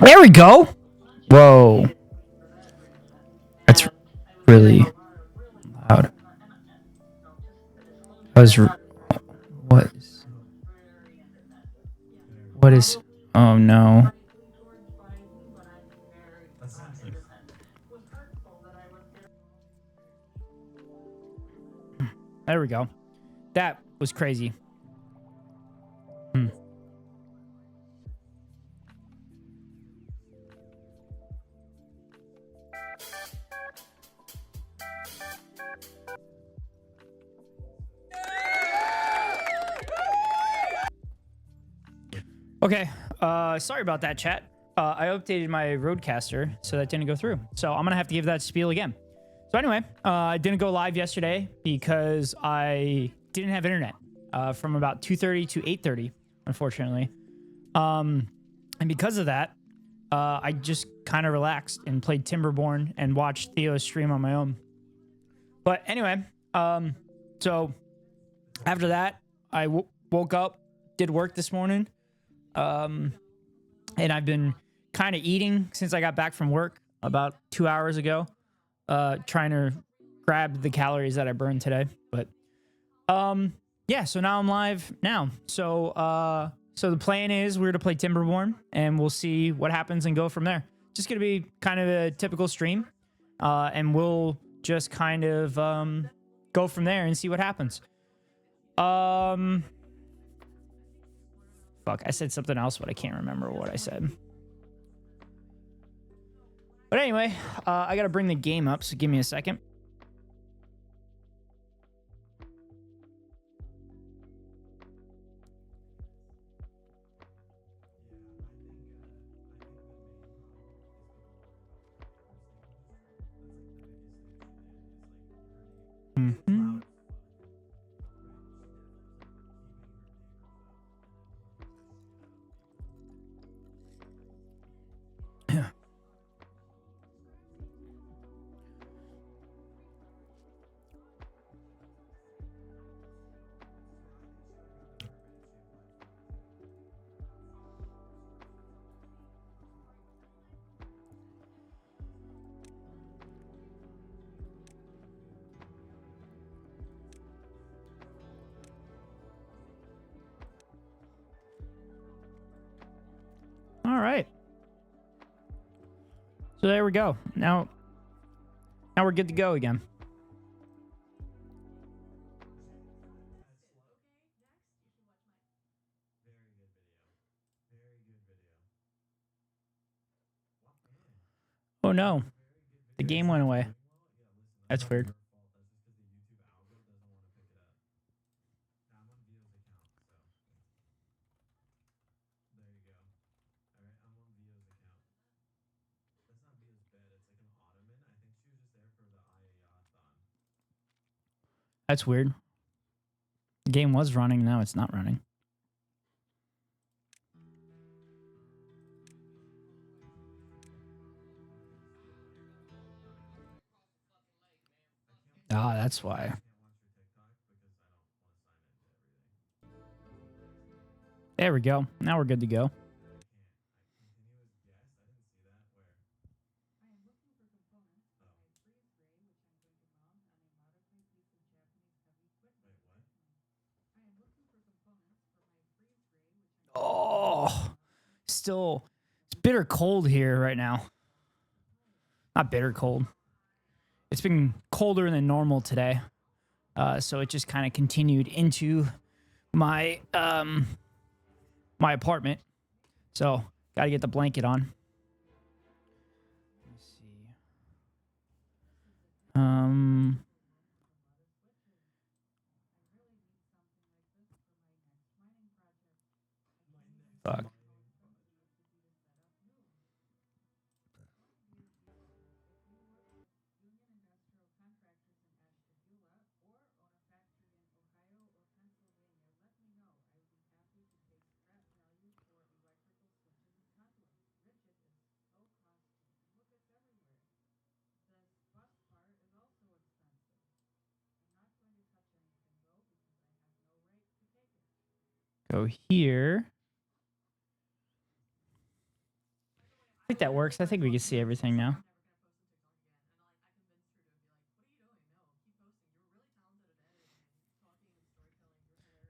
There we go. Whoa. That's really loud. That was what? What is? Oh no. There we go. That was crazy. Hmm. Okay. Sorry about that, chat. I updated my Roadcaster, so that didn't go through. So I'm gonna have to give that spiel again. So anyway, I didn't go live yesterday because I didn't have internet from about 2:30 to 8:30, unfortunately. And because of that, I just kind of relaxed and played Timberborn and watched Theo's stream on my own. But anyway, so after that, I woke up, did work this morning, and I've been kind of eating since I got back from work about 2 hours ago, trying to grab the calories that I burned today. But yeah, so now I'm live now. So so the plan is we're to play Timberborn, and we'll see what happens and go from there. Just gonna be kind of a typical stream, and we'll just kind of go from there and see what happens. Fuck, I said something else, but I can't remember what I said. But anyway, I gotta bring the game up, so give me a second. Mm-hmm. All right. So there we go. Now we're good to go again. Oh no, the game went away. That's weird. That's weird. The game was running, now it's not running. Ah, that's why. There we go. Now we're good to go. Oh, still, it's bitter cold here right now. Not bitter cold. It's been colder than normal today. So it just kind of continued into my my apartment. So, got to get the blanket on. Let me see. Fuck. Go here. I think that works. I think we can see everything now.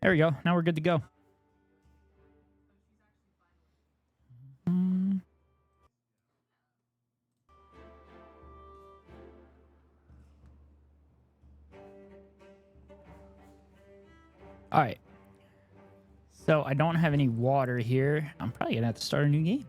There we go. Now we're good to go. All right. So I don't have any water here. I'm probably gonna have to start a new game.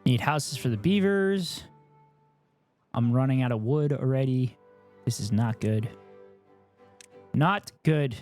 Need houses for the beavers. I'm running out of wood already. This is not good. Not good.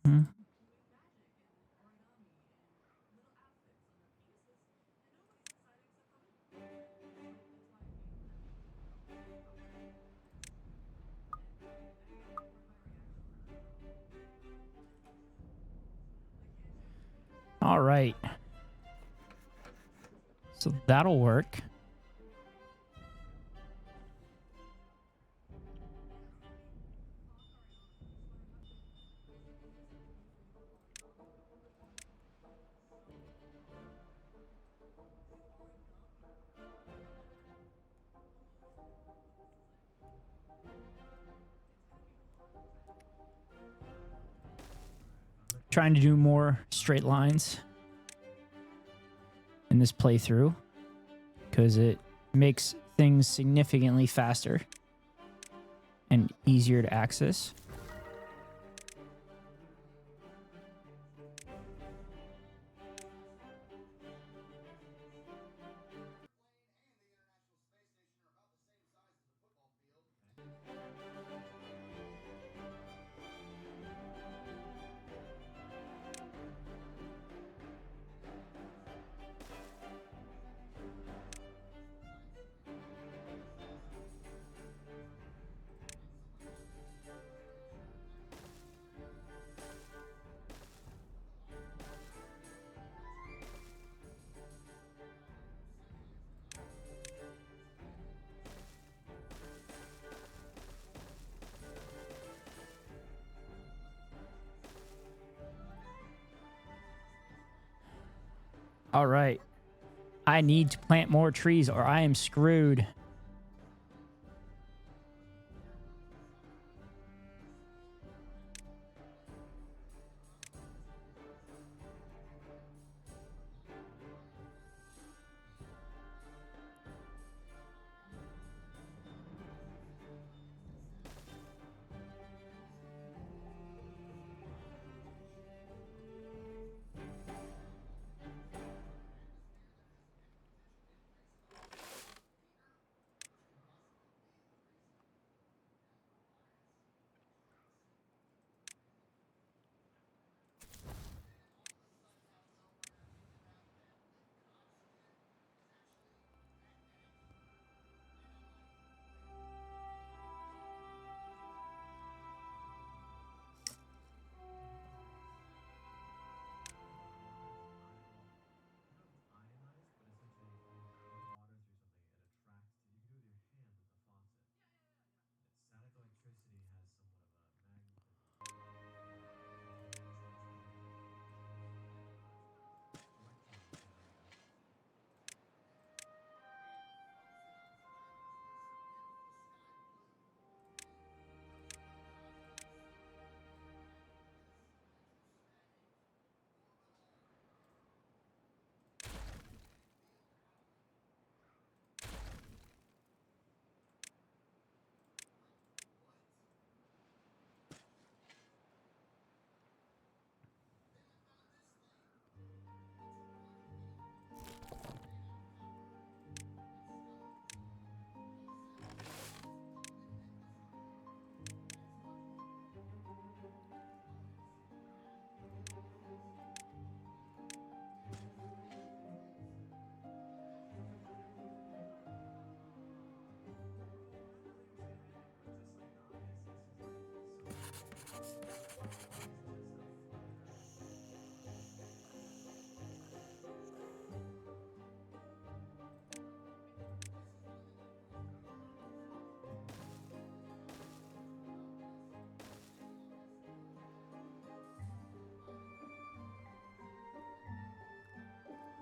Hmm. All right. So that'll work. Trying to do more straight lines in this playthrough because it makes things significantly faster and easier to access. All right. I need to plant more trees or I am screwed.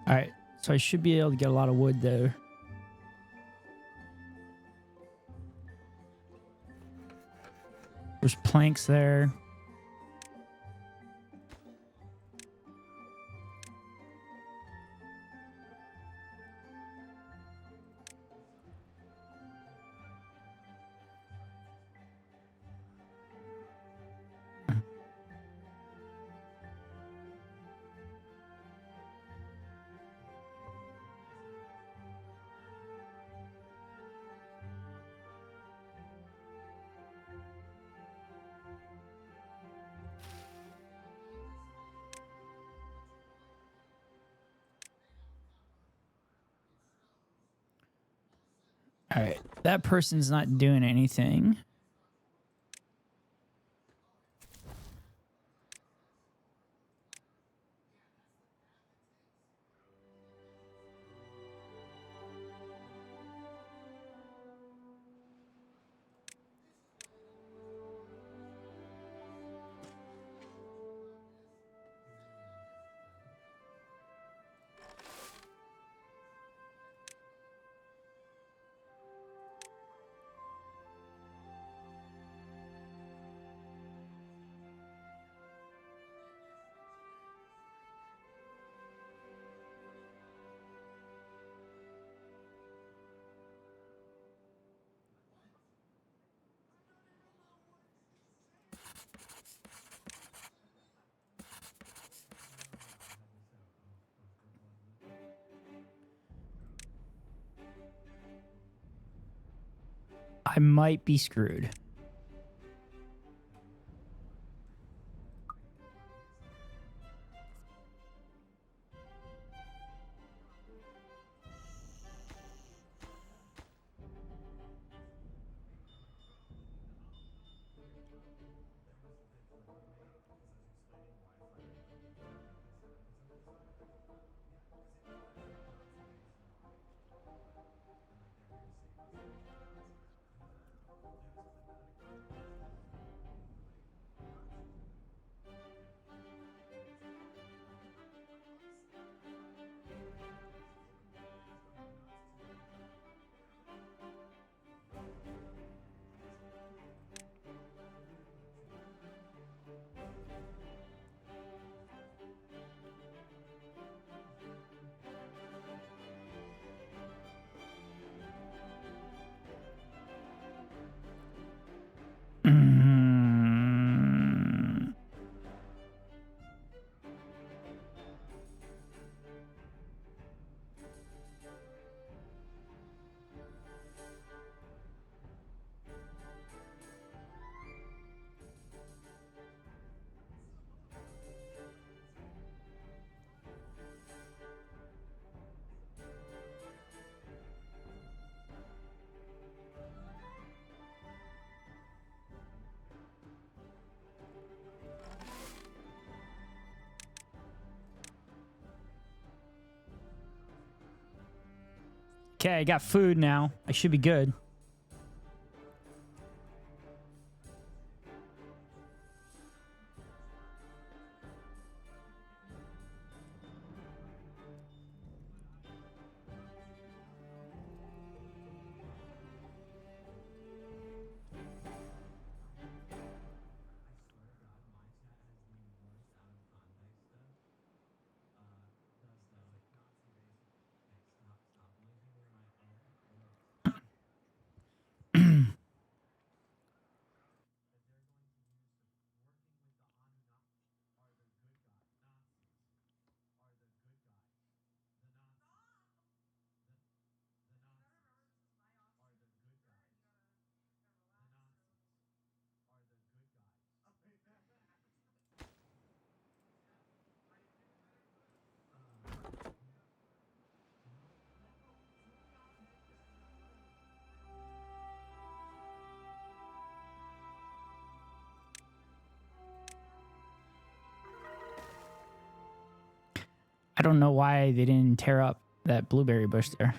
All right. So I should be able to get a lot of wood there. There's planks there. All right. That person's not doing anything. I might be screwed. Okay, I got food now. I should be good. I don't know why they didn't tear up that blueberry bush there.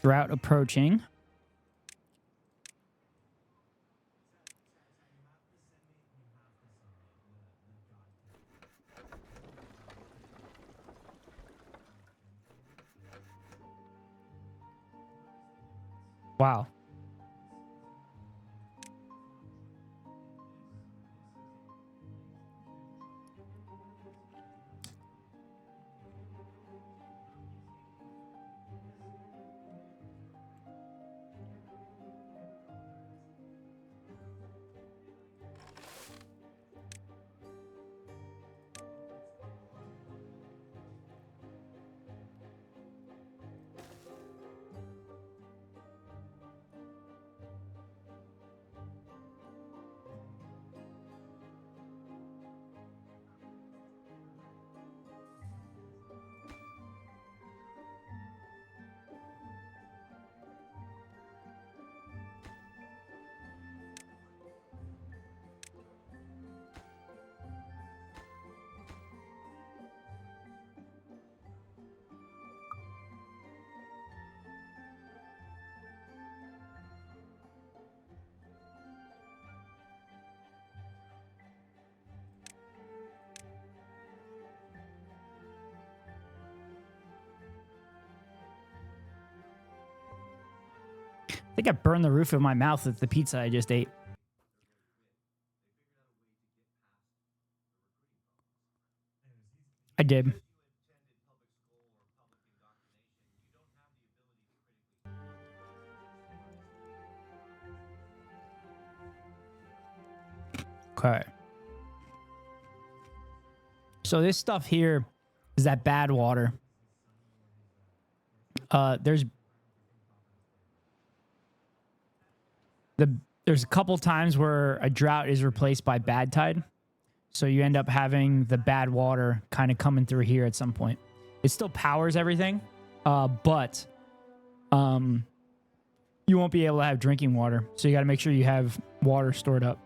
Drought approaching. Wow. I think I burned the roof of my mouth with the pizza I just ate. I did. Okay. So this stuff here is that bad water. There's a couple times where a drought is replaced by bad tide. So you end up having the bad water kind of coming through here at some point. It still powers everything, but you won't be able to have drinking water. So you got to make sure you have water stored up.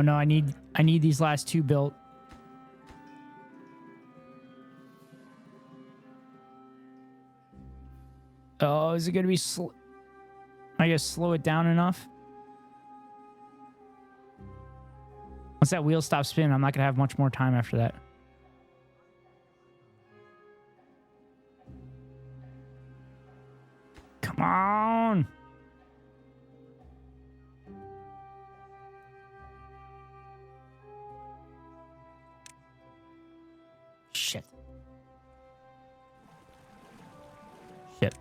Oh no, I need these last two built. Oh, is it gonna be slow? I guess slow it down enough. Once that wheel stops spinning, I'm not gonna have much more time after that. Come on. Shit. Shit.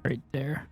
Right there.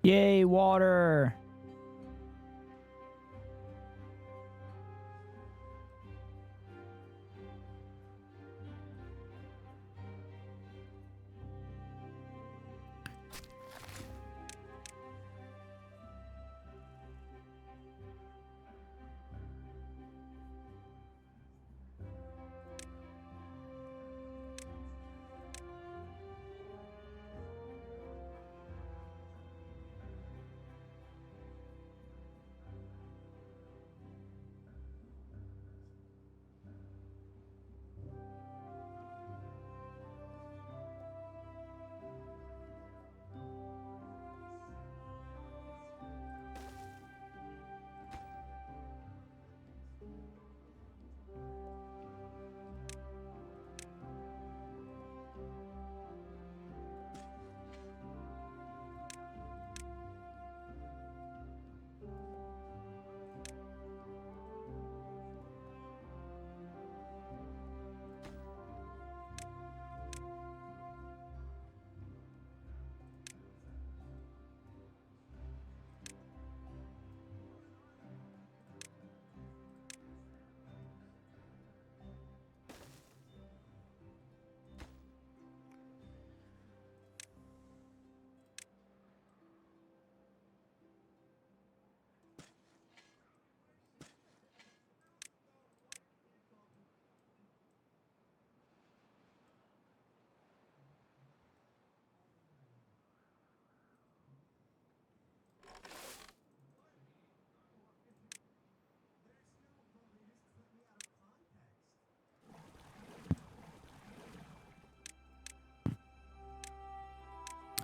Yay, water.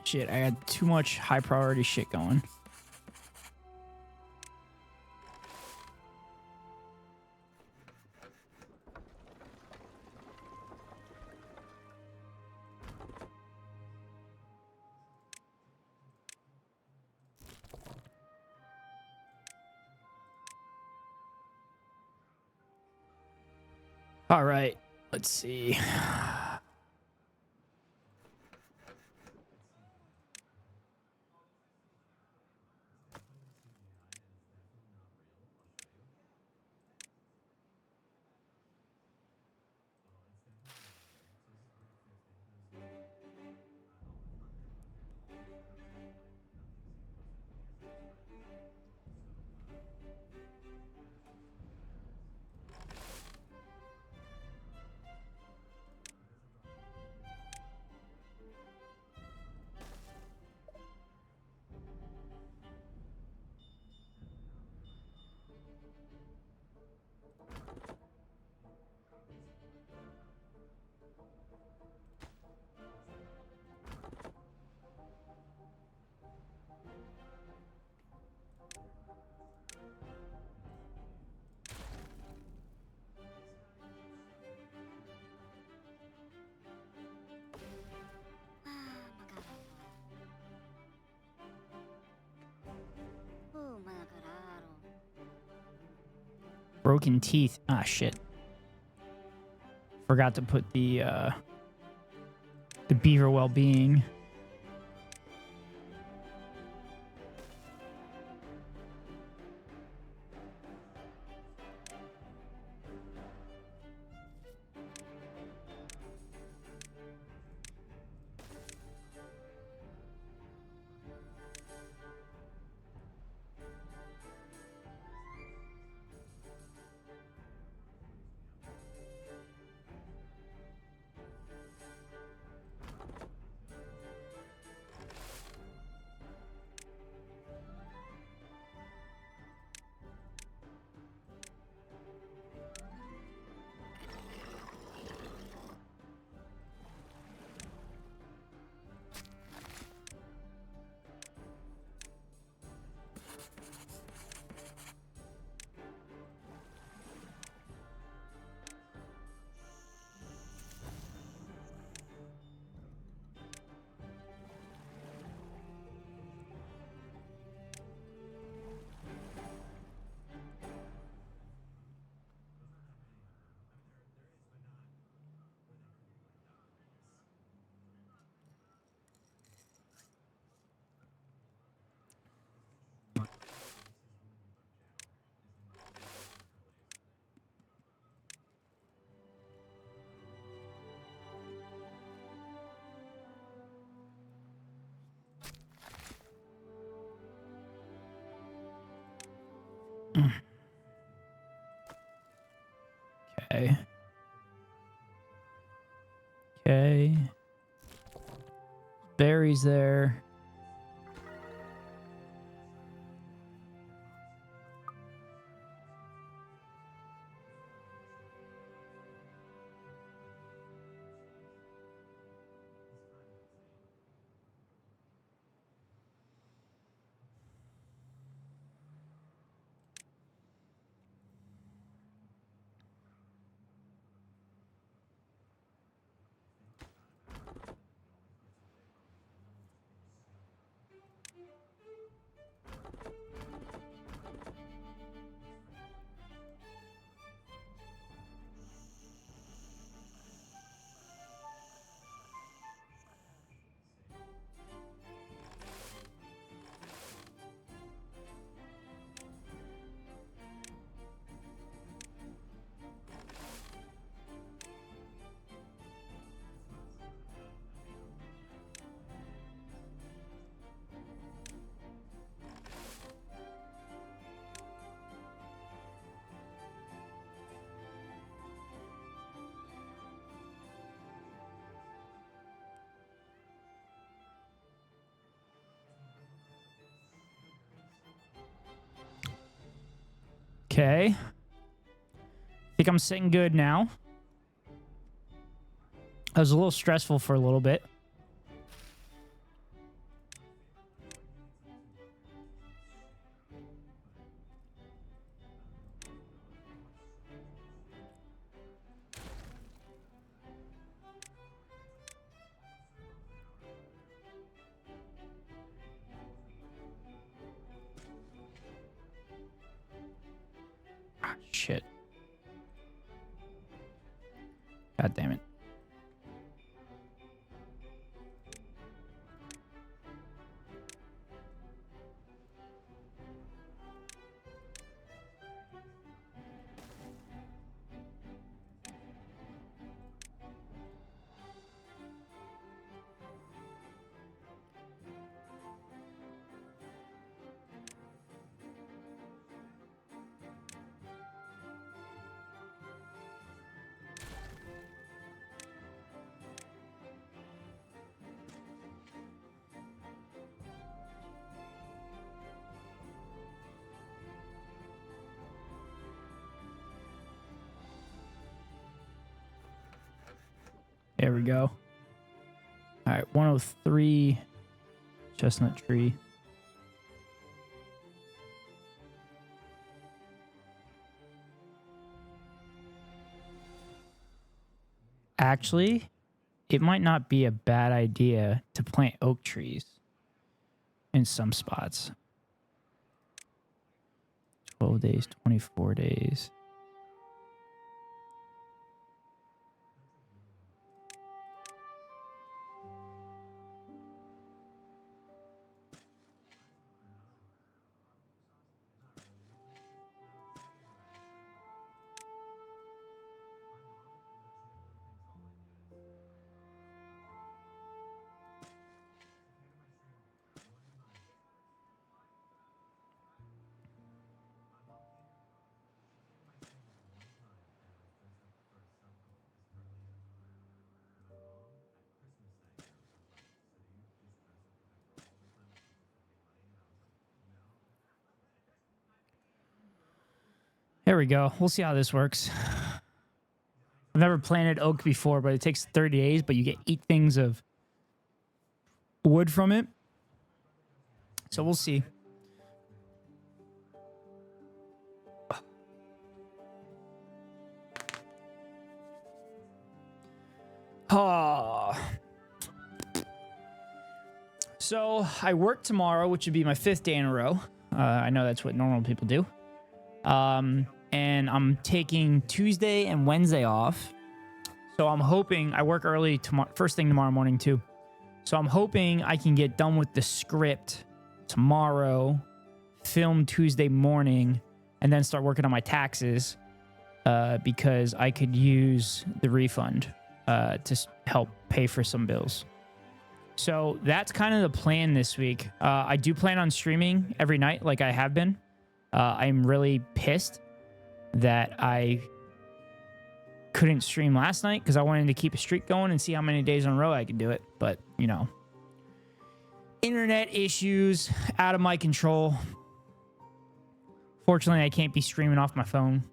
Shit, I had too much high priority shit going. All right, let's see. Broken teeth. Ah, shit. Forgot to put the beaver well-being. Okay. Okay. Berries there. Okay. Think I'm sitting good now. I was a little stressful for a little bit. Ah, shit. God damn it. There we go. All right, 103 chestnut tree. Actually, it might not be a bad idea to plant oak trees in some spots. 12 days, 24 days. There we go. We'll see how this works. I've never planted oak before, but it takes 30 days, but you get 8 things of wood from it. So we'll see. Oh. So I work tomorrow, which would be my 5th day in a row. I know that's what normal people do. And I'm taking Tuesday and Wednesday off. So I'm hoping I work early tomorrow, first thing tomorrow morning too. So I'm hoping I can get done with the script tomorrow, film Tuesday morning, and then start working on my taxes because I could use the refund to help pay for some bills. So that's kind of the plan this week. I do plan on streaming every night like I have been. I'm really pissed that I couldn't stream last night because I wanted to keep a streak going and see how many days in a row I could do it. But, you know, internet issues out of my control. Fortunately, I can't be streaming off my phone.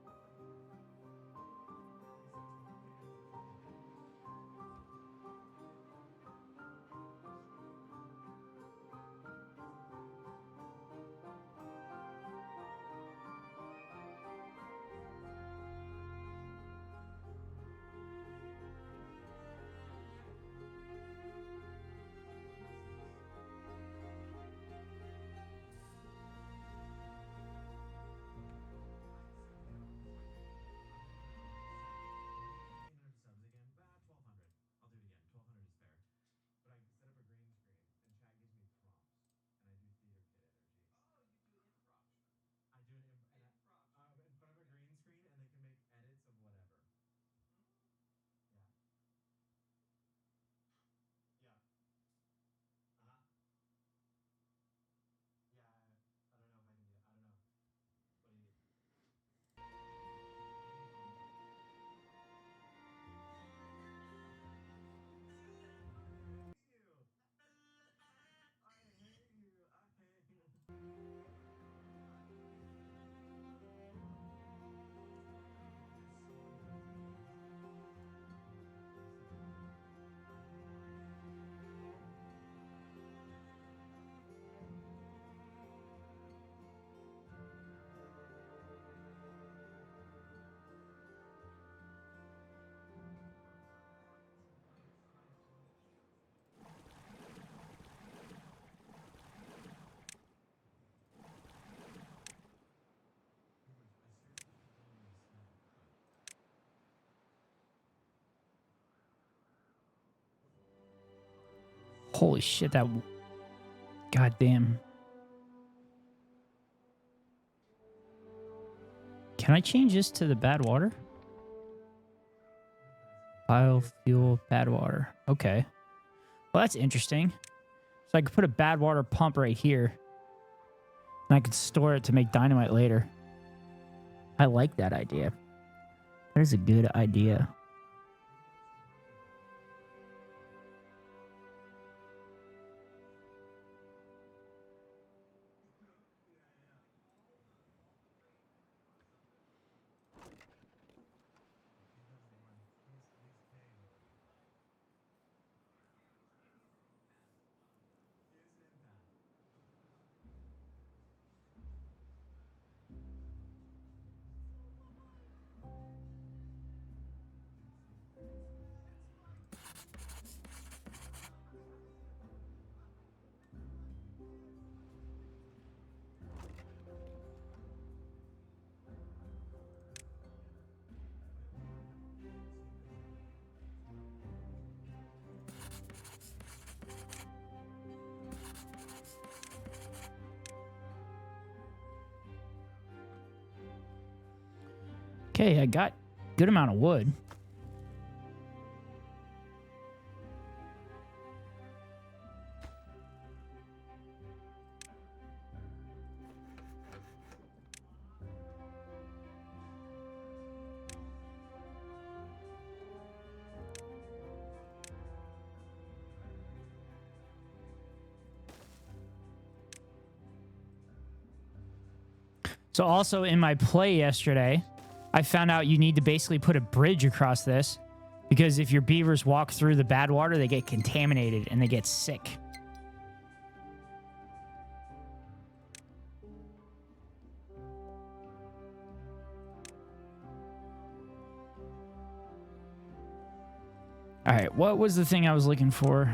Holy shit, that... Goddamn. Can I change this to the bad water? Biofuel, bad water. Okay. Well, that's interesting. So I could put a bad water pump right here. And I could store it to make dynamite later. I like that idea. That is a good idea. Okay, I got a good amount of wood. So also in my play yesterday, I found out you need to basically put a bridge across this because if your beavers walk through the bad water, they get contaminated and they get sick. All right, what was the thing I was looking for?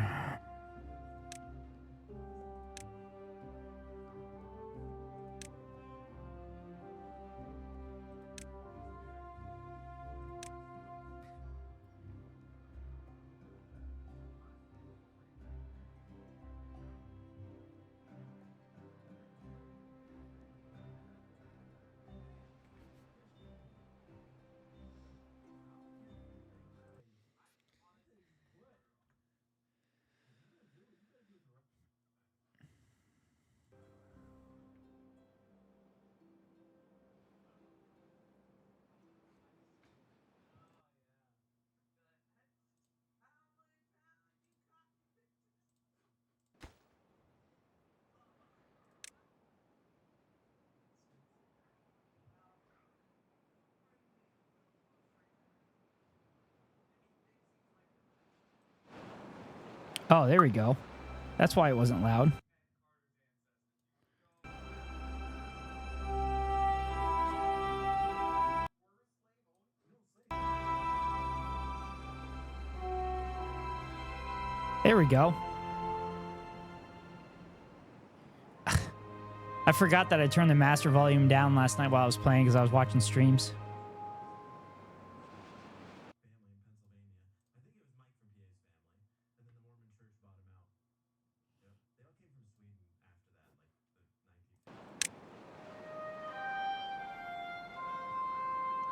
Oh, there we go. That's why it wasn't loud. There we go. I forgot that I turned the master volume down last night while I was playing because I was watching streams.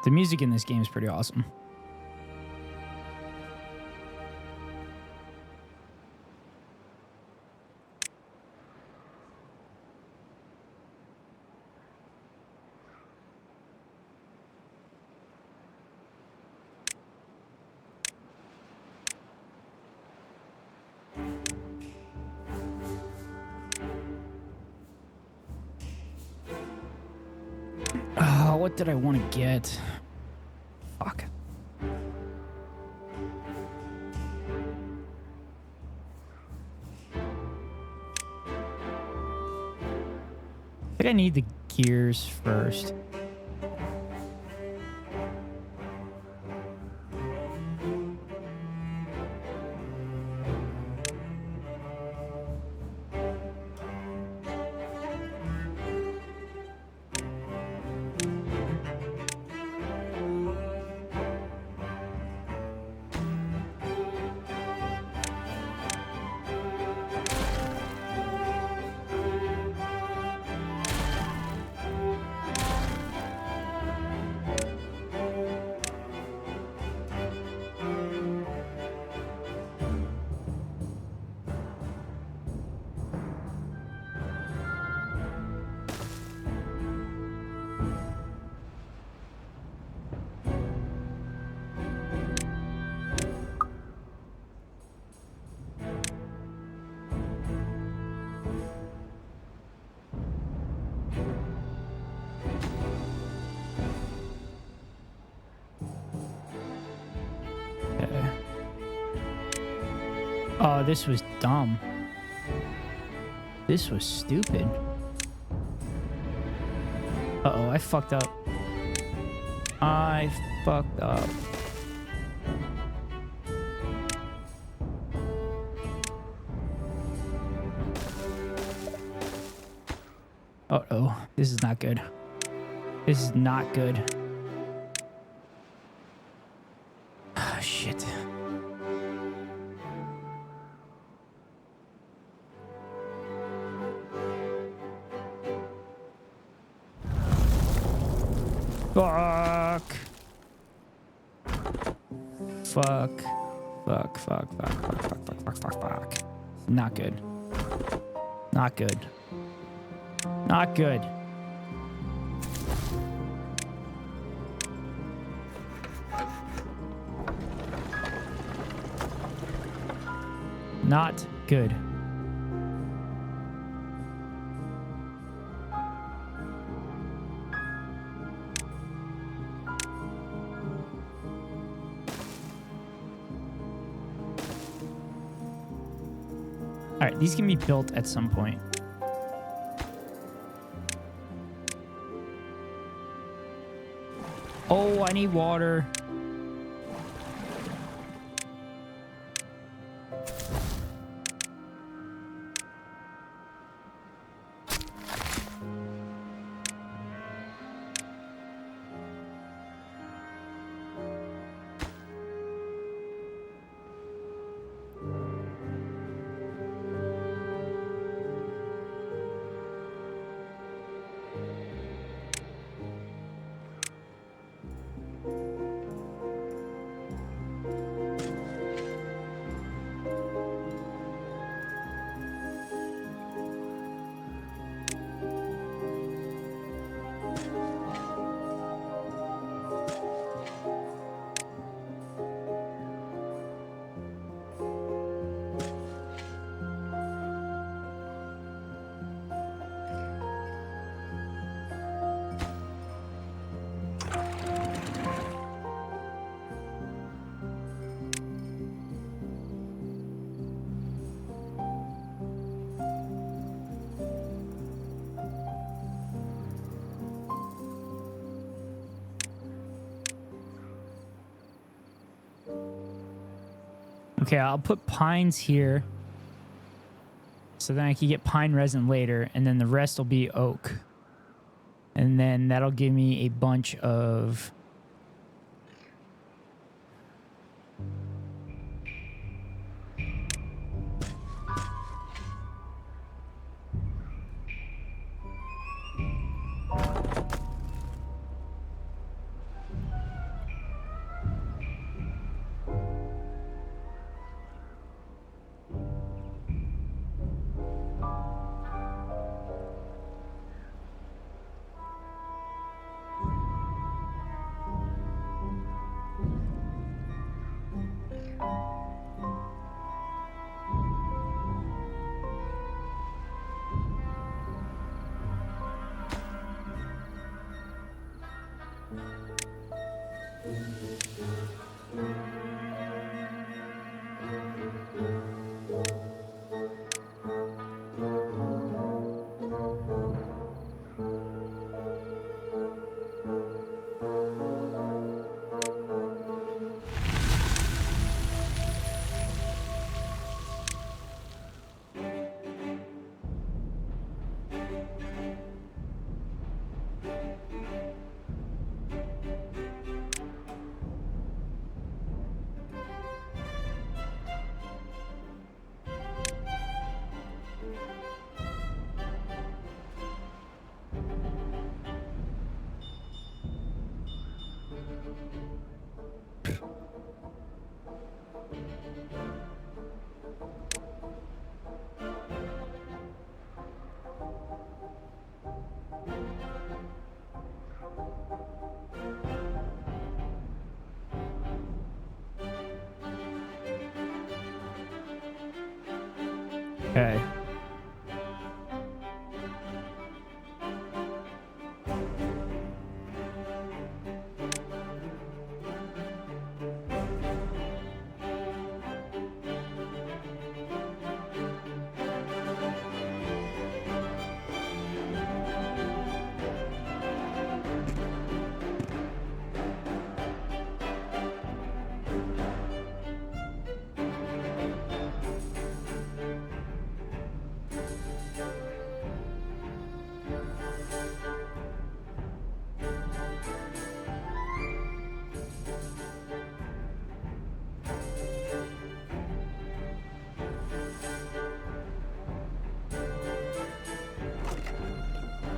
The music in this game is pretty awesome. Oh, what did I want to get? Fuck. I think I need the gears first. Oh, this was dumb. This was stupid. Uh-oh, I fucked up. I fucked up. Uh-oh, this is not good. This is not good. Ah, shit. Fuck. Fuck. Fuck, fuck, fuck, fuck, fuck, fuck, fuck, fuck, fuck. Not good. Not good. Not good. Not good. All right, these can be built at some point. Oh, I need water. Okay, I'll put pines here. So then I can get pine resin later, and then the rest will be oak. And then that'll give me a bunch of... Okay.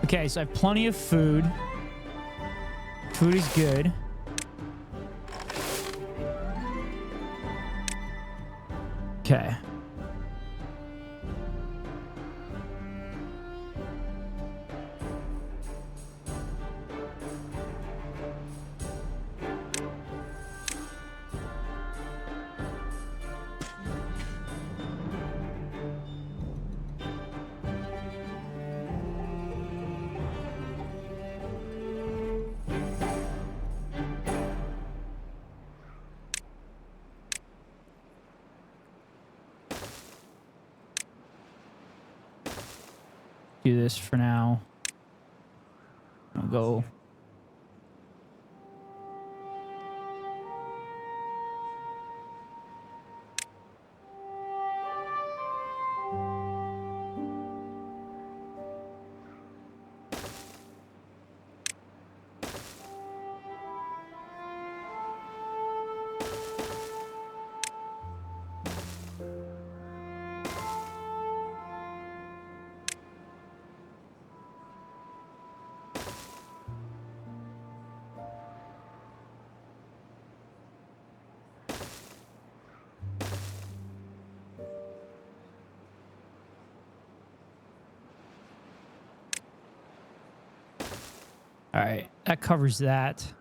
Okay, so I have plenty of food. Food is good. Okay. do this for now. I'll go. All right, that covers that.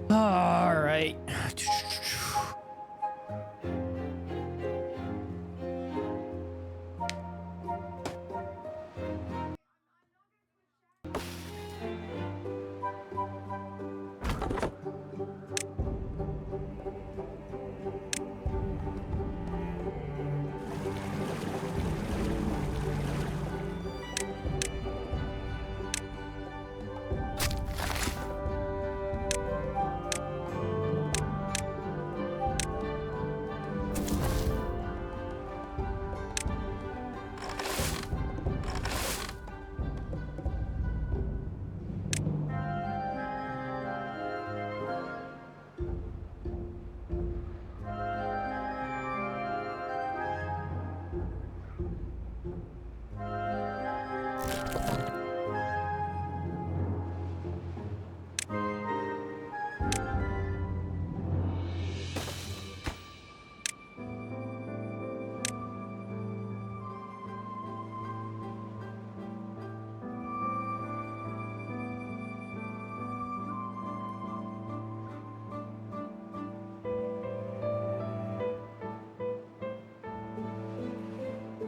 All right.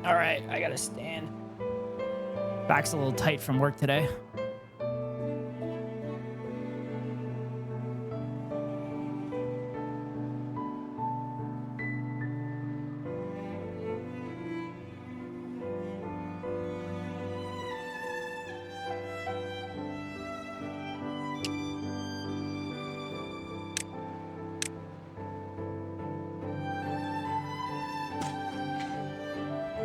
All right, I gotta stand. Back's a little tight from work today.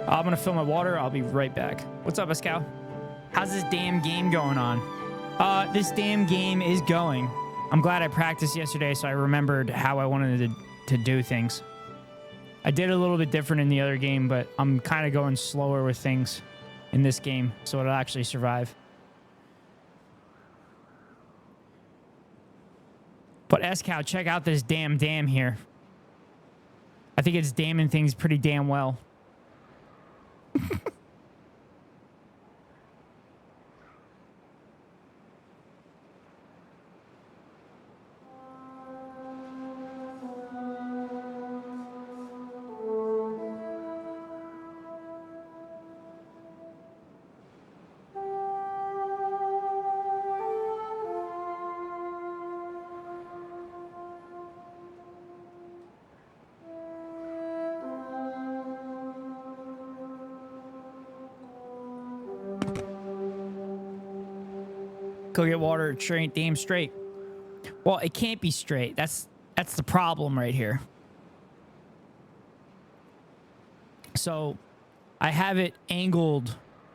I'm gonna fill my water. I'll be right back. What's up, Pascal? How's this damn game going on? This damn game is going. I'm glad I practiced yesterday, so I remembered how I wanted to do things. I did a little bit different in the other game, but I'm kind of going slower with things in this game, so it'll actually survive. But S-Cow, check out this damn dam here. I think it's damming things pretty damn well. Go get water. It sure ain't damn straight. Well, it can't be straight. That's the problem right here. So I have it angled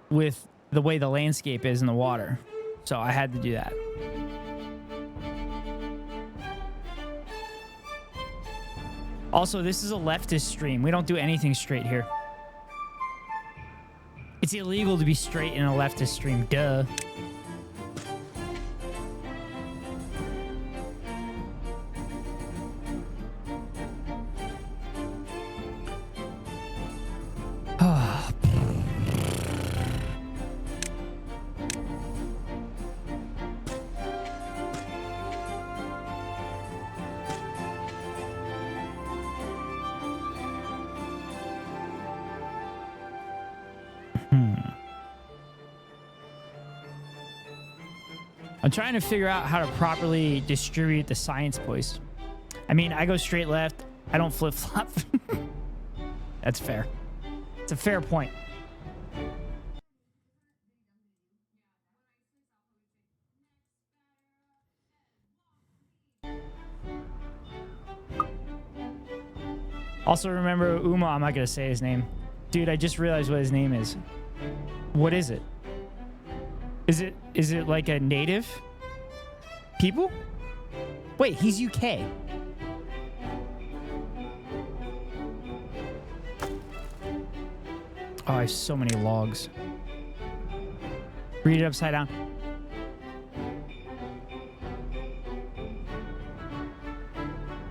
with the way the landscape is in the water. So I had to do that. Also, this is a leftist stream. We don't do anything straight here. It's illegal to be straight in a leftist stream. Duh. I'm trying to figure out how to properly distribute the science points. I mean, I go straight left. I don't flip-flop. That's fair. It's a fair point. Also remember Uma, I'm not going to say his name. Dude, I just realized what his name is. What is it? Is it like a native people? Wait, he's UK. Oh, I have so many logs. Read it upside down.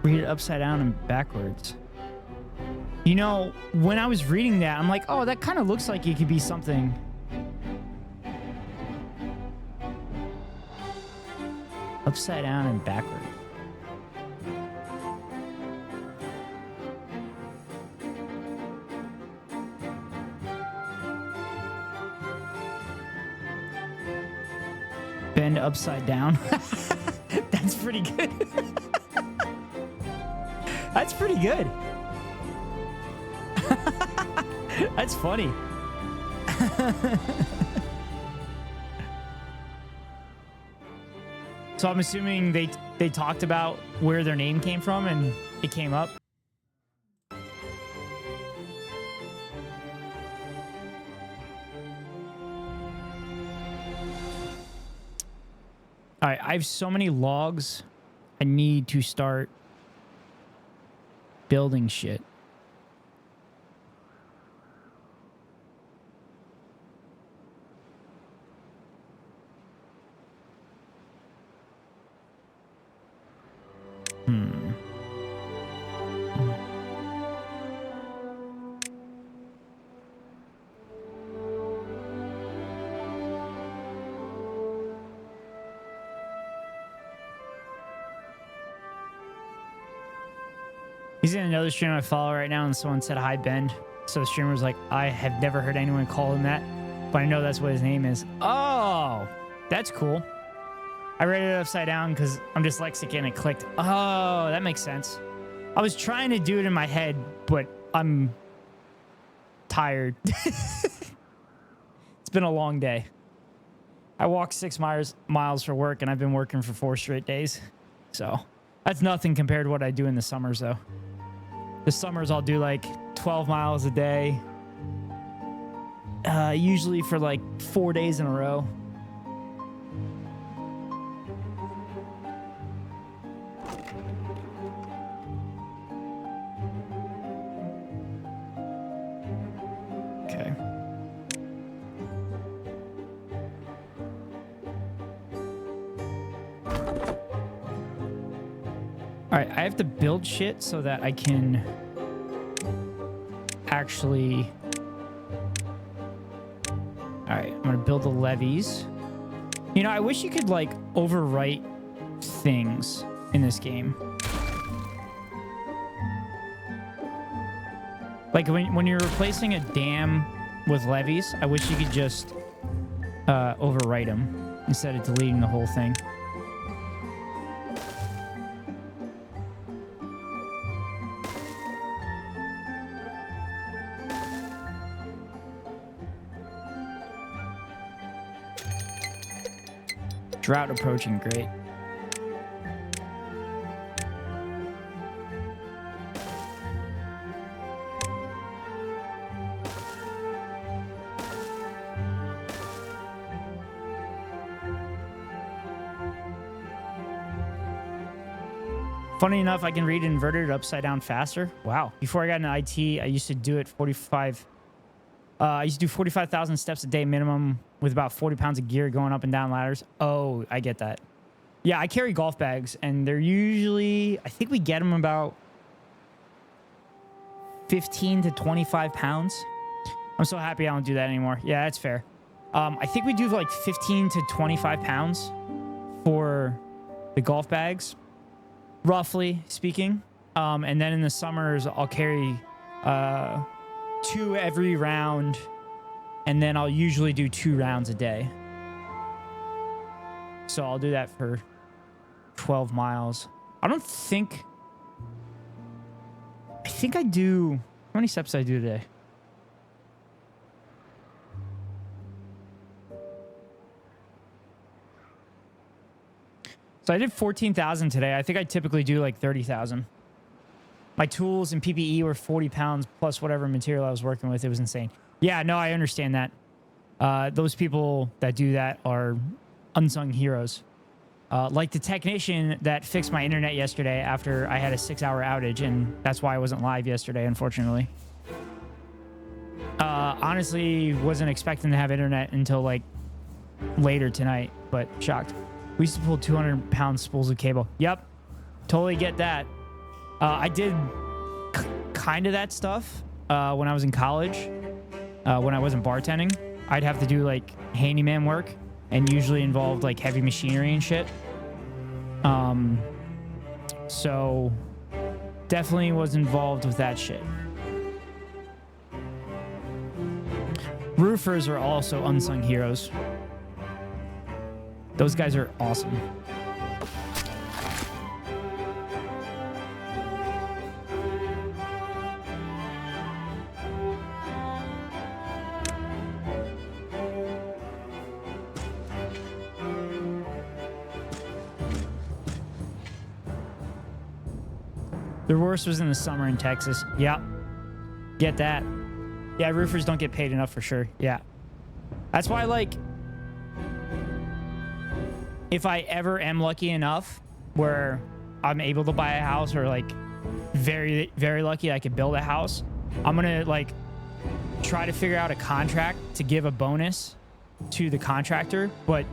Read it upside down and backwards. You know, when I was reading that, I'm like, oh, that kind of looks like it could be something. Upside down and backward. Bend upside down. That's pretty good. That's pretty good. That's funny. So I'm assuming they talked about where their name came from and it came up. All right, I have so many logs. I need to start building shit. He's in another stream I follow right now, and someone said, hi, Bend. So the streamer was like, I have never heard anyone call him that, but I know that's what his name is. Oh, that's cool. I read it upside down because I'm dyslexic and it clicked. Oh, that makes sense. I was trying to do it in my head, but I'm tired. It's been a long day. I walked 6 miles for work, and I've been working for 4 straight days. So that's nothing compared to what I do in the summers, though. The summers, I'll do like 12 miles a day, usually for like 4 days in a row. Okay. All right, I have to build shit so that I can actually... All right, I'm gonna build the levees. You know, I wish you could like overwrite things in this game. Like when you're replacing a dam with levees, I wish you could just overwrite them instead of deleting the whole thing. Drought approaching, great. Funny enough, I can read inverted upside down faster. Wow. Before I got into IT, I used to do it 45 I used to do 45,000 steps a day minimum with about 40 pounds of gear going up and down ladders. Oh, I get that. Yeah, I carry golf bags, and they're usually, I think we get them about 15 to 25 pounds. I'm so happy I don't do that anymore. Yeah, that's fair. I think we do like 15 to 25 pounds for the golf bags, roughly speaking. And then in the summers, I'll carry 2 every round, and then I'll usually do 2 rounds a day. So I'll do that for 12 miles. I think I do... How many steps did I do today? So I did 14,000 today. I think I typically do like 30,000. My tools and PPE were 40 pounds plus whatever material I was working with. It was insane. Yeah, no, I understand that. Those people that do that are unsung heroes. Like the technician that fixed my internet yesterday after I had a 6-hour outage, and that's why I wasn't live yesterday, unfortunately. Honestly, wasn't expecting to have internet until like later tonight, but shocked. We used to pull 200-pound spools of cable. Yep, totally get that. I did kind of that stuff when I was in college. When I wasn't bartending, I'd have to do like handyman work, and usually involved like heavy machinery and shit. So definitely was involved with that shit. Roofers are also unsung heroes. Those guys are awesome. The worst was in the summer in Texas. Yep. Get that. Yeah, roofers don't get paid enough for sure. Yeah. That's why, like, if I ever am lucky enough where I'm able to buy a house, or like very, very lucky I could build a house, I'm going to like try to figure out a contract to give a bonus to the contractor, but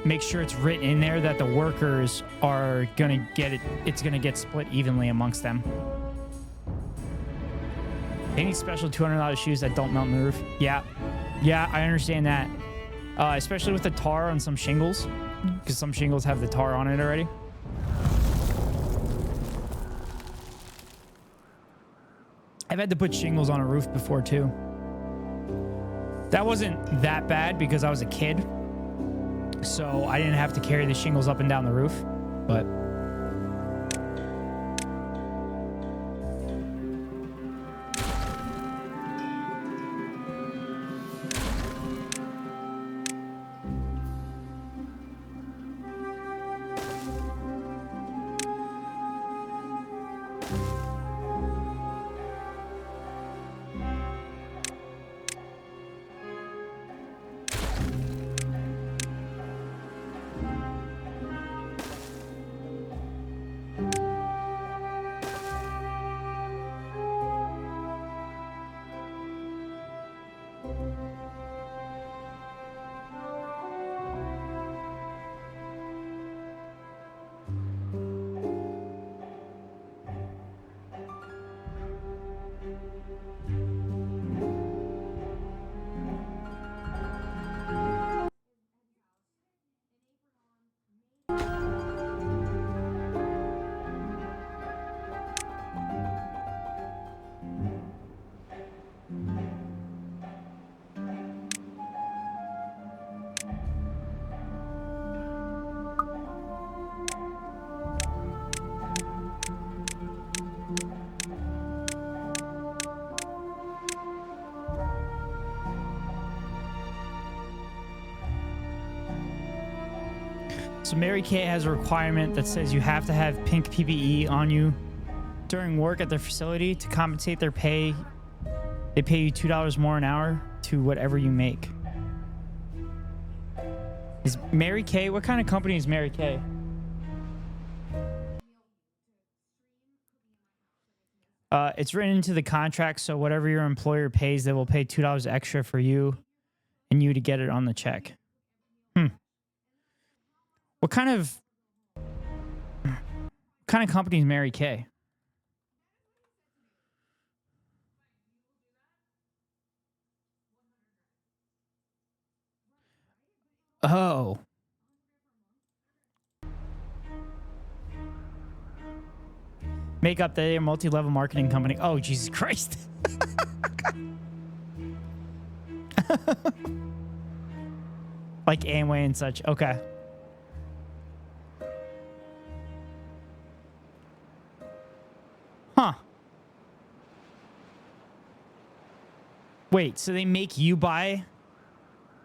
make sure it's written in there that the workers are going to get it. It's going to get split evenly amongst them. Any special $200 shoes that don't melt in the roof? Yeah. Yeah, I understand that. Especially with the tar on some shingles, because some shingles have the tar on it already. I've had to put shingles on a roof before too. That wasn't that bad because I was a kid, so I didn't have to carry the shingles up and down the roof, but... So Mary Kay has a requirement that says you have to have pink PPE on you during work at their facility to compensate their pay. They pay you $2 more an hour to whatever you make. Is Mary Kay? What kind of company is Mary Kay? It's written into the contract, so whatever your employer pays, they will pay $2 extra for you and you to get it on the check. What kind of company is Mary Kay? Oh. Make up the multi-level marketing company. Oh, Jesus Christ. Like Amway and such. Okay. Huh. Wait, so they make you buy,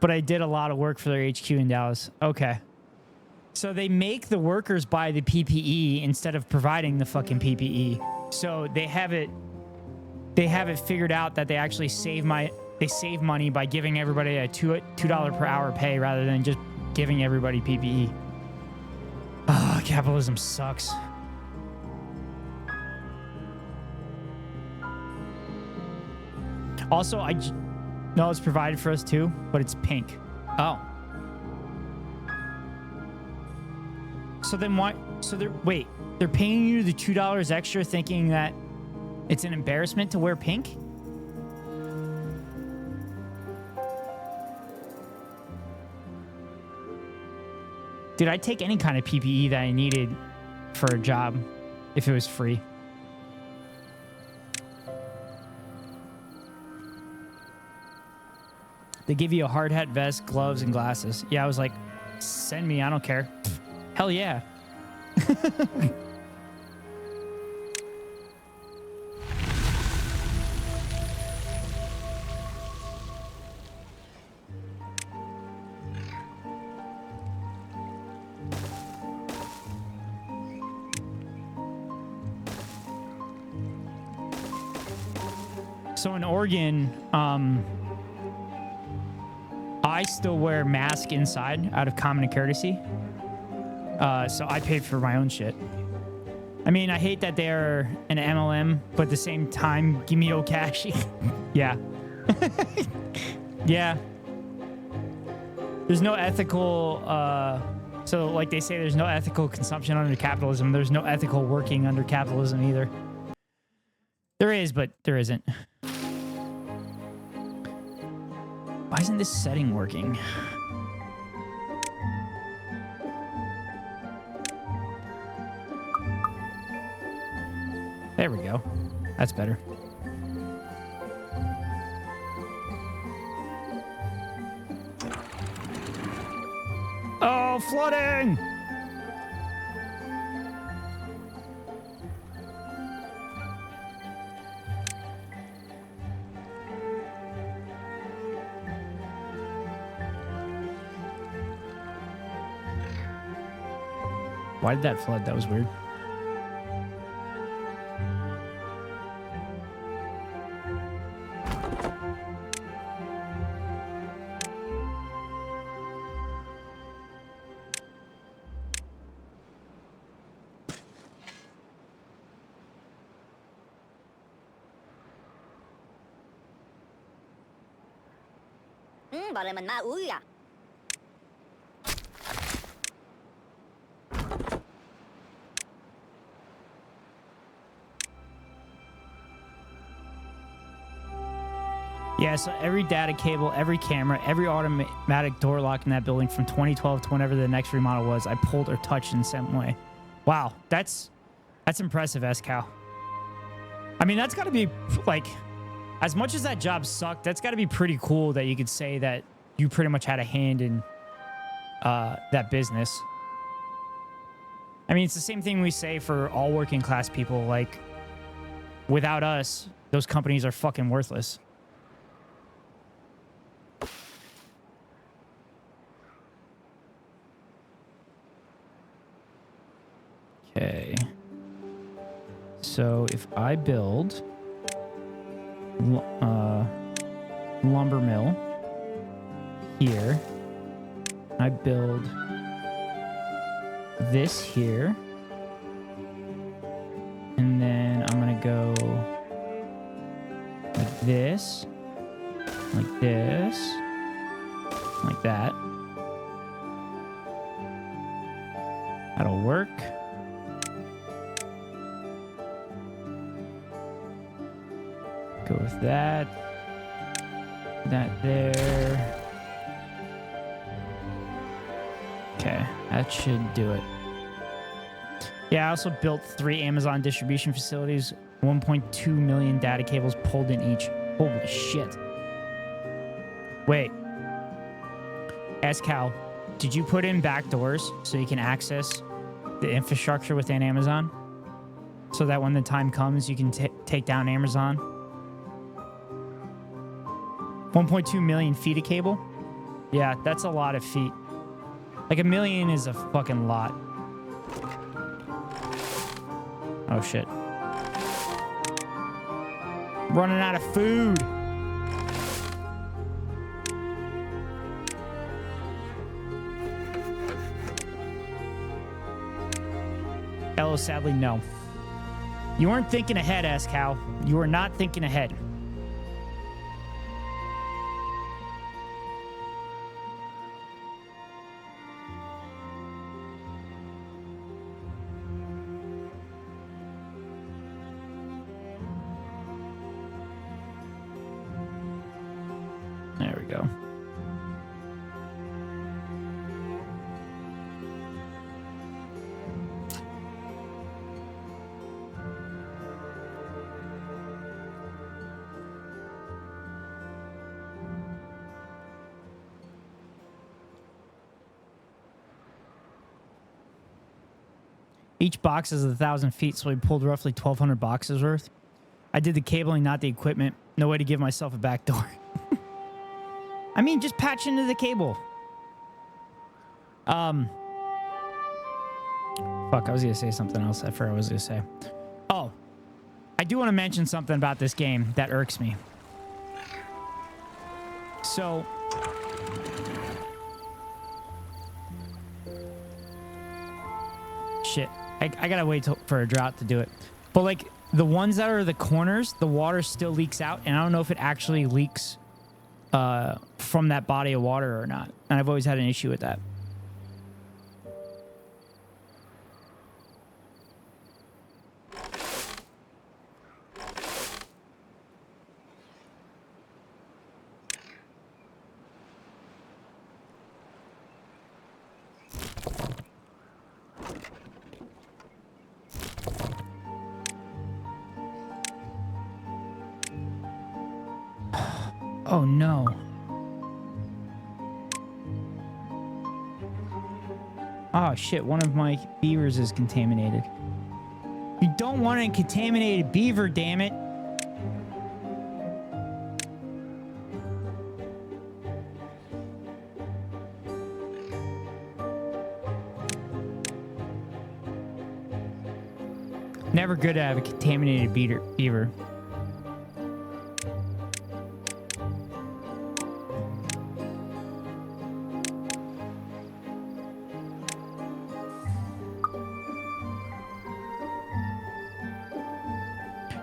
but I did a lot of work for their HQ in Dallas. Okay. So they make the workers buy the PPE instead of providing the fucking PPE. So they have it figured out that they actually save money by giving everybody a $2 per hour pay rather than just giving everybody PPE. Ah, capitalism sucks. Also, I know it's provided for us too, but it's pink. Oh. So then why? So they're paying you the $2 extra thinking that it's an embarrassment to wear pink? Dude, I'd take any kind of PPE that I needed for a job if it was free. They give you a hard hat, vest, gloves, and glasses. Yeah, I was like, send me, I don't care. Hell yeah. So in Oregon, I still wear mask inside out of common courtesy. So I paid for my own shit. I mean, I hate that they're an MLM, but at the same time, give me cash. Yeah. Yeah. There's no ethical, so like they say, there's no ethical consumption under capitalism. There's no ethical working under capitalism either. There is, but there isn't. Why isn't this setting working? There we go. That's better. Oh, flooding! Why did that flood? That was weird. Bảo là mình ma úi à. Yeah, so every data cable, every camera, every automatic door lock in that building from 2012 to whenever the next remodel was, I pulled or touched in some way. Wow, that's impressive, S-Cow. I mean, that's got to be, like, as much as that job sucked, that's got to be pretty cool that you could say that you pretty much had a hand in that business. I mean, it's the same thing we say for all working class people. Like, without us, those companies are fucking worthless. Okay. So if I build lumber mill here, I build this here, and then I'm gonna go this, like this, like that. That'll work. Go with that. That there. Okay, that should do it. Yeah, I also built 3 Amazon distribution facilities, 1.2 million data cables pulled in each. Holy shit. Wait. Cal, did you put in back doors so you can access the infrastructure within Amazon? So that when the time comes, you can take down Amazon? 1.2 million feet of cable? Yeah, that's a lot of feet. Like 1 million is a fucking lot. Oh shit. Running out of food. Hello, sadly, no. You weren't thinking ahead, Cal. You were not thinking ahead. There we go. Each box is 1,000 feet, so we pulled roughly 1,200 boxes worth. I did the cabling, not the equipment. No way to give myself a back door. I mean, just patch into the cable. Fuck, I was going to say something else. I forgot what I was going to say. Oh, I do want to mention something about this game that irks me. So... Shit. I gotta wait for a drought to do it. But, like, the ones that are the corners, the water still leaks out, and I don't know if it actually leaks from that body of water or not. And I've always had an issue with that. Oh no. Oh shit, one of my beavers is contaminated. You don't want a contaminated beaver, damn it. Never good to have a contaminated beaver.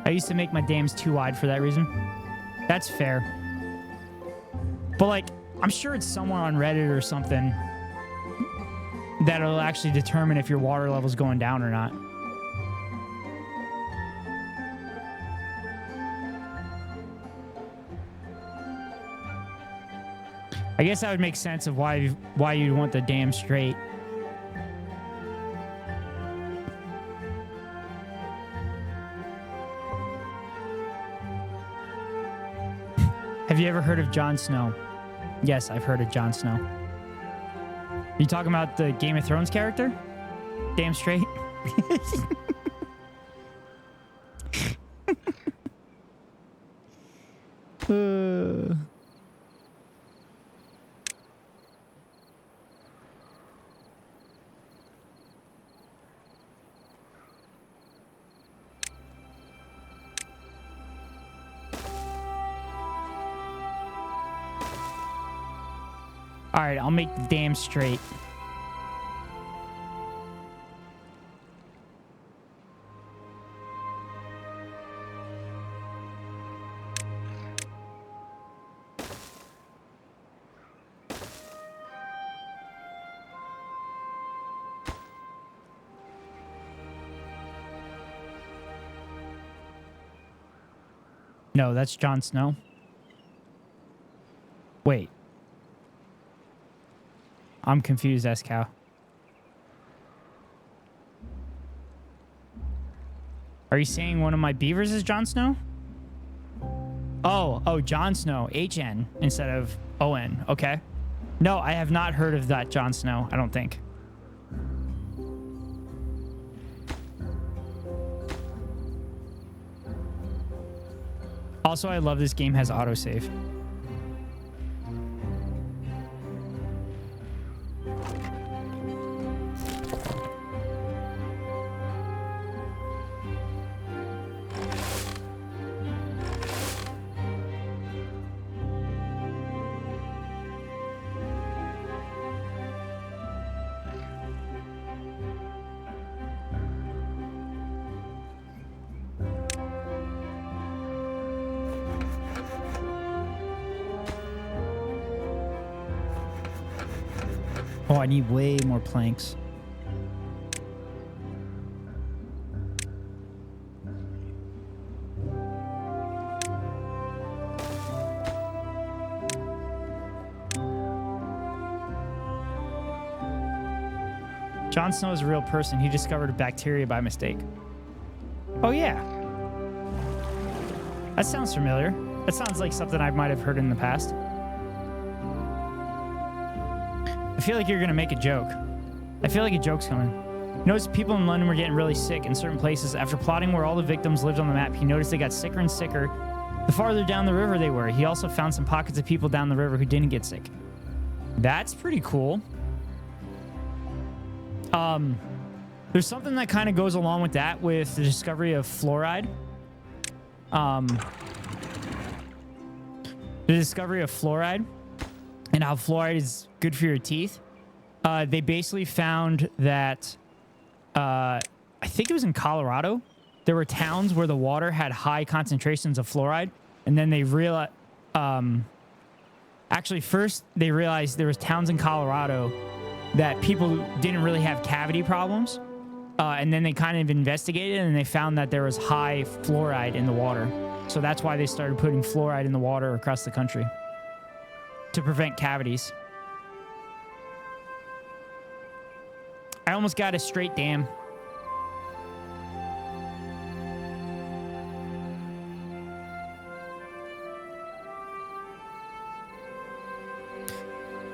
I used to make my dams too wide for that reason. That's fair. But, like, I'm sure it's somewhere on Reddit or something that'll actually determine if your water level's going down or not. I guess that would make sense of why you'd want the dam straight. Have you ever heard of Jon Snow? Yes, I've heard of Jon Snow. You talking about the Game of Thrones character? Damn straight. All right, I'll make the dam straight. No, that's Jon Snow. Wait. I'm confused as cow. Are you saying one of my beavers is Jon Snow? Oh, Jon Snow. HN instead of ON. Okay. No, I have not heard of that Jon Snow, I don't think. Also, I love this game has autosave. Oh, I need way more planks. Jon Snow is a real person. He discovered a bacteria by mistake. Oh, yeah. That sounds familiar. That sounds like something I might have heard in the past. I feel like you're going to make a joke. I feel like a joke's coming. Noticed people in London were getting really sick in certain places. After plotting where all the victims lived on the map, he noticed they got sicker and sicker the farther down the river they were. He also found some pockets of people down the river who didn't get sick. That's pretty cool. There's something that kind of goes along with that with the discovery of fluoride. The discovery of fluoride and how fluoride is good for your teeth. They basically found that, I think it was in Colorado, there were towns where the water had high concentrations of fluoride, and then they realized, actually first they realized there was towns in Colorado that people didn't really have cavity problems, and then they kind of investigated and they found that there was high fluoride in the water. So that's why they started putting fluoride in the water across the country to prevent cavities. I almost got a straight dam.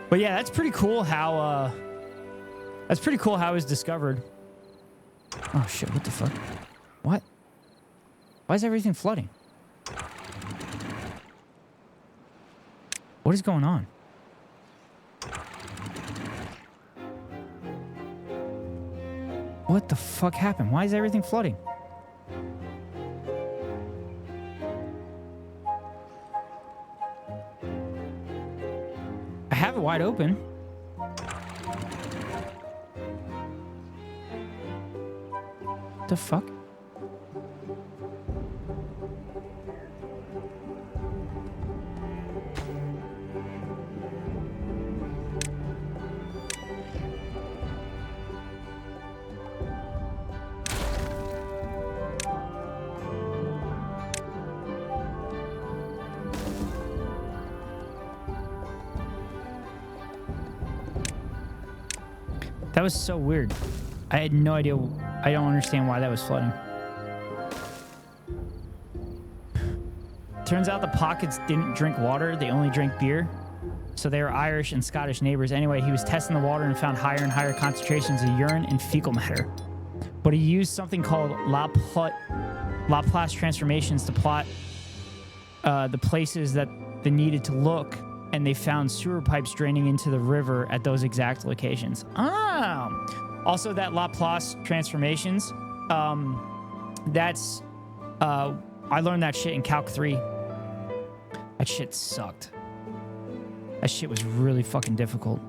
But yeah, that's pretty cool how it was discovered. Oh shit, what the fuck? What? Why is everything flooding? What is going on? What the fuck happened? Why is everything flooding? I have it wide open. What the fuck? That was so weird. I had no idea. I don't understand why that was flooding. Turns out the Pockets didn't drink water. They only drank beer. So they were Irish and Scottish neighbors. Anyway, he was testing the water and found higher and higher concentrations of urine and fecal matter. But he used something called Laplace transformations to plot the places that they needed to look, and they found sewer pipes draining into the river at those exact locations. Also that Laplace transformations, that's, I learned that shit in Calc 3. That shit sucked. That shit was really fucking difficult.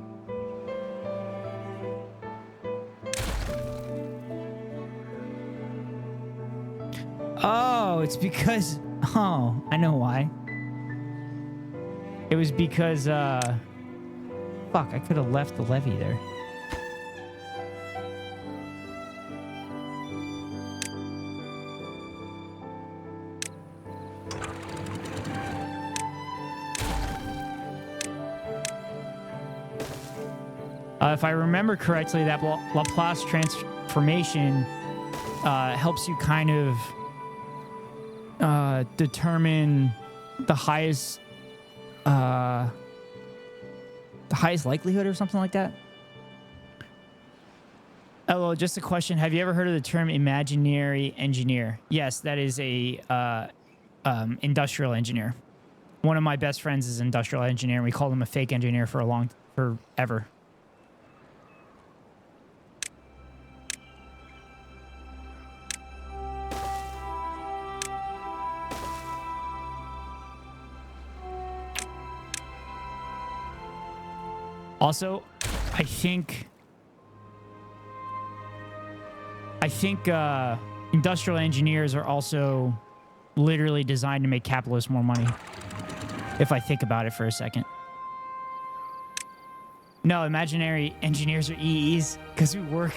Oh, it's because, oh, I know why. It was because, fuck, I could have left the levee there. If I remember correctly, that Laplace transformation helps you kind of determine the highest likelihood or something like that. Oh, just a question. Have you ever heard of the term imaginary engineer? Yes, that is a industrial engineer. One of my best friends is an industrial engineer. We called him a fake engineer forever. Also, I think industrial engineers are also literally designed to make capitalists more money. If I think about it for a second. No, imaginary engineers are EEs because we work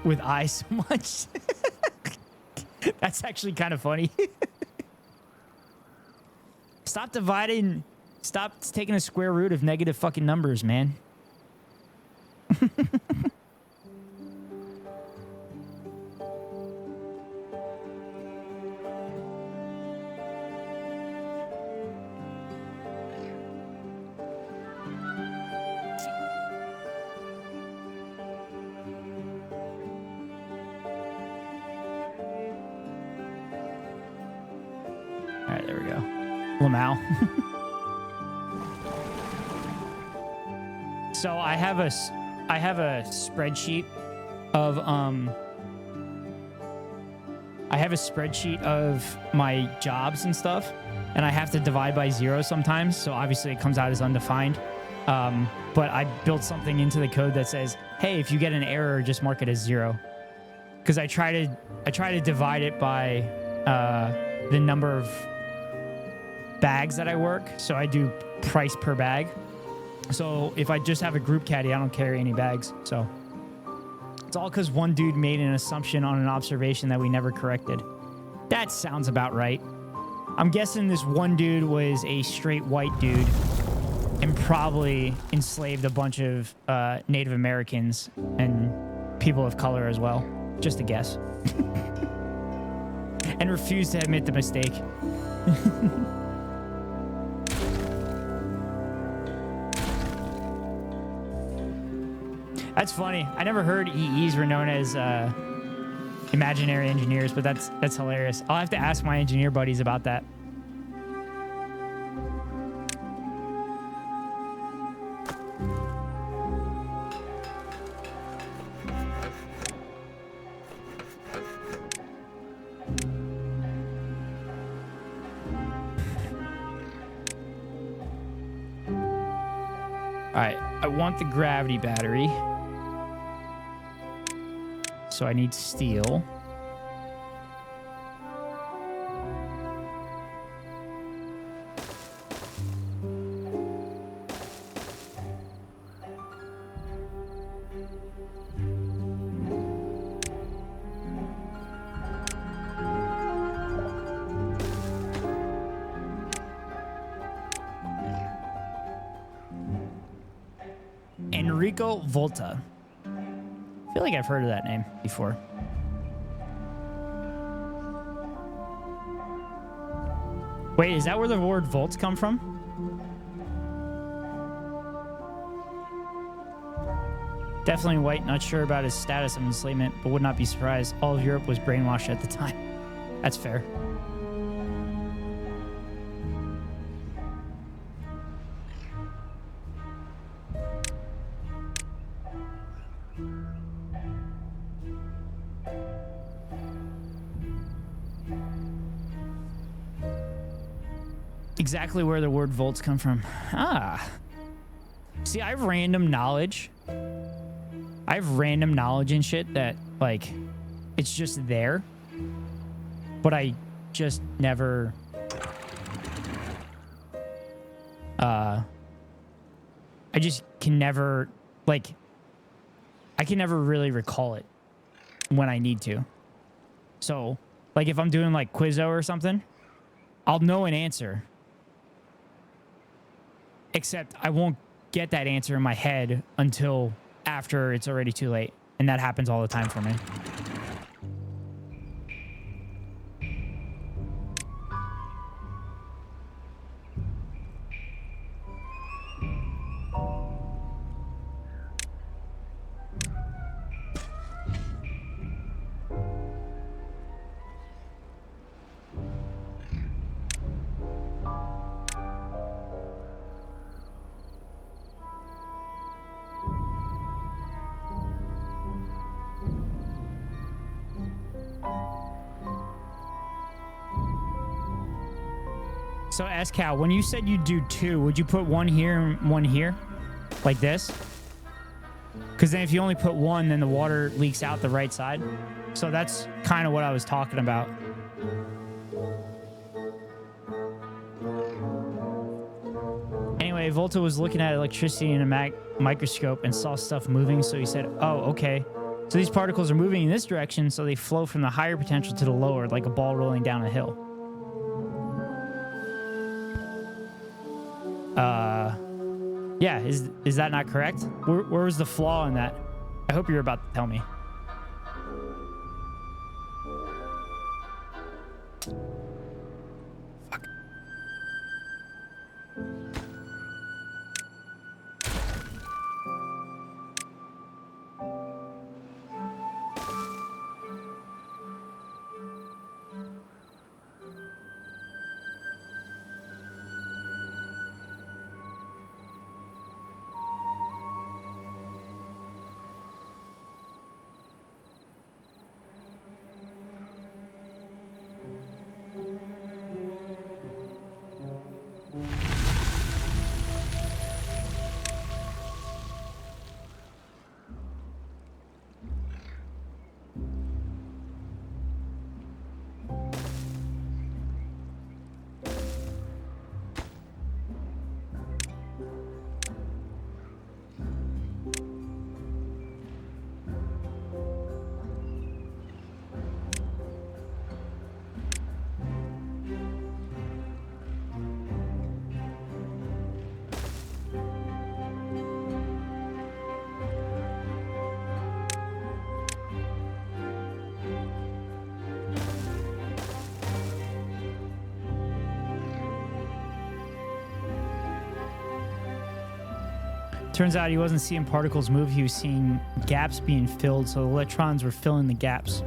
with I so much. That's actually kind of funny. Stop dividing. Stop taking a square root of negative fucking numbers, man. All right, there we go. Lamau. So I have a spreadsheet of my jobs and stuff, and I have to divide by 0 sometimes. So obviously it comes out as undefined. But I built something into the code that says, hey, if you get an error, just mark it as 0. Because I try to divide it by the number of bags that I work. So I do price per bag. So if I just have a group caddy, I don't carry any bags. So it's all because one dude made an assumption on an observation that we never corrected. That sounds about right. I'm guessing this one dude was a straight white dude and probably enslaved a bunch of Native Americans and people of color as well. Just a guess. And refused to admit the mistake. That's funny. I never heard EEs were known as imaginary engineers, but that's hilarious. I'll have to ask my engineer buddies about that. All right, I want the gravity battery. So I need steel. Enrico Volta. I feel like I've heard of that name before. Wait, is that where the word volts come from? Definitely white, not sure about his status of enslavement, but would not be surprised. All of Europe was brainwashed at the time. That's fair. Exactly where the word volts come from. Ah. See, I have random knowledge. I have random knowledge and shit that, like, it's just there. But I just never... I just can never, like... I can never really recall it when I need to. So, like, if I'm doing, like, Quizzo or something, I'll know an answer. Except I won't get that answer in my head until after it's already too late. And that happens all the time for me. So, SCal, when you said you'd do 2, would you put 1 here and 1 here? Like this? Because then if you only put 1, then the water leaks out the right side. So that's kind of what I was talking about. Anyway, Volta was looking at electricity in a microscope and saw stuff moving, so he said, oh, okay. So these particles are moving in this direction, so they flow from the higher potential to the lower, like a ball rolling down a hill. Yeah, is that not correct? Where was the flaw in that? I hope you're about to tell me. Fuck. Turns out he wasn't seeing particles move, he was seeing gaps being filled, so the electrons were filling the gaps.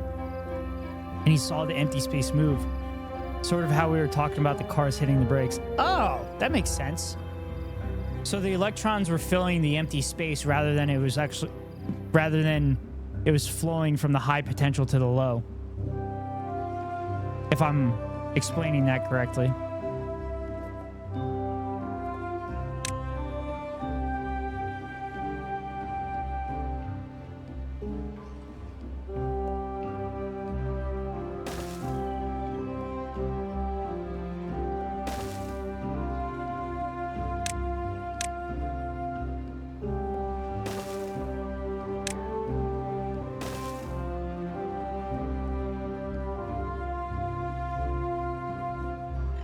And he saw the empty space move. Sort of how we were talking about the cars hitting the brakes. Oh, that makes sense. So the electrons were filling the empty space rather than it was flowing from the high potential to the low. If I'm explaining that correctly.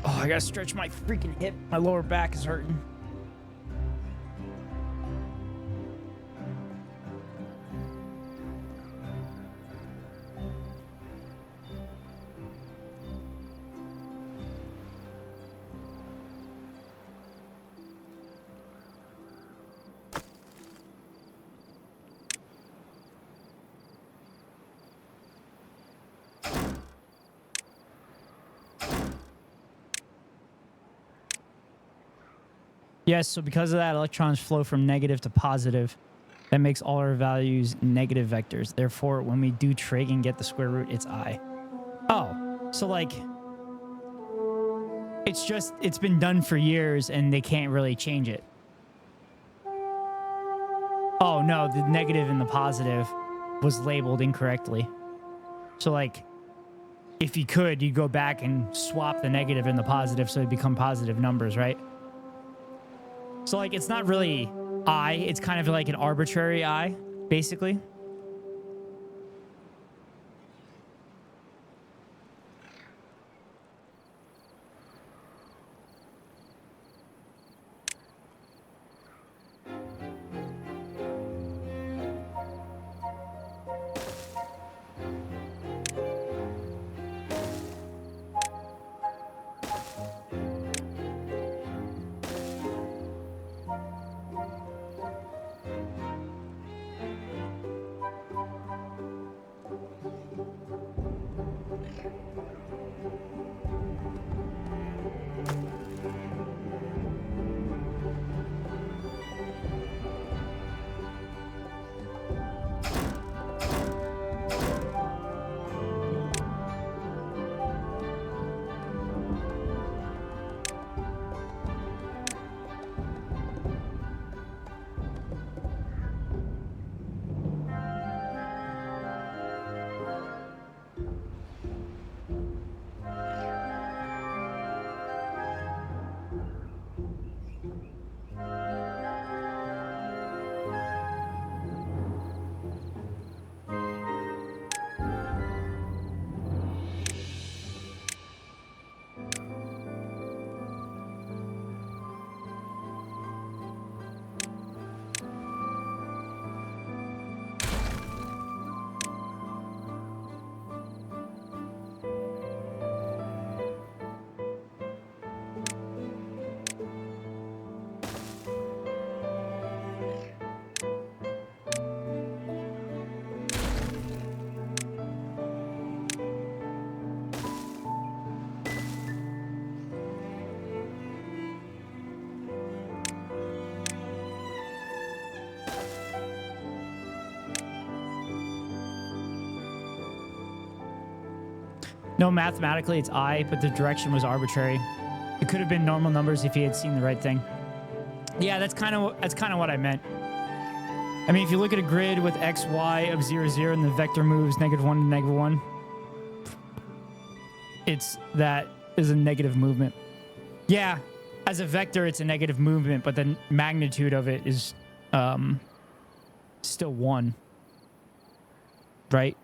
I gotta stretch my freaking hip. My lower back is hurting. Yes, so because of that, electrons flow from negative to positive. That makes all our values negative vectors. Therefore, when we do trig and get the square root, it's I. Oh, so like, it's been done for years and they can't really change it. Oh, no, the negative and the positive was labeled incorrectly. So like, if you could, you'd go back and swap the negative and the positive so they become positive numbers, right? So, like, it's not really I. It's kind of like an arbitrary I, basically. No, mathematically it's I, but the direction was arbitrary. It could have been normal numbers if he had seen the right thing. Yeah, that's kind of what I meant. I mean, if you look at a grid with x, y of 0, 0, and the vector moves -1 to -1, that is a negative movement. Yeah, as a vector, it's a negative movement, but the magnitude of it is still 1, right?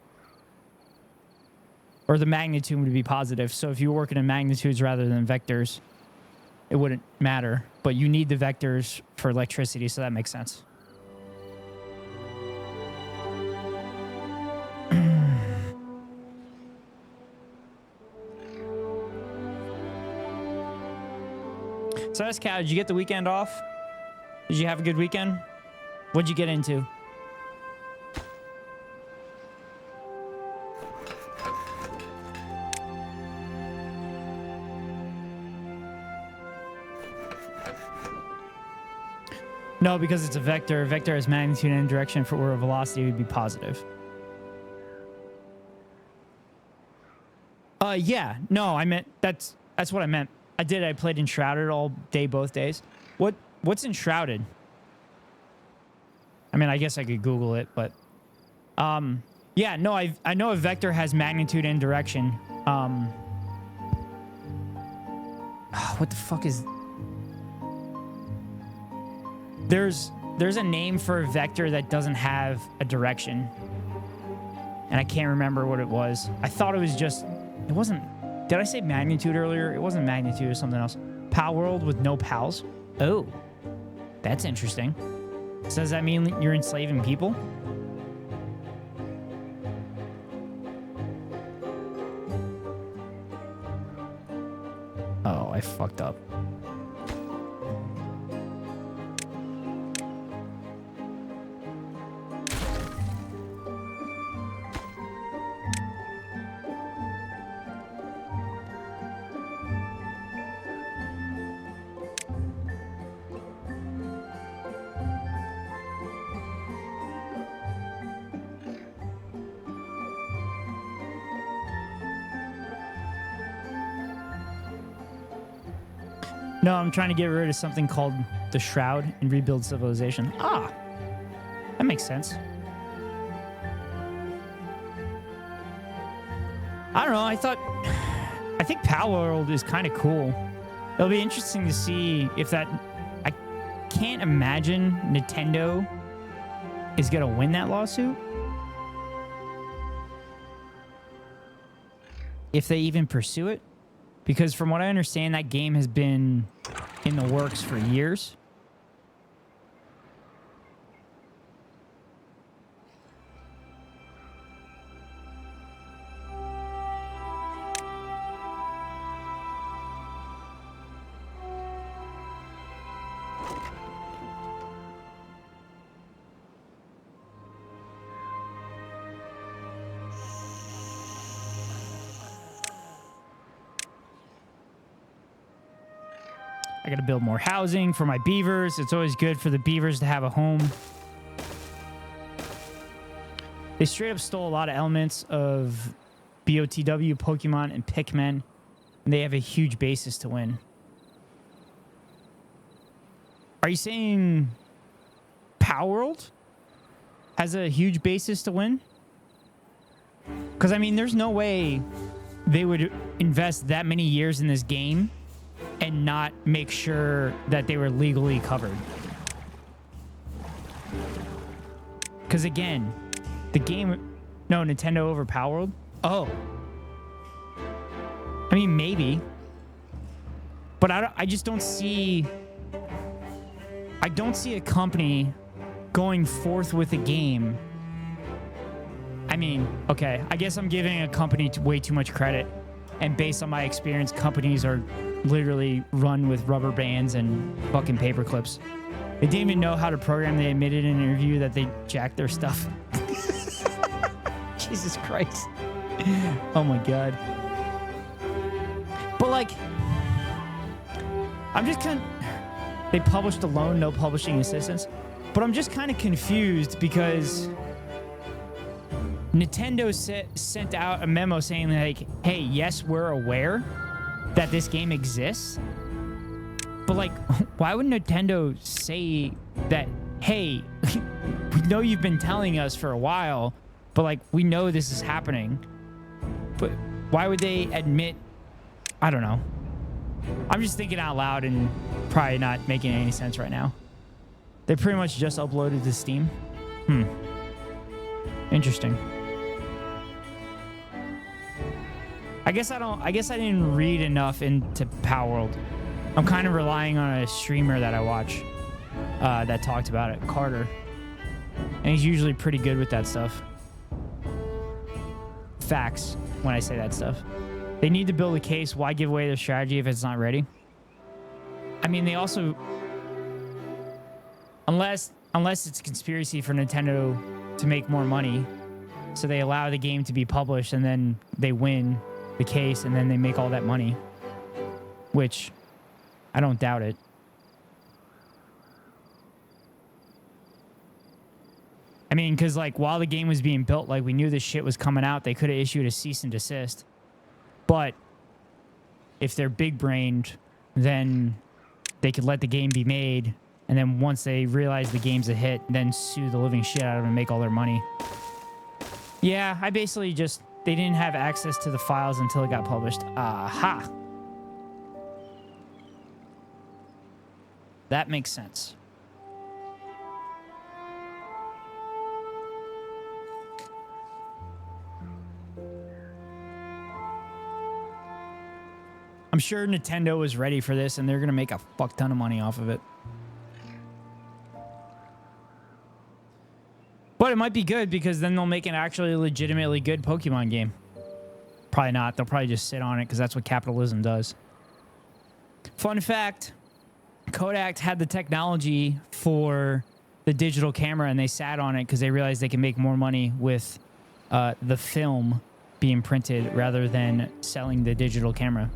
Or the magnitude would be positive. So if you were working in magnitudes rather than vectors, it wouldn't matter. But you need the vectors for electricity, so that makes sense. So that's Cal. Did you get the weekend off? Did you have a good weekend? What'd you get into? No, because it's a vector. A vector has magnitude and direction for where a velocity would be positive. Yeah. No, I meant that's what I meant. I played Enshrouded all day, both days. What's Enshrouded? I mean, I guess I could Google it, but yeah, no, I know a vector has magnitude and direction. What the fuck is? There's a name for a vector that doesn't have a direction, and I can't remember what it was. I thought it was just. It wasn't. Did I say magnitude earlier? It wasn't magnitude or something else. Pal world with no pals? Oh, that's interesting. So does that mean you're enslaving people? Oh, I fucked up. No, I'm trying to get rid of something called the Shroud and rebuild civilization. Ah, that makes sense. I don't know. I think Power World is kind of cool. It'll be interesting to see if that. I can't imagine Nintendo is gonna win that lawsuit. If they even pursue it. Because from what I understand, that game has been in the works for years. I gotta build more housing for my beavers. It's always good for the beavers to have a home. They straight up stole a lot of elements of BOTW, Pokemon, and Pikmin. And they have a huge basis to win. Are you saying Power World has a huge basis to win? Because, I mean, there's no way they would invest that many years in this game and not make sure that they were legally covered. Because again, the game... No, Nintendo over Power World? Oh. I mean, maybe. But I just don't see... I don't see a company going forth with a game. I mean, okay, I guess I'm giving a company way too much credit. And based on my experience, companies are literally run with rubber bands and fucking paper clips. They didn't even know how to program. They admitted in an interview that they jacked their stuff. Jesus Christ. Oh my God. But like, I'm just kind of... They published alone, no publishing assistance. But I'm just kind of confused because Nintendo sent out a memo saying like, hey, yes, we're aware that this game exists. But like, why would Nintendo say that, hey, we know you've been telling us for a while, but like, we know this is happening. But why would they admit? I don't know. I'm just thinking out loud and probably not making any sense right now. They pretty much just uploaded to Steam. Interesting. I guess I didn't read enough into Palworld. I'm kind of relying on a streamer that I watch that talked about it, Carter. And he's usually pretty good with that stuff. Facts when I say that stuff. They need to build a case. Why give away their strategy if it's not ready? I mean, they also... Unless it's a conspiracy for Nintendo to make more money, so they allow the game to be published and then they win the case and then they make all that money. Which, I don't doubt it. I mean, because like while the game was being built, like we knew this shit was coming out, they could have issued a cease and desist. But if they're big-brained, then they could let the game be made, and then once they realize the game's a hit, then sue the living shit out of them and make all their money. Yeah, I basically just... They didn't have access to the files until it got published. Aha! That makes sense. I'm sure Nintendo was ready for this, and they're going to make a fuck ton of money off of it. But it might be good, because then they'll make an actually legitimately good Pokemon game. Probably not. They'll probably just sit on it, because that's what capitalism does. Fun fact, Kodak had the technology for the digital camera, and they sat on it because they realized they can make more money with the film being printed rather than selling the digital camera.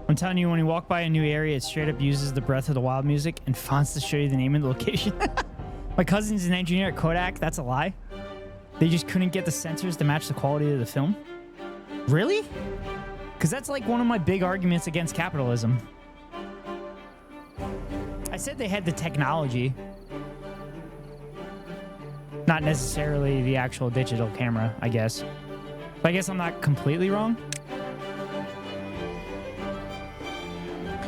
I'm telling you, when you walk by a new area, it straight up uses the Breath of the Wild music and fonts to show you the name and the location. My cousin's an engineer at Kodak. That's a lie. They just couldn't get the sensors to match the quality of the film. Really? Because that's like one of my big arguments against capitalism. I said they had the technology. Not necessarily the actual digital camera, I guess. But I guess I'm not completely wrong.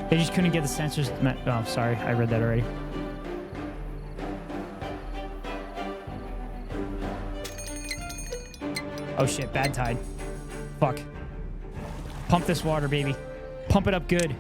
They just couldn't get the sensors. Oh, sorry. I read that already. Oh, shit. Bad tide. Fuck. Pump this water, baby. Pump it up good.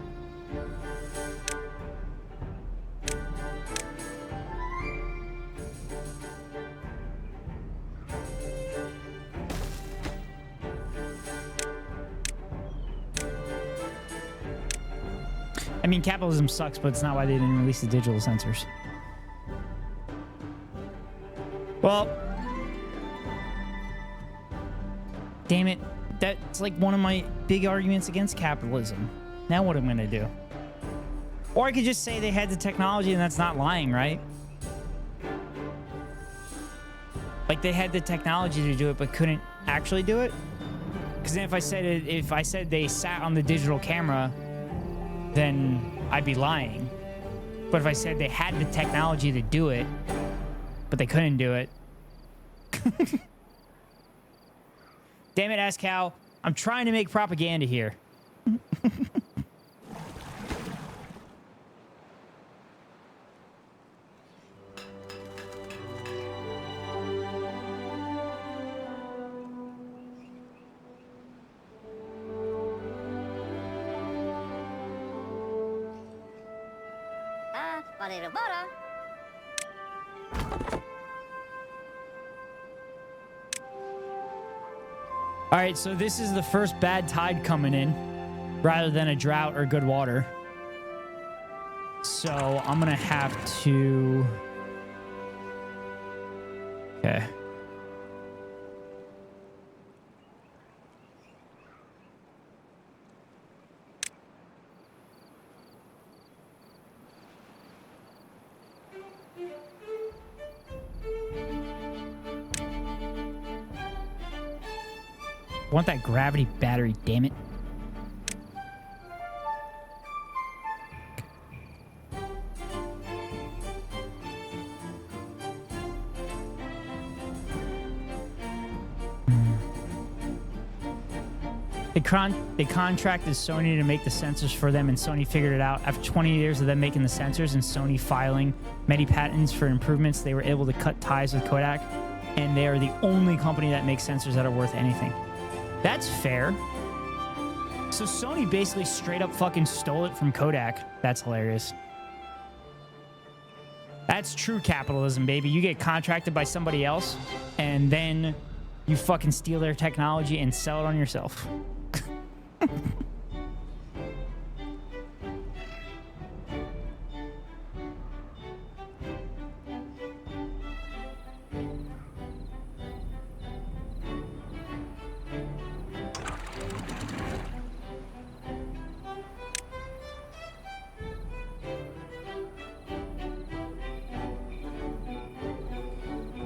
I mean, capitalism sucks, but it's not why they didn't release the digital sensors. Well, damn it. That's like one of my big arguments against capitalism. Now what am I going to do? Or I could just say they had the technology and that's not lying, right? Like they had the technology to do it, but couldn't actually do it? Because then if I said they sat on the digital camera, then I'd be lying. But if I said they had the technology to do it, but they couldn't do it. Damn it, Ascal. I'm trying to make propaganda here. All right, so this is the first bad tide coming in rather than a drought or good water. So I'm going to have to... Okay. I want that gravity battery, damn it. They contracted Sony to make the sensors for them, and Sony figured it out. After 20 years of them making the sensors and Sony filing many patents for improvements, they were able to cut ties with Kodak, and they are the only company that makes sensors that are worth anything. That's fair. So Sony basically straight up fucking stole it from Kodak. That's hilarious. That's true capitalism, baby. You get contracted by somebody else, and then you fucking steal their technology and sell it on yourself.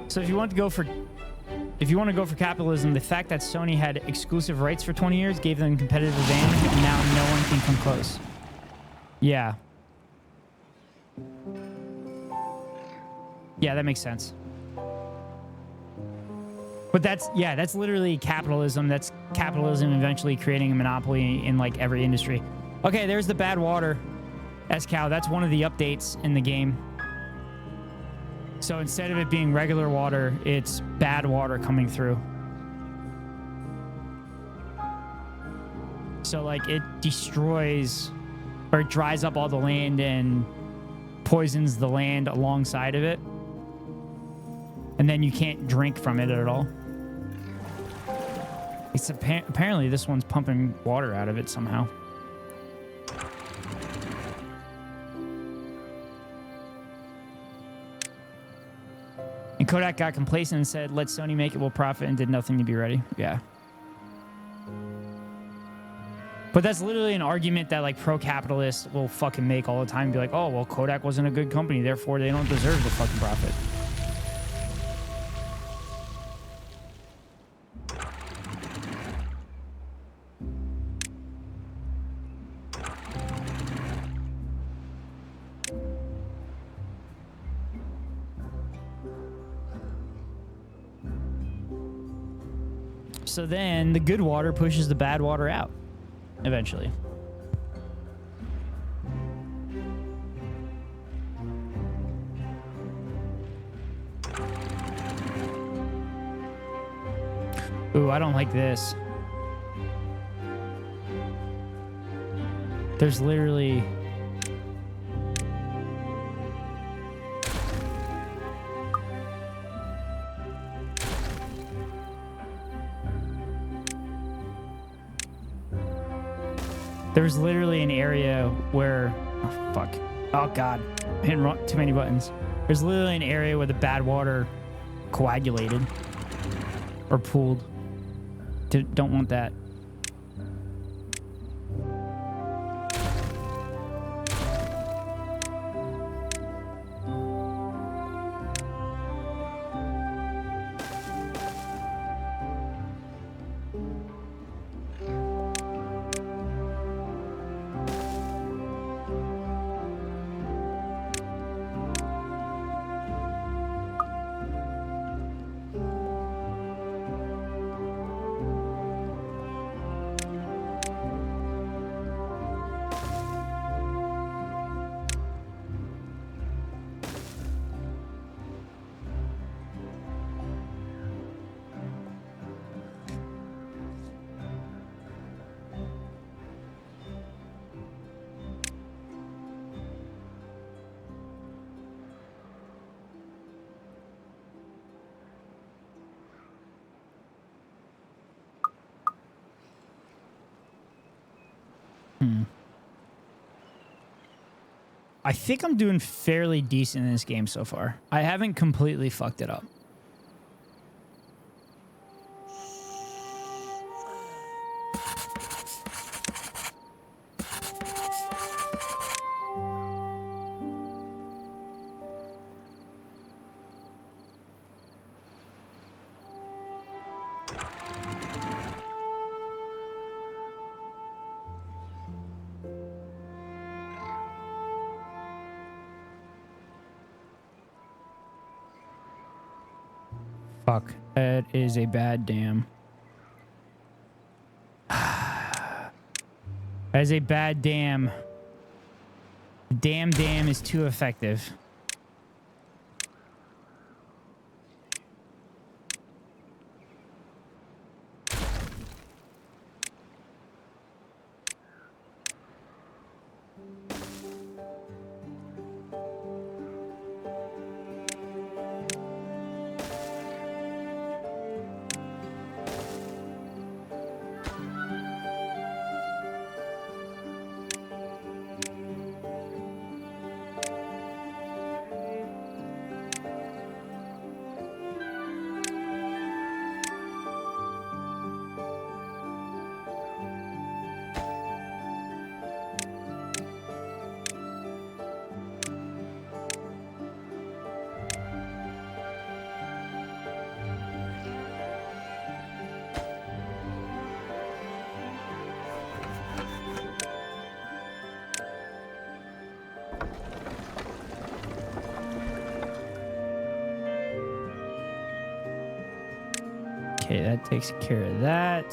So if you want to go for capitalism, the fact that Sony had exclusive rights for 20 years gave them competitive advantage, and now no one can come close. Yeah. Yeah, that makes sense. But that's literally capitalism. That's capitalism eventually creating a monopoly in like every industry. Okay, there's the bad water. S-Cow, that's one of the updates in the game. So instead of it being regular water, it's bad water coming through. So like it destroys or it dries up all the land and poisons the land alongside of it. And then you can't drink from it at all. It's apparently this one's pumping water out of it somehow. And Kodak got complacent and said, let Sony make it, we'll profit, and did nothing to be ready. Yeah. But that's literally an argument that like pro-capitalists will fucking make all the time. Be like, oh, well, Kodak wasn't a good company, therefore they don't deserve the fucking profit. So then the good water pushes the bad water out eventually. Ooh, I don't like this. There's literally... There's literally an area where... Oh, fuck. Oh, God. I'm hitting too many buttons. There's literally an area where the bad water coagulated. Or pooled. Don't want that. I think I'm doing fairly decent in this game so far. I haven't completely fucked it up. Fuck. That is a bad dam. That is a bad dam. Dam is too effective. Okay, that takes care of that.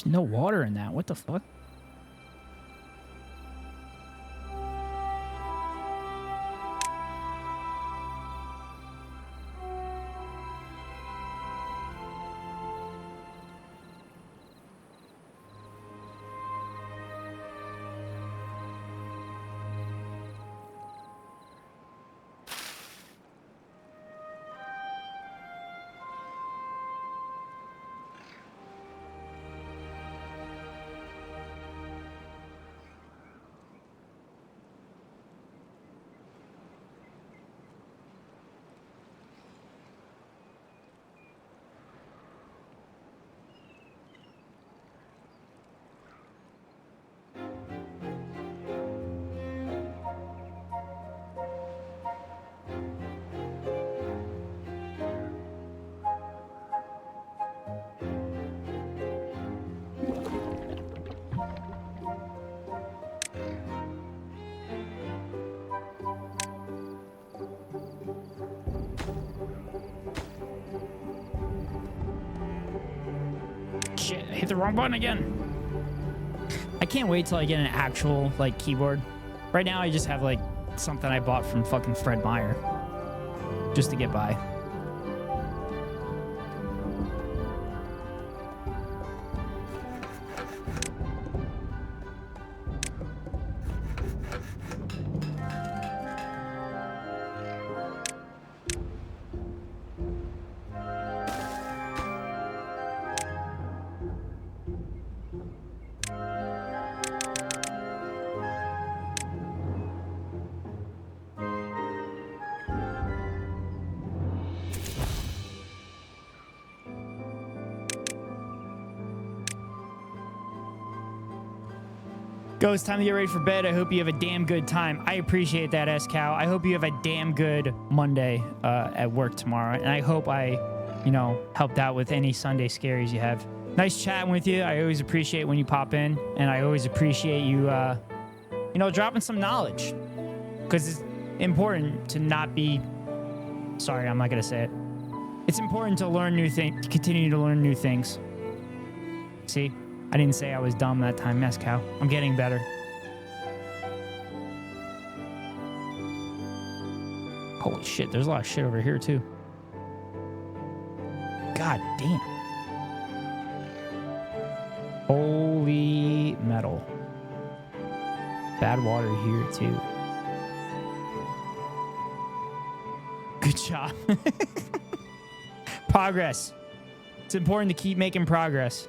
There's no water in that. What the fuck? Shit, I hit the wrong button again. I can't wait till I get an actual, like, keyboard. Right now, I just have, like, something I bought from fucking Fred Meyer. Just to get by. Go, it's time to get ready for bed. I hope you have a damn good time. I appreciate that, S-Cow. I hope you have a damn good Monday at work tomorrow. And I hope I, helped out with any Sunday scaries you have. Nice chatting with you. I always appreciate when you pop in. And I always appreciate you, dropping some knowledge. Because it's important to not be... Sorry, I'm not going to say it. It's important to learn new things, continue to learn new things. See? I didn't say I was dumb that time, S-Cow. I'm getting better. Holy shit, there's a lot of shit over here, too. God damn. Holy metal. Bad water here, too. Good job. Progress. It's important to keep making progress.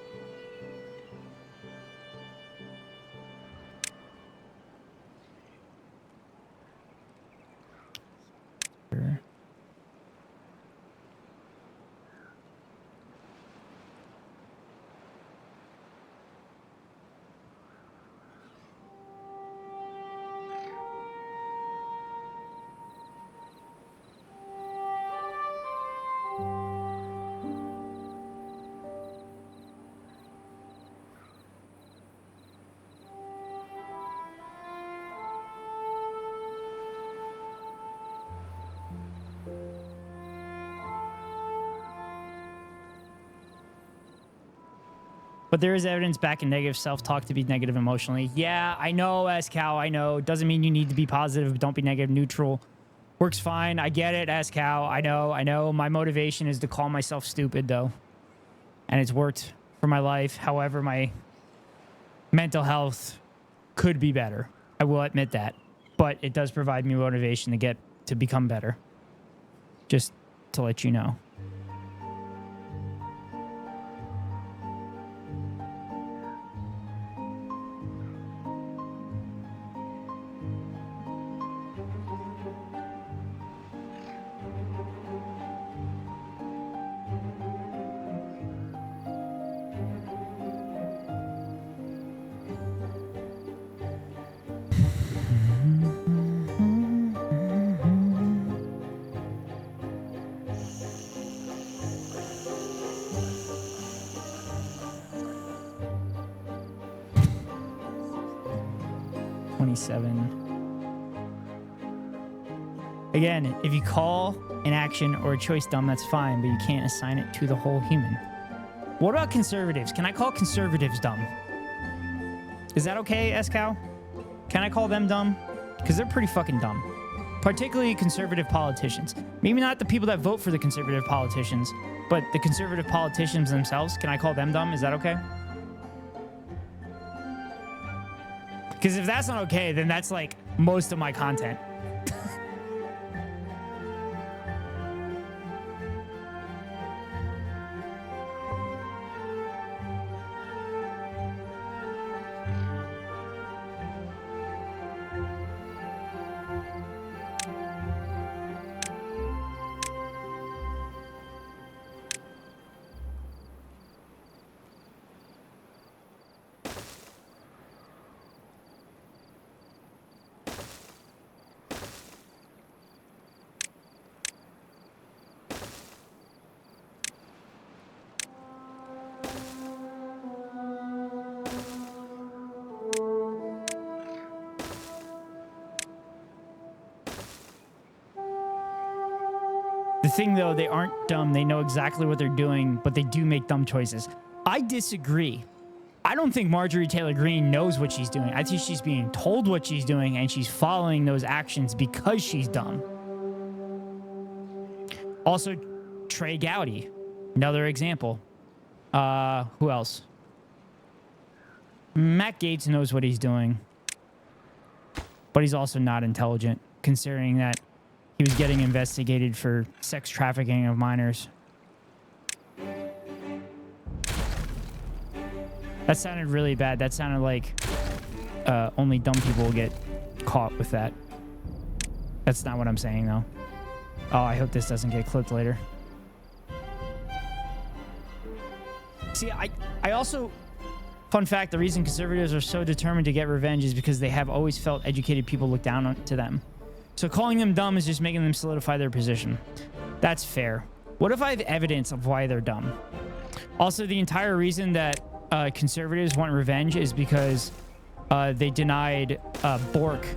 But there is evidence backing negative self-talk to be negative emotionally. Yeah, I know, S-Cow, I know. Doesn't mean you need to be positive, but don't be negative, neutral. Works fine. I get it, S-Cow. I know. My motivation is to call myself stupid, though. And it's worked for my life. However, my mental health could be better. I will admit that. But it does provide me motivation to become better. Just to let you know. Again, if you call an action or a choice dumb, that's fine, but you can't assign it to the whole human. What about conservatives? Can I call conservatives dumb? Is that okay, S-Cow? Can I call them dumb? Because they're pretty fucking dumb. Particularly conservative politicians. Maybe not the people that vote for the conservative politicians, but the conservative politicians themselves. Can I call them dumb? Is that okay? Because if that's not okay, then that's like most of my content. The thing, though, they aren't dumb. They know exactly what they're doing, but they do make dumb choices. I disagree. I don't think Marjorie Taylor Greene knows what she's doing. I think she's being told what she's doing, and she's following those actions because she's dumb. Also, Trey Gowdy, another example. Who else? Matt Gaetz knows what he's doing, but he's also not intelligent, considering that he was getting investigated for sex trafficking of minors. That sounded really bad. That sounded like only dumb people will get caught with that. That's not what I'm saying, though. Oh, I hope this doesn't get clipped later. See, I also... Fun fact, the reason conservatives are so determined to get revenge is because they have always felt educated people look down to them. So calling them dumb is just making them solidify their position. That's fair. What if I have evidence of why they're dumb? Also, the entire reason that conservatives want revenge is because they denied Bork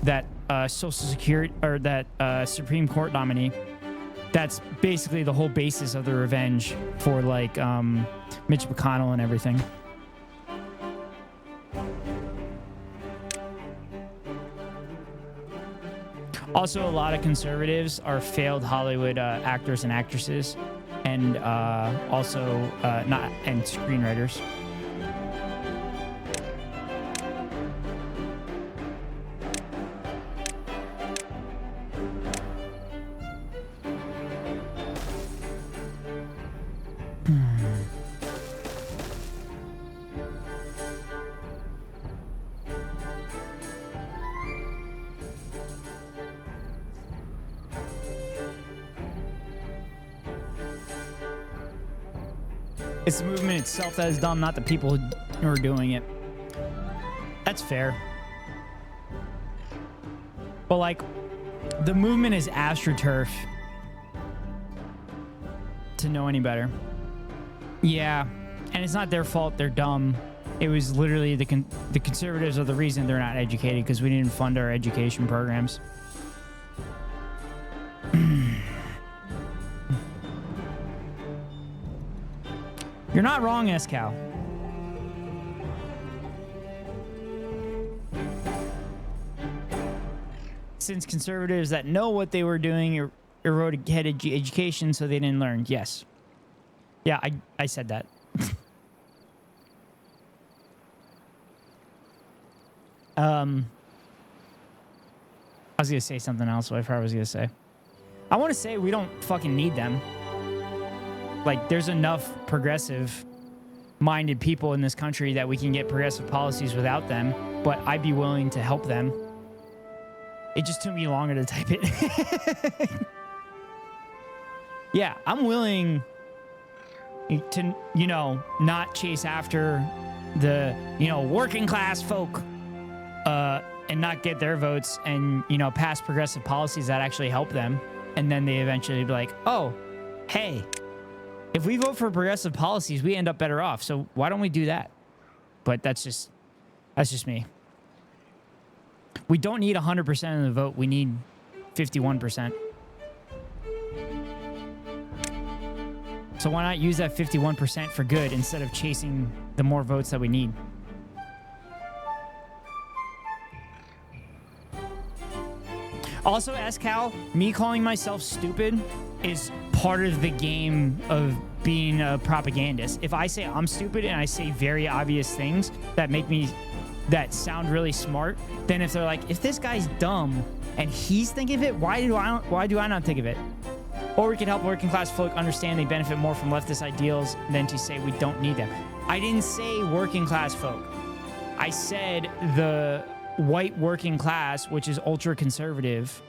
that Social Security or that Supreme Court nominee. That's basically the whole basis of the revenge for like Mitch McConnell and everything. Also, a lot of conservatives are failed Hollywood actors and actresses, and also not and screenwriters. It's the movement itself that is dumb, not the people who are doing it. That's fair. But like, the movement is astroturf to know any better. Yeah, and it's not their fault they're dumb. It was literally the conservatives are the reason they're not educated, because we didn't fund our education programs. You're not wrong, SCal. Since conservatives that know what they were doing eroded education, so they didn't learn. Yes. Yeah, I said that. I was going to say something else, what I forgot what I was going to say. I want to say we don't fucking need them. Like, there's enough progressive-minded people in this country that we can get progressive policies without them, but I'd be willing to help them. It just took me longer to type it. Yeah, I'm willing to, you know, not chase after the, you know, working class folk and not get their votes and, you know, pass progressive policies that actually help them. And then they eventually be like, oh, hey, if we vote for progressive policies, we end up better off. So why don't we do that? But that's just me. We don't need 100% of the vote. We need 51%. So why not use that 51% for good instead of chasing the more votes that we need? Also, SCal, me calling myself stupid is part of the game of being a propagandist. If I say I'm stupid and I say very obvious things that make me, that sound really smart, then if they're like, if this guy's dumb and he's thinking of it, why do I not think of it? Or we could help working class folk understand they benefit more from leftist ideals than to say we don't need them. I didn't say working class folk. I said the white working class, which is ultra conservative,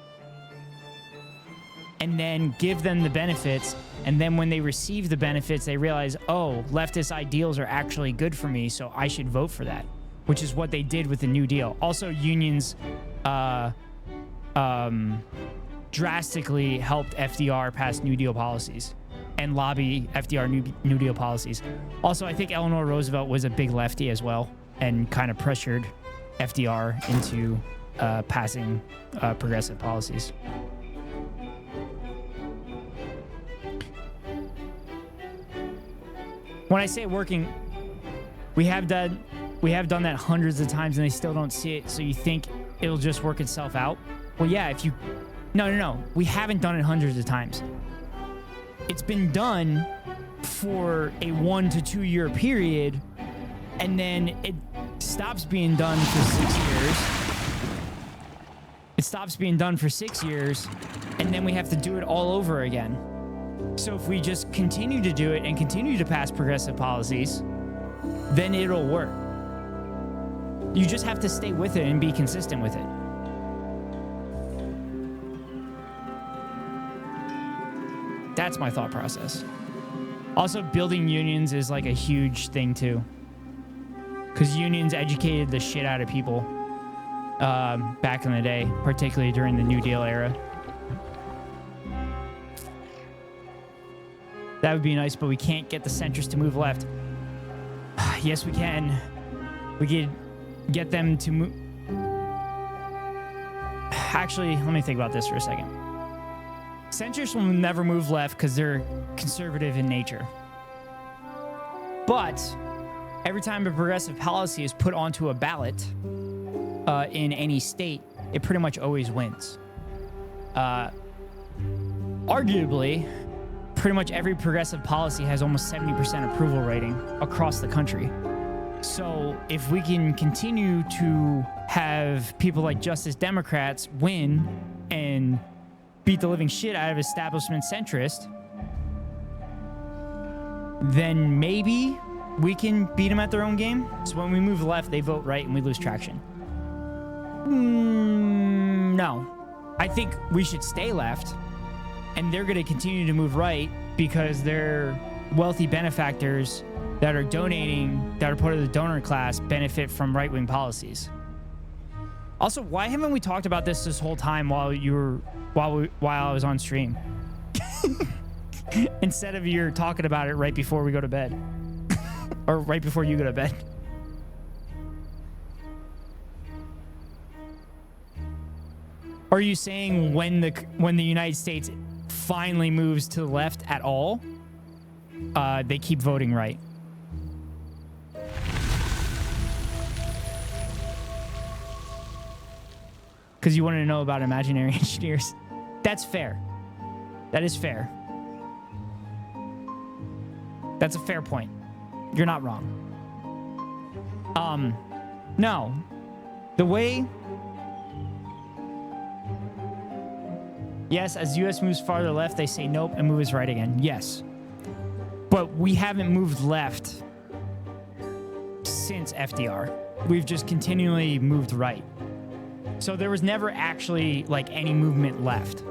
and then give them the benefits. And then when they receive the benefits, they realize, oh, leftist ideals are actually good for me, so I should vote for that, which is what they did with the New Deal. Also, unions drastically helped FDR pass New Deal policies and lobby FDR New Deal policies. Also, I think Eleanor Roosevelt was a big lefty as well and kind of pressured FDR into passing progressive policies. When I say working, we have done that hundreds of times and they still don't see it, so you think it'll just work itself out? Well, yeah, if you... No. We haven't done it hundreds of times. It's been done for a 1 to 2 year period, and then it stops being done for 6 years. It stops being done for 6 years, and then we have to do it all over again. So if we just continue to do it and continue to pass progressive policies, then it'll work. You just have to stay with it and be consistent with it. That's my thought process. Also, building unions is like a huge thing too. because unions educated the shit out of people back in the day, particularly during the New Deal era. That would be nice, but we can't get the centrists to move left. Yes, we can. We could get them to move. Actually, let me think about this for a second. Centrists will never move left because they're conservative in nature. But every time a progressive policy is put onto a ballot in any state, it pretty much always wins. Arguably, pretty much every progressive policy has almost 70% approval rating across the country. So if we can continue to have people like Justice Democrats win and beat the living shit out of establishment centrists, then maybe we can beat them at their own game. So when we move left, they vote right and we lose traction. No. I think we should stay left, and they're going to continue to move right because they're wealthy benefactors that are donating, that are part of the donor class, benefit from right-wing policies. Also, why haven't we talked about this whole time while I was on stream? Instead of you're talking about it right before we go to bed. Or right before you go to bed. Are you saying when the United States finally moves to the left at all, they keep voting right? Because you wanted to know about imaginary engineers. That's fair. That is fair. That's a fair point. You're not wrong. No. The way... Yes, as U.S. moves farther left, they say nope and move us right again. Yes. But we haven't moved left since FDR. We've just continually moved right. So there was never actually like any movement left.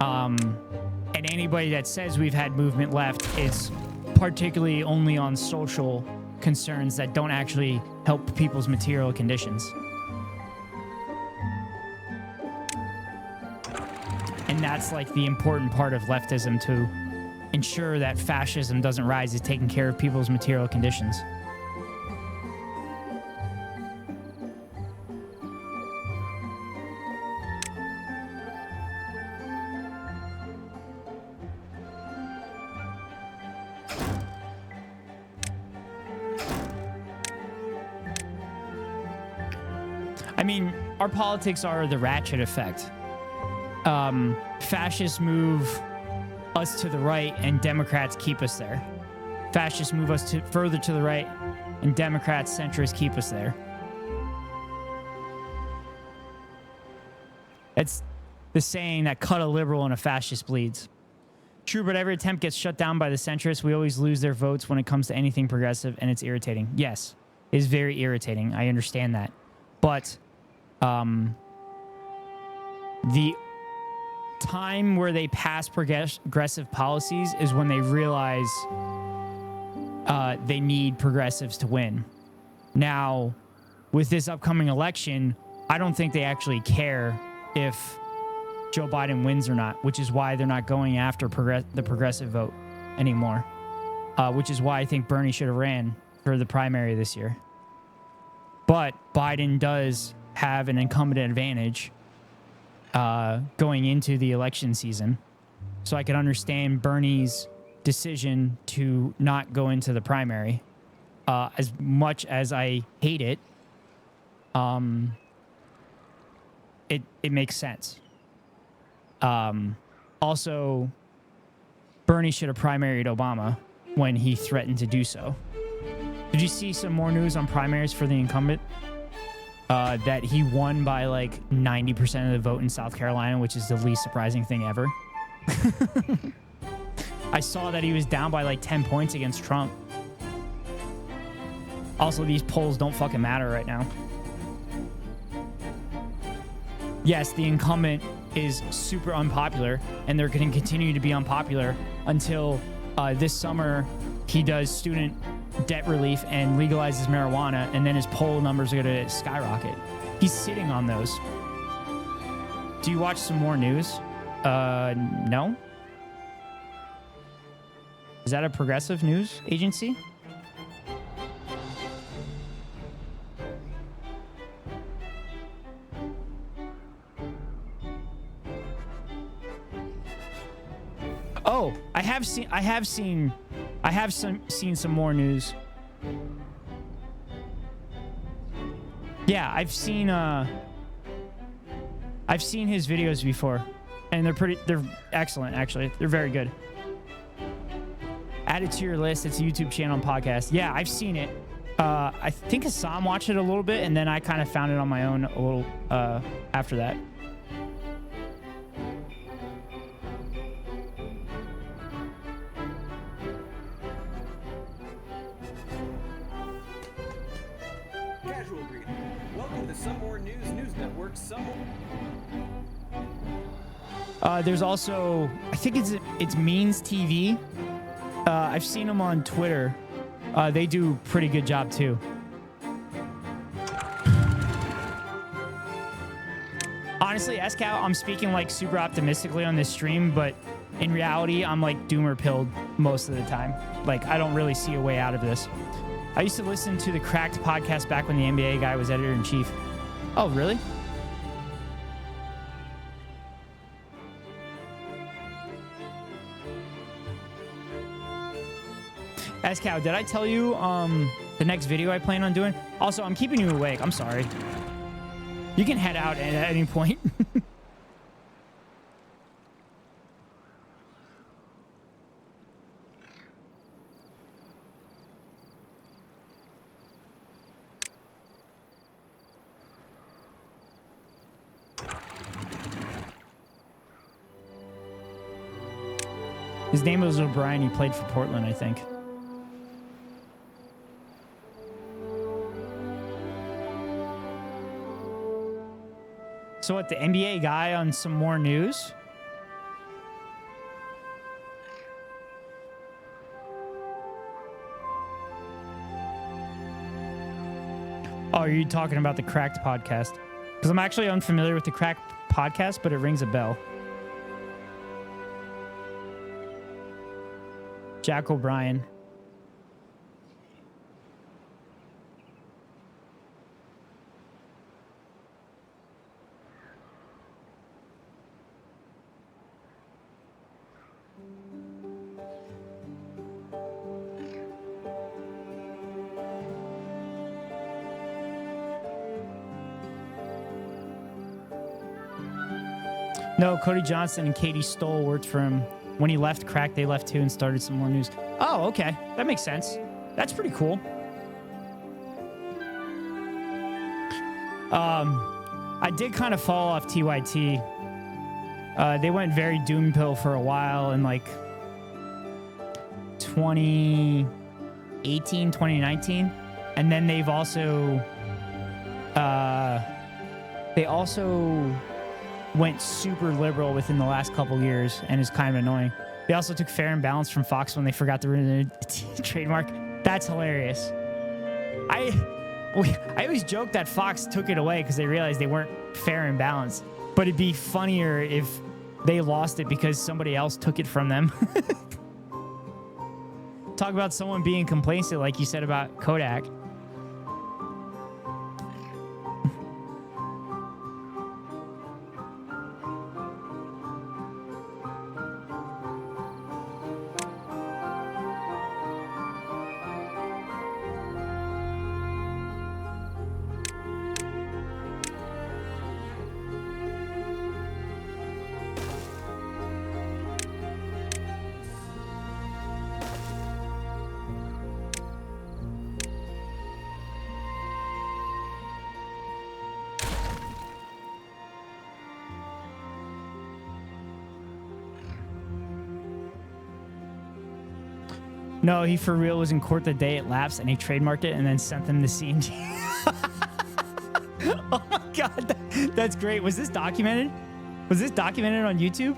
And anybody that says we've had movement left, it's particularly only on social concerns that don't actually help people's material conditions. And that's like the important part of leftism, to ensure that fascism doesn't rise, is taking care of people's material conditions. I mean, our politics are the ratchet effect. Fascists move us to the right and Democrats keep us there. Fascists move us further to the right and Democrats, centrists keep us there. It's the saying that cut a liberal and a fascist bleeds. True, but every attempt gets shut down by the centrists. We always lose their votes when it comes to anything progressive, and it's irritating. Yes, it is very irritating. I understand that. But the time where they pass progressive policies is when they realize they need progressives to win. Now, with this upcoming election, I don't think they actually care if Joe Biden wins or not, which is why they're not going after the progressive vote anymore, which is why I think Bernie should have ran for the primary this year. But Biden does have an incumbent advantage going into the election season. So I can understand Bernie's decision to not go into the primary. As much as I hate it, it makes sense. Also, Bernie should have primaried Obama when he threatened to do so. Did you see some more news on primaries for the incumbent? That he won by like 90% of the vote in South Carolina, which is the least surprising thing ever. I saw that he was down by like 10 points against Trump. Also, these polls don't fucking matter right now. Yes, the incumbent is super unpopular, and they're going to continue to be unpopular until this summer he does student debt relief and legalizes marijuana, and then his poll numbers are going to skyrocket. He's sitting on those. Do you watch some more news? No. Is that a progressive news agency? Oh, I have seen some more news. Yeah, I've seen his videos before, and they're excellent, actually. They're very good. Add it to your list. It's a YouTube channel and podcast. Yeah, I've seen it. I think Hassan watched it a little bit, and then I kind of found it on my own a little after that. Casual greeting. Welcome to Some More News Network. Some More. There's also, I think it's Means TV. I've seen them on Twitter. They do a pretty good job too. Honestly, SCal, I'm speaking like super optimistically on this stream, but in reality, I'm like doomer pilled most of the time. Like, I don't really see a way out of this. I used to listen to the Cracked podcast back when the NBA guy was editor in chief. Oh, really? SCal, did I tell you the next video I plan on doing? Also, I'm keeping you awake. I'm sorry. You can head out at any point. His name was O'Brien. He played for Portland, I think. So what, the NBA guy on some more news? Oh, are you talking about the Cracked podcast? Because I'm actually unfamiliar with the Cracked podcast, but it rings a bell. Jack O'Brien. No, Cody Johnson and Katie Stoll worked for him. When he left Crack, they left too and started some more news. Oh, okay. That makes sense. That's pretty cool. I did kind of fall off TYT. They went very doom pill for a while in like 2018, 2019. And then they've also... they also went super liberal within the last couple years and is kind of annoying. They also took Fair and Balanced from Fox when they forgot to renew the trademark. That's hilarious. I always joke that Fox took it away because they realized they weren't fair and balanced. But it'd be funnier if they lost it because somebody else took it from them. Talk about someone being complacent like you said about Kodak. No, he for real was in court the day it lapsed and he trademarked it and then sent them to C&G. Oh my God, that's great. Was this documented? Was this documented on YouTube?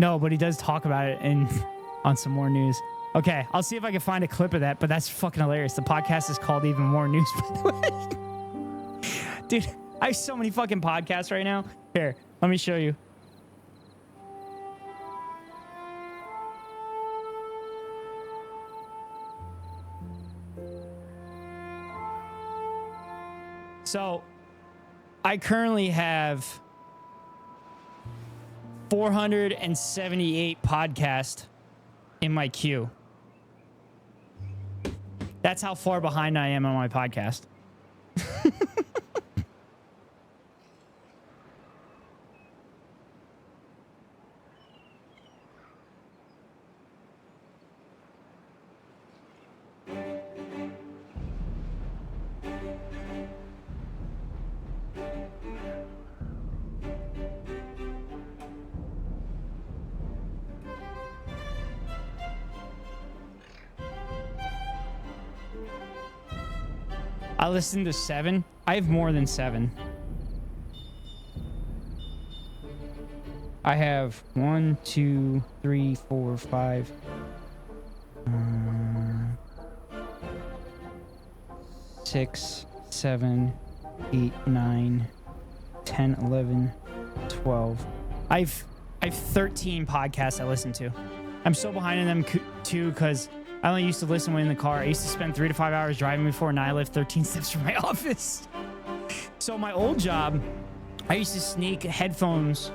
No, but he does talk about it on some more news. Okay, I'll see if I can find a clip of that, but that's fucking hilarious. The podcast is called Even More News, by the way. Dude, I have so many fucking podcasts right now. Here, let me show you. So, I currently have 478 podcasts in my queue. That's how far behind I am on my podcast. I listened to 7. I have more than 7. I have 1, 2, 3, 4, 5. 6, 7, 8, 9, 10, 11, 12. I've 13 podcasts I listen to. I'm so behind in them too because I only used to listen when in the car. I used to spend 3 to 5 hours driving before, and I live 13 steps from my office. So my old job, I used to sneak headphones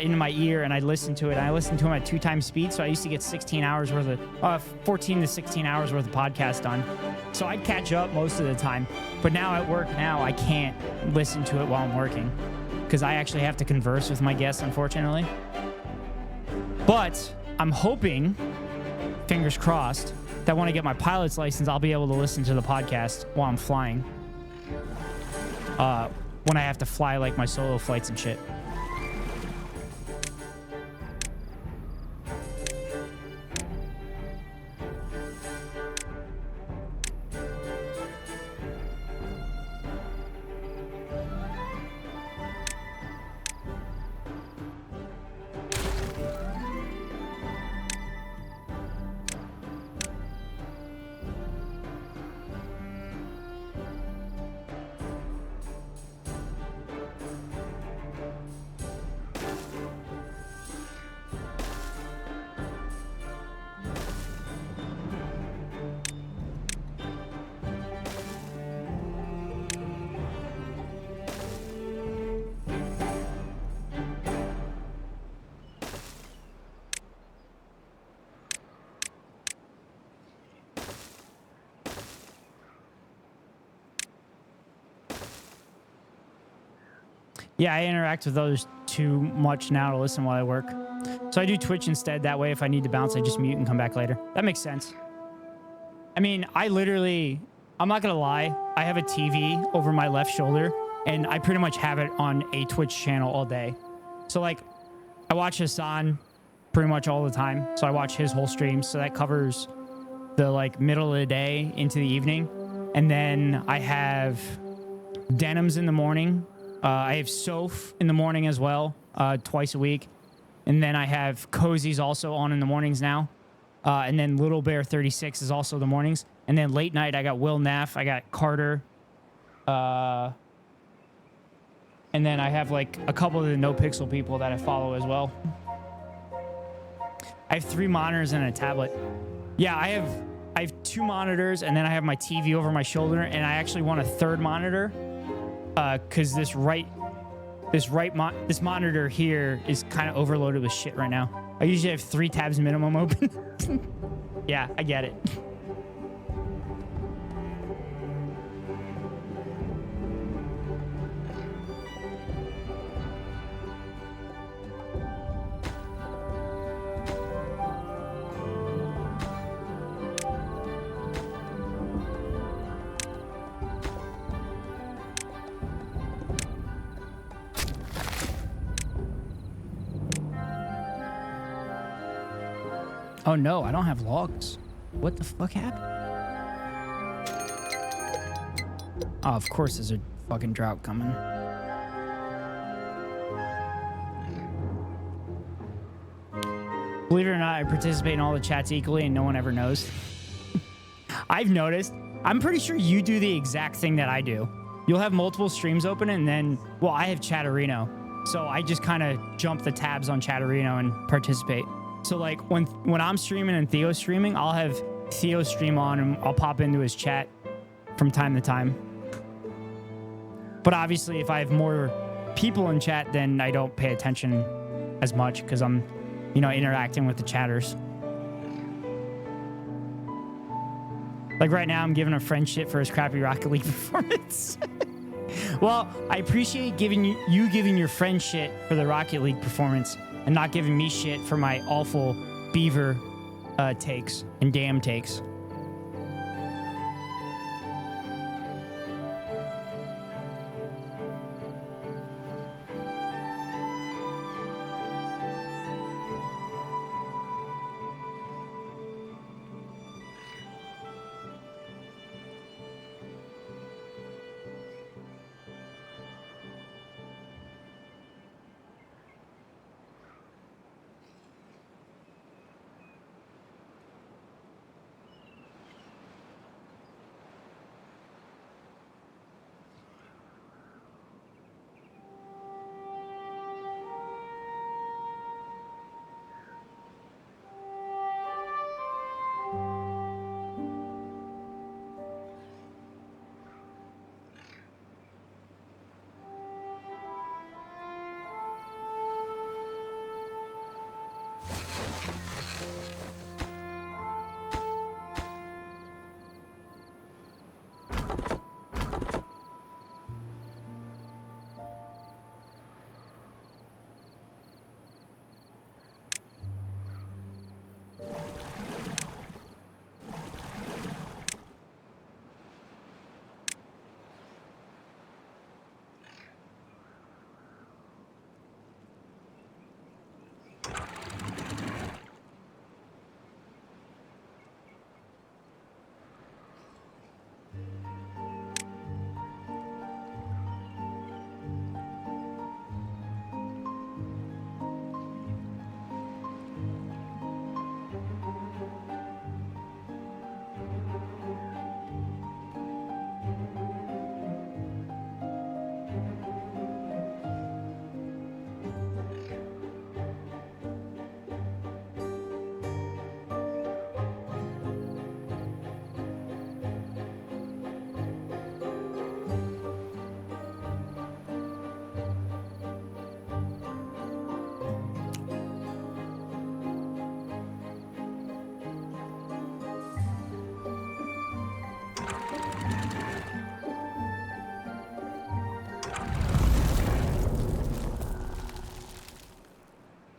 into my ear, and I'd listen to it. I listened to them at 2 times speed, so I used to get 16 hours worth of, 14 to 16 hours worth of podcast done. So I'd catch up most of the time. But now at work now, I can't listen to it while I'm working because I actually have to converse with my guests, unfortunately. But I'm hoping, fingers crossed, that when I get my pilot's license, I'll be able to listen to the podcast while I'm flying. When I have to fly like my solo flights and shit. Yeah, I interact with others too much now to listen while I work. So I do Twitch instead. That way, if I need to bounce, I just mute and come back later. That makes sense. I mean, I'm not going to lie. I have a TV over my left shoulder, and I pretty much have it on a Twitch channel all day. So, like, I watch Hassan pretty much all the time. So I watch his whole stream. So that covers the, like, middle of the day into the evening. And then I have Denims in the morning. I have Soph in the morning as well, twice a week. And then I have Cozy's also on in the mornings now. And then Little Bear 36 is also the mornings. And then late night, I got Will Neff. I got Carter. And then I have like a couple of the No Pixel people that I follow as well. I have 3 monitors and a tablet. Yeah, I have 2 monitors, and then I have my TV over my shoulder, and I actually want a 3rd monitor. Because this monitor here is kind of overloaded with shit right now. I usually have 3 tabs minimum open. Yeah, I get it. Oh no, I don't have logs. What the fuck happened? Oh, of course there's a fucking drought coming. Believe it or not, I participate in all the chats equally and no one ever knows. I've noticed. I'm pretty sure you do the exact thing that I do. You'll have multiple streams open and then, well, I have Chatterino. So I just kind of jump the tabs on Chatterino and participate. So like when I'm streaming and Theo's streaming, I'll have Theo stream on and I'll pop into his chat from time to time. But obviously if I have more people in chat, then I don't pay attention as much because I'm, you know, interacting with the chatters. Like right now, I'm giving a friend shit for his crappy Rocket League performance. Well, I appreciate giving your friend shit for the Rocket League performance and not giving me shit for my awful beaver takes and dam takes.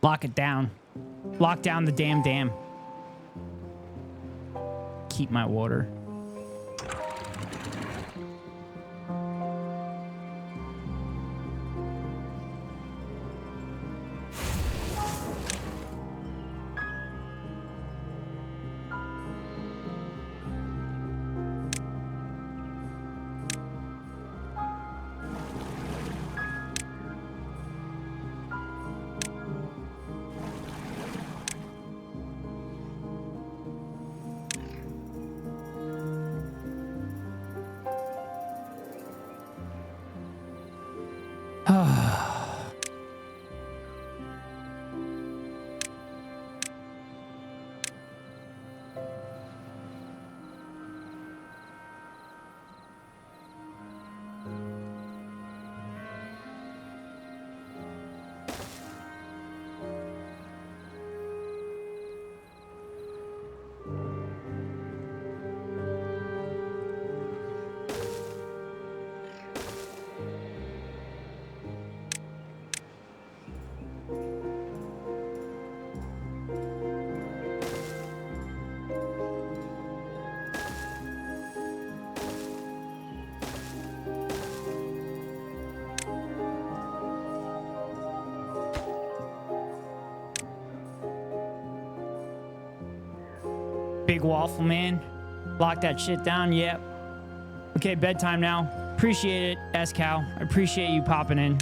Lock it down. Lock down the damn dam. Keep my water. Big waffle man. Lock that shit down. Yep. Okay, bedtime now. Appreciate it, S-Cow. I appreciate you popping in.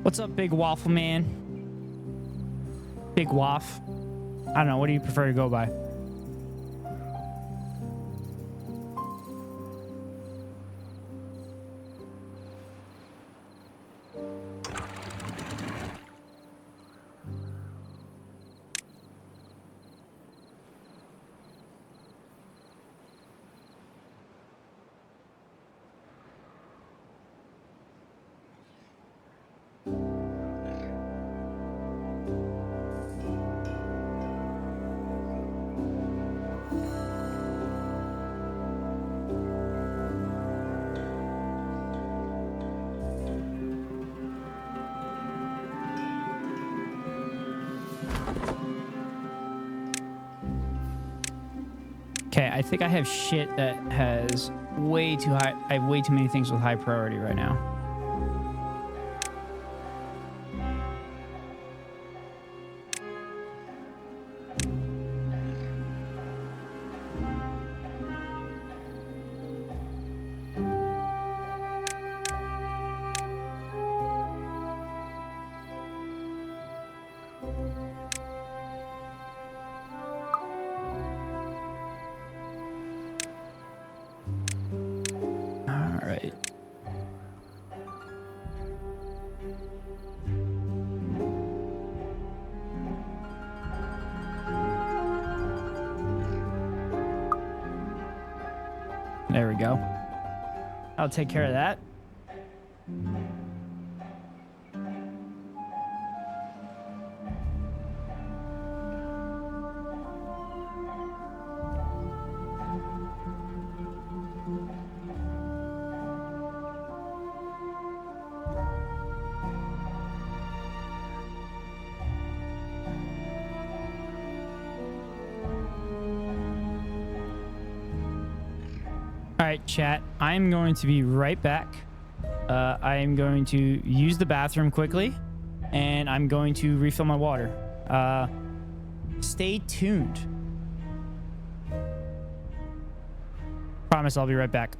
What's up, Big Waffle Man? Big Waff. I don't know. What do you prefer to go by? Okay, I think I have shit that has way too high. I have way too many things with high priority right now. All right. There we go. I'll take care of that. All right, chat. I'm going to be right back. I am going to use the bathroom quickly, and I'm going to refill my water. Stay tuned. Promise I'll be right back.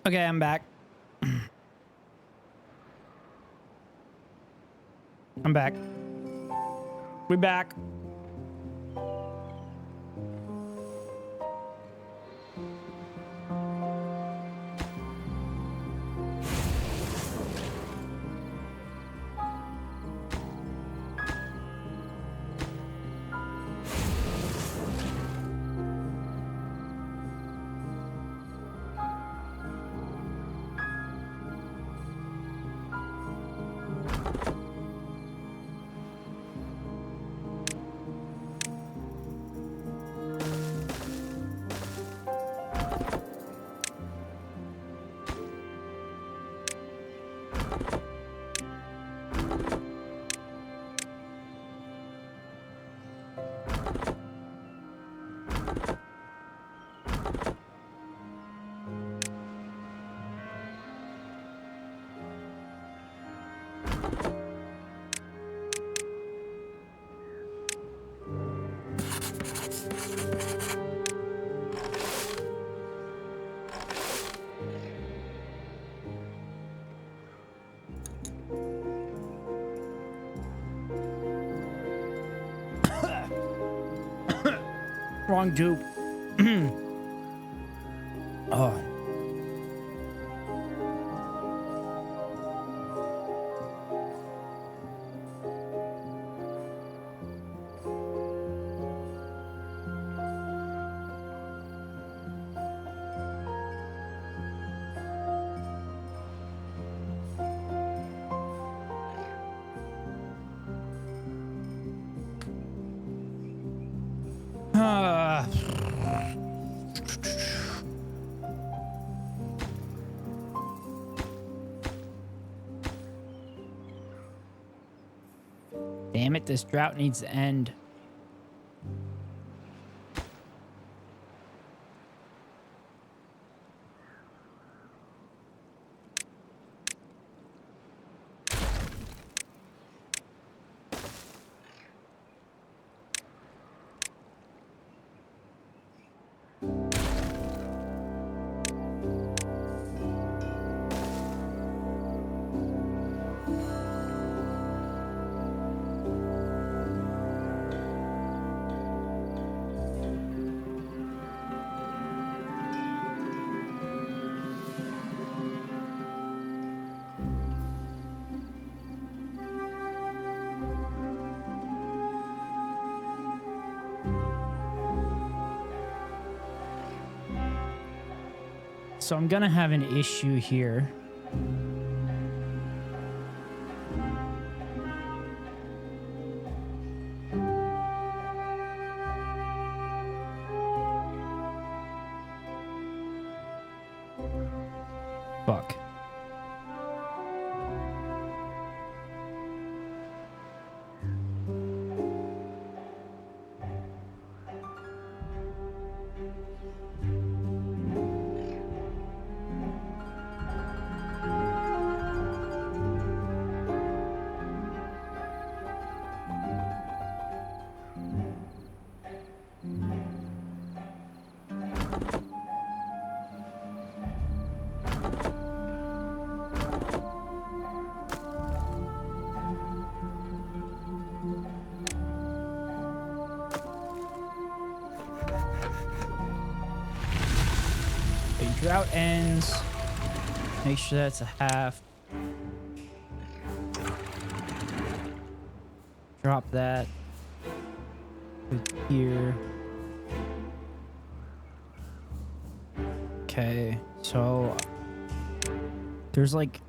Okay, I'm back. I'm back. We back. Wrong dupe. Oh. Ah. Damn it, this drought needs to end. So I'm gonna have an issue here. Fuck. Drought ends. Make sure that's a half. Drop that. Put here. Okay, so there's like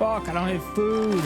Fuck, I don't have food.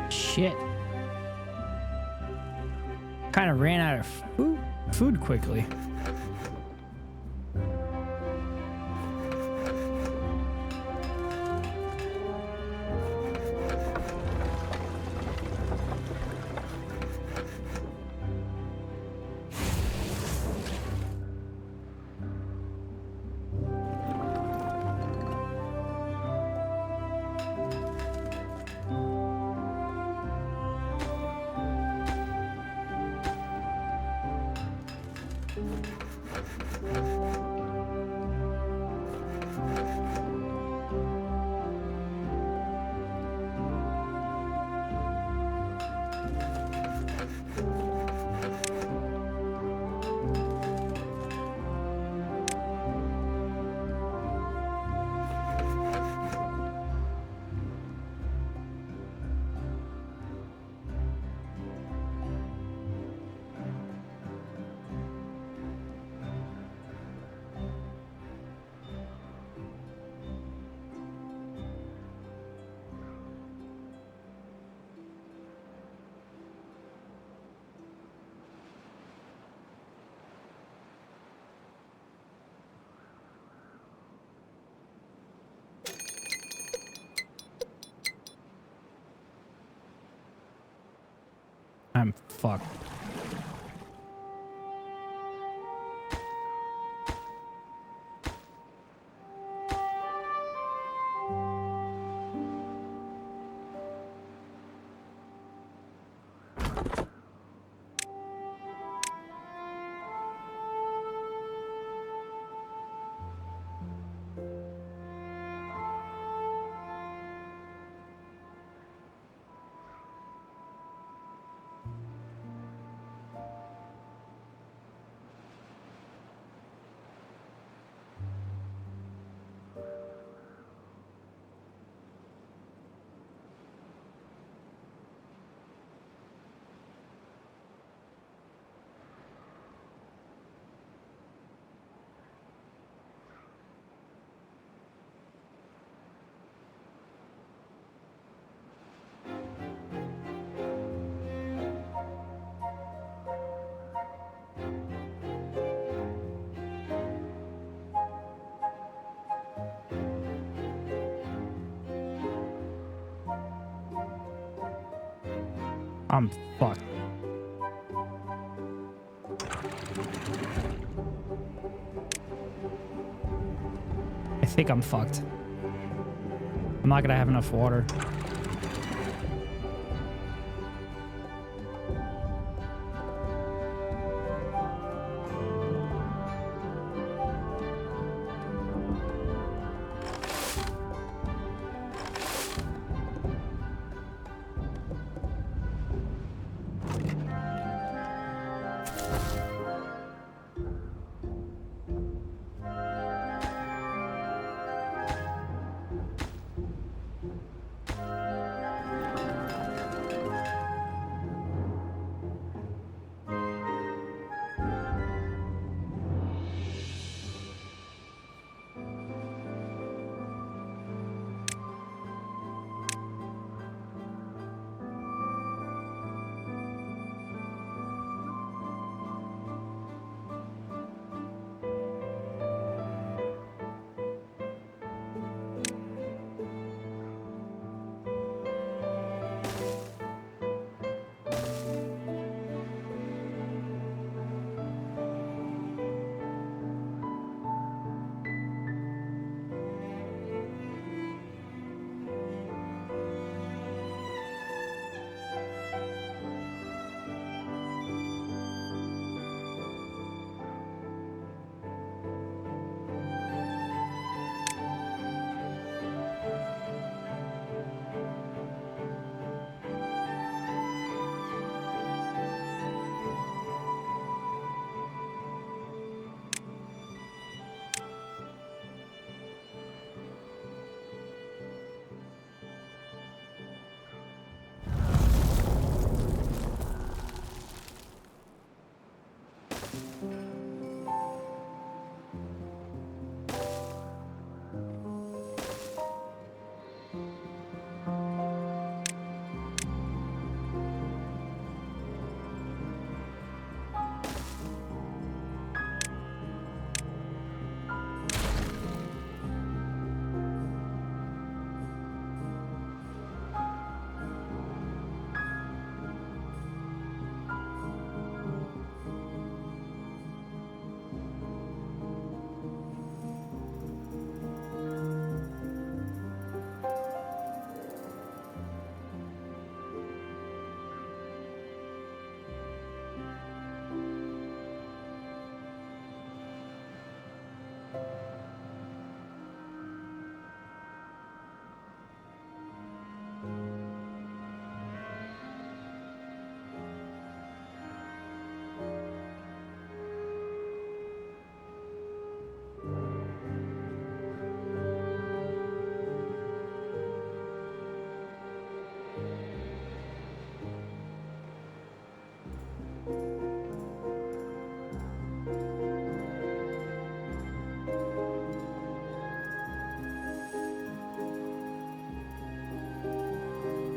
Shit. Kind of ran out of food quickly. Fuck. I'm fucked. I think I'm fucked. I'm not gonna have enough water.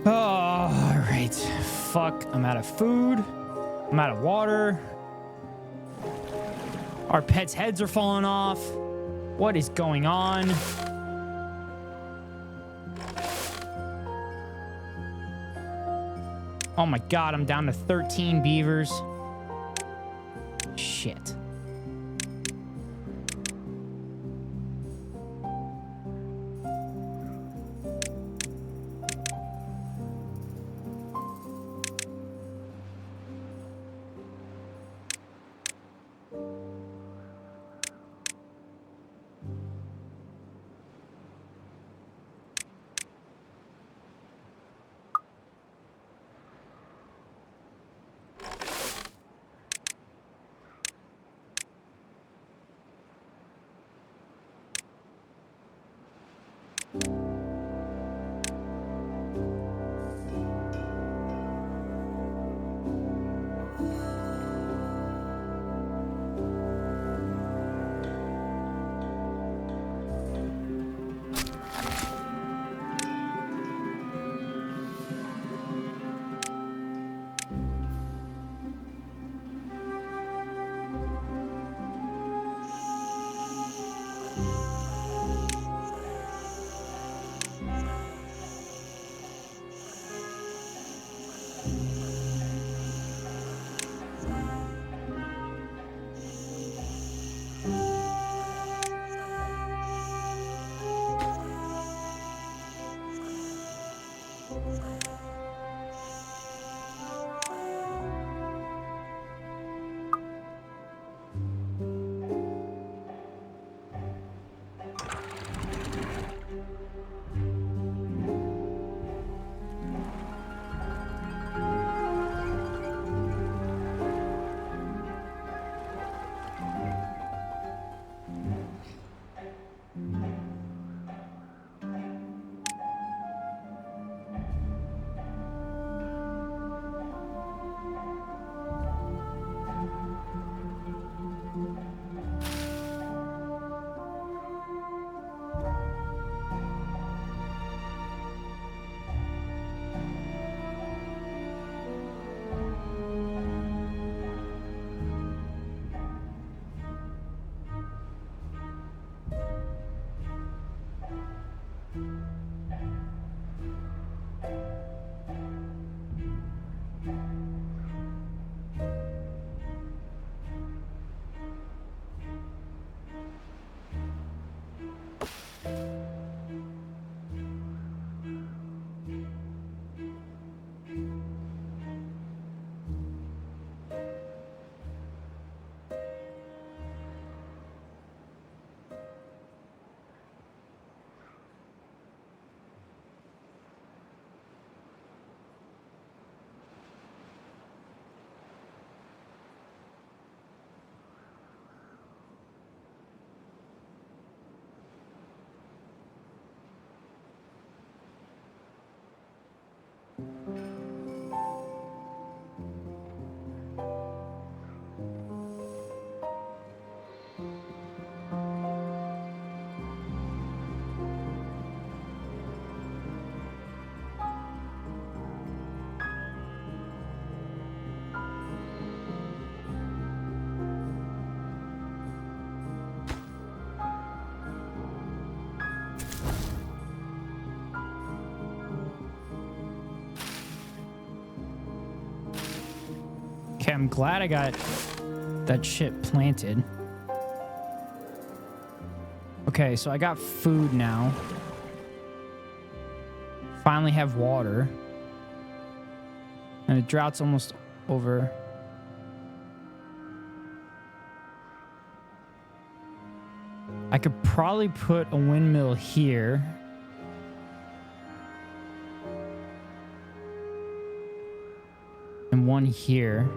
Oh, all right. Fuck. I'm out of food. I'm out of water. Our pets' heads are falling off. What is going on? Oh my god, I'm down to 13 beavers. Shit. Okay, I'm glad I got that shit planted. Okay, so I got food now. Finally have water. And the drought's almost over. I could probably put a windmill here. And one here.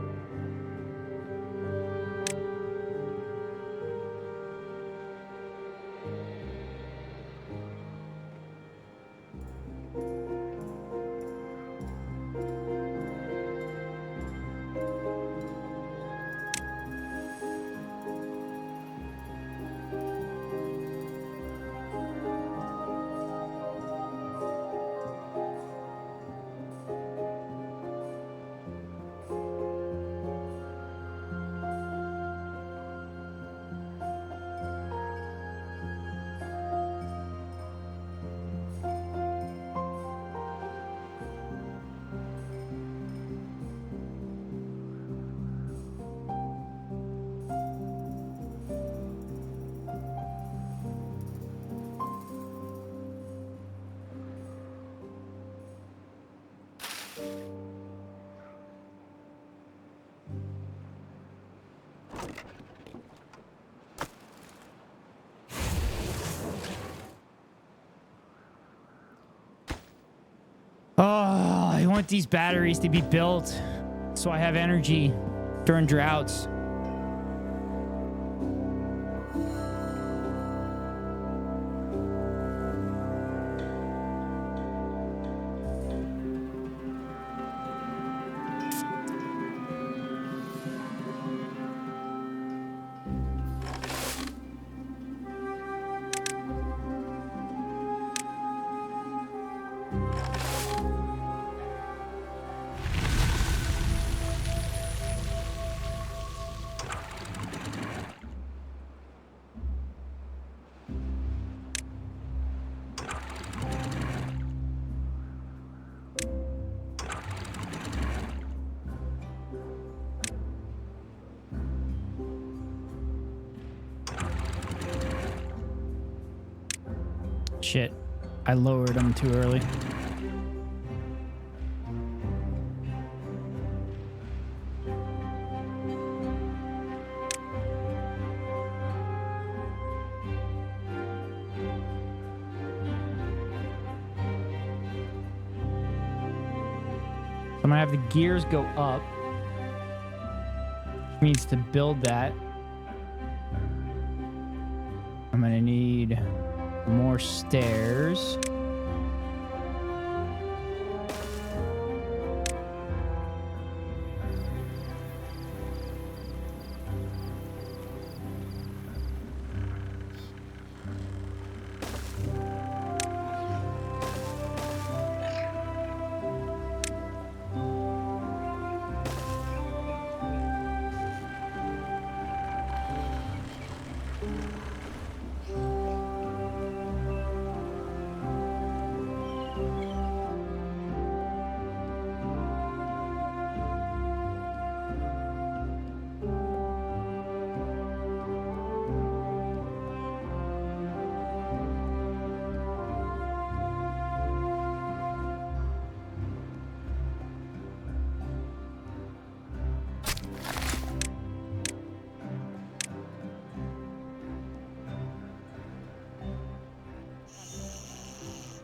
Oh, I want these batteries to be built so I have energy during droughts. Shit. I lowered them too early. I'm gonna have the gears go up, which means to build that, I'm gonna need more stairs.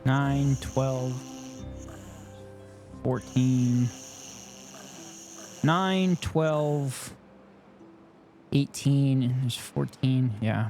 Nine, 12, 14, 9, 12, 18, and there's 14. Yeah.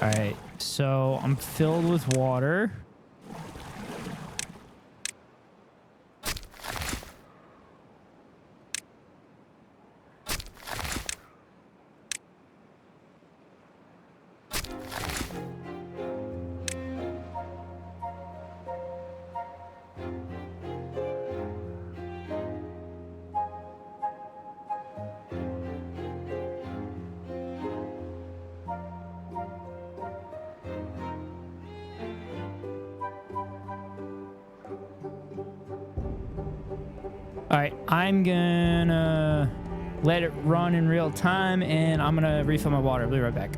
All right, so I'm filled with water. All right, I'm gonna let it run in real time, and I'm gonna refill my water. I'll be right back.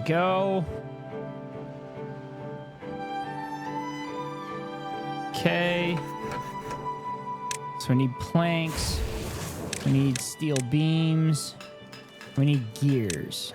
go. Okay. So we need planks. We need steel beams. We need gears.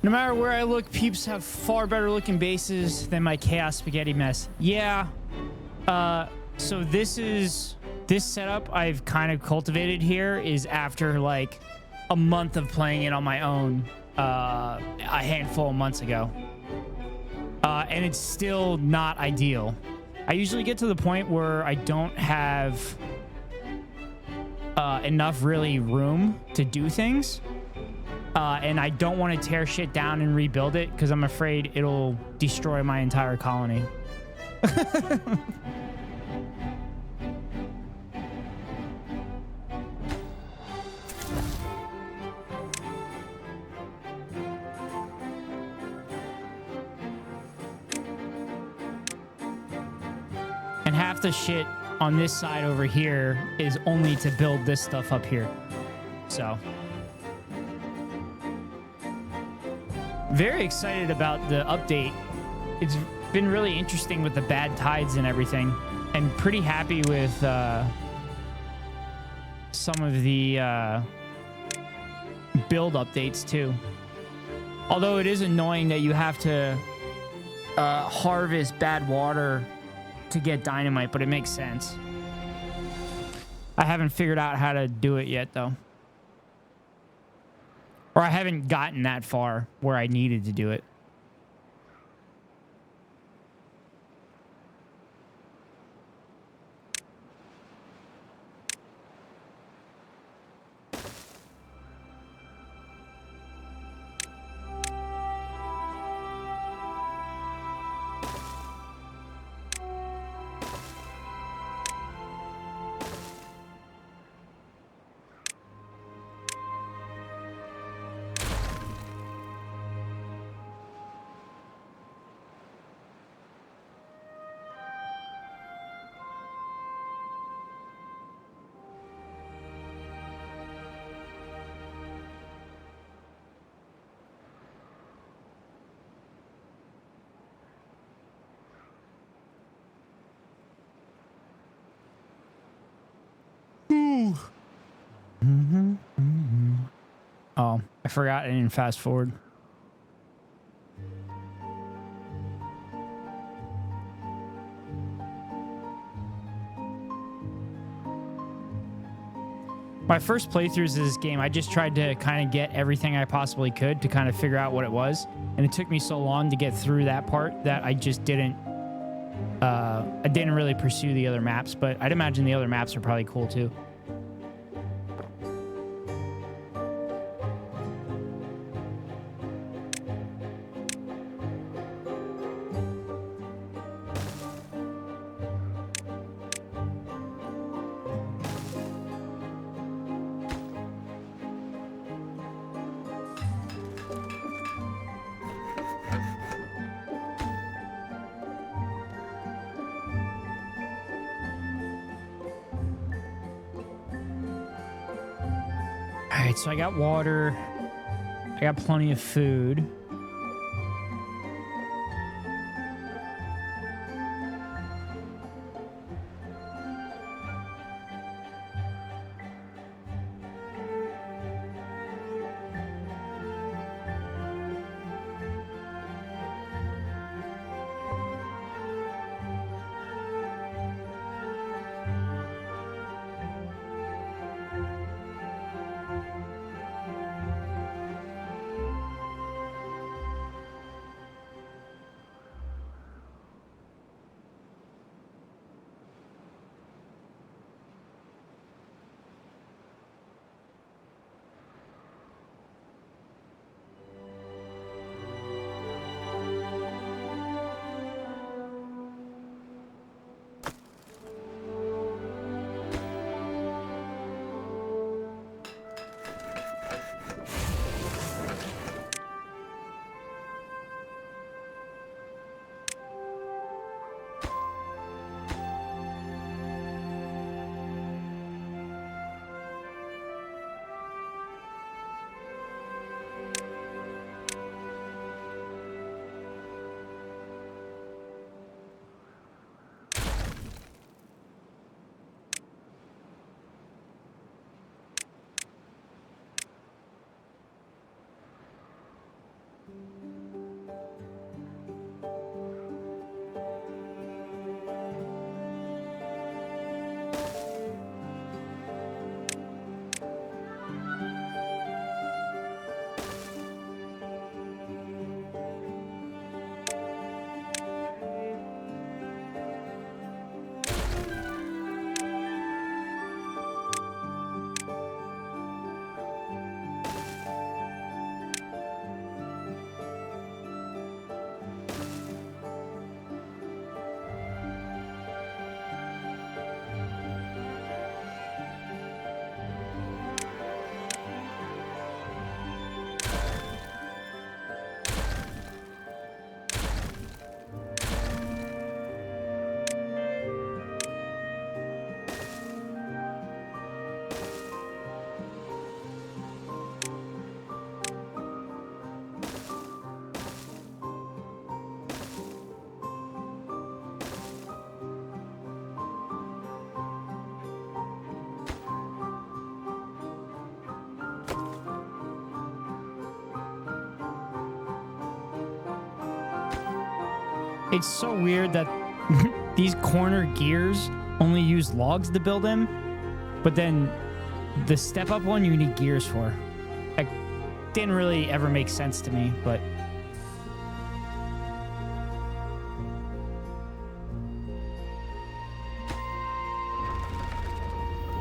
No matter where I look, peeps have far better looking bases than my chaos spaghetti mess. Yeah. So this setup I've kind of cultivated here is after like a month of playing it on my own a handful of months ago. And it's still not ideal. I usually get to the point where I don't have enough really room to do things. And I don't want to tear shit down and rebuild it because I'm afraid it'll destroy my entire colony. And half the shit on this side over here is only to build this stuff up here. So... very excited about the update. It's been really interesting with the bad tides and everything, and pretty happy with some of the build updates too. Although it is annoying that you have to harvest bad water to get dynamite, but it makes sense. I haven't figured out how to do it yet though. Or I haven't gotten that far where I needed to do it. Oh, I forgot I didn't fast forward. My first playthroughs of this game, I just tried to kind of get everything I possibly could to kind of figure out what it was. And it took me so long to get through that part that I just didn't really pursue the other maps, but I'd imagine the other maps are probably cool too. All right, so I got water. I got plenty of food. It's so weird that these corner gears only use logs to build them, but then the step up one you need gears for. That didn't really ever make sense to me, but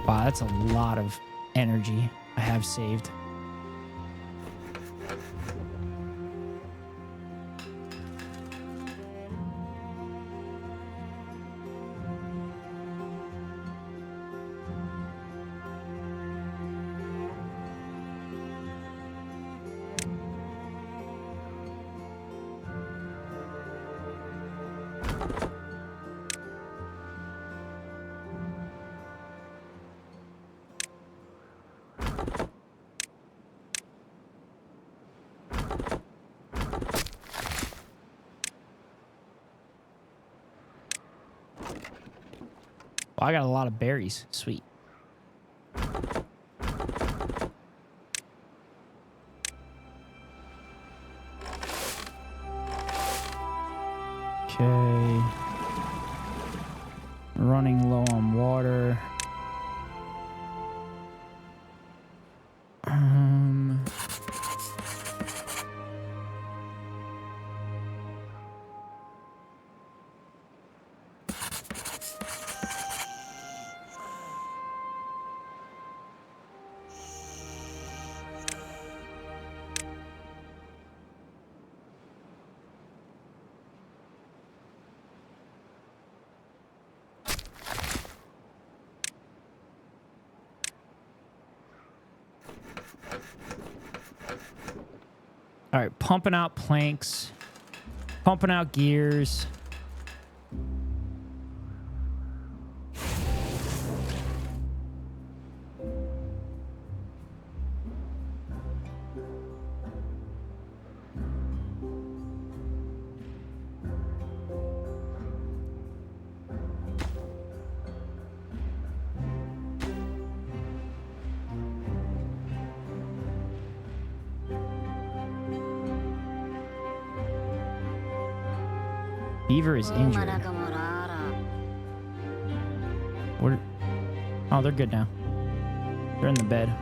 wow, that's a lot of energy I have saved. I got a lot of berries. Sweet. Okay. Running low on water. All right, pumping out planks, pumping out gears. Beaver is injured. What? Oh, they're good now. They're in the bed.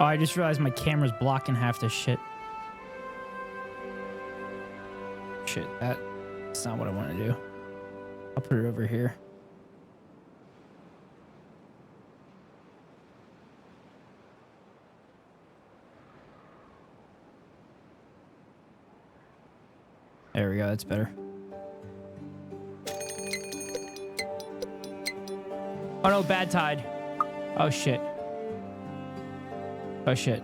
Oh, I just realized my camera's blocking half this shit. Shit, that's not what I want to do. I'll put it over here. There we go, that's better. Oh no, bad tide. Oh shit. Oh shit.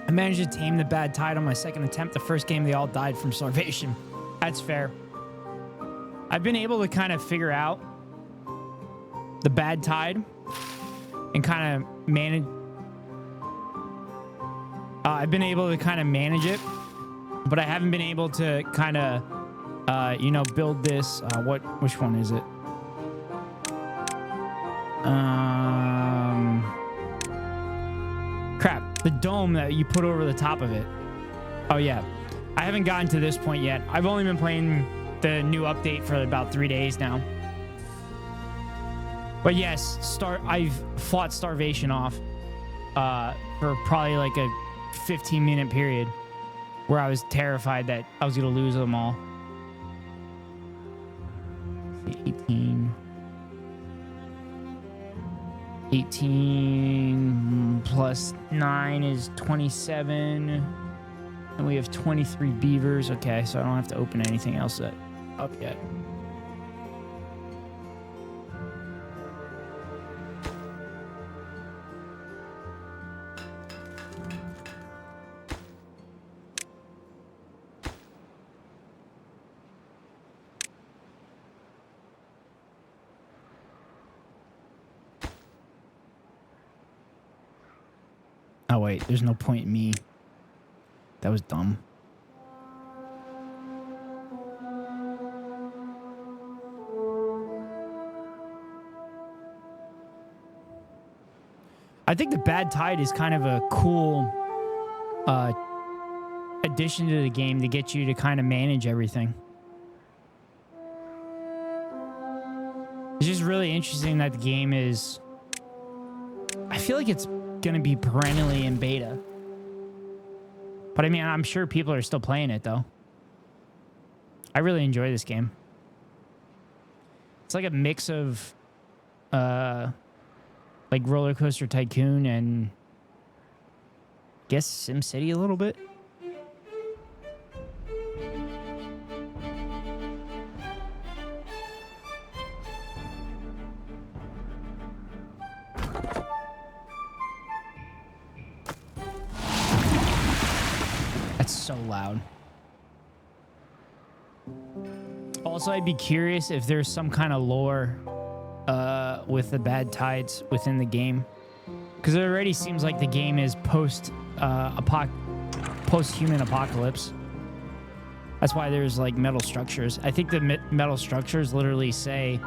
I managed to tame the bad tide on my second attempt. The first game, they all died from starvation. That's fair. I've been able to kind of figure out the bad tide and kind of manage. I've been able to kind of manage it, but I haven't been able to kind of, you know, build this. Which one is it? Crap. The dome that you put over the top of it. Oh, yeah. I haven't gotten to this point yet. I've only been playing the new update for about 3 days now. But yes, I've fought starvation off for probably like a 15-minute period where I was terrified that I was going to lose them all. 18 plus 9 is 27. And we have 23 beavers. Okay, so I don't have to open anything else up yet. Oh, wait. There's no point in me. That was dumb. I think the bad tide is kind of a cool addition to the game to get you to kind of manage everything. It's just really interesting that the game is... I feel like it's going to be perennially in beta. But I mean, I'm sure people are still playing it, though. I really enjoy this game. It's like a mix of... like Roller Coaster Tycoon and... I guess SimCity a little bit. That's so loud. Also, I'd be curious if there's some kind of lore with the bad tides within the game, because it already seems like the game is post-human apocalypse. That's why there's like metal structures. I think the metal structures literally say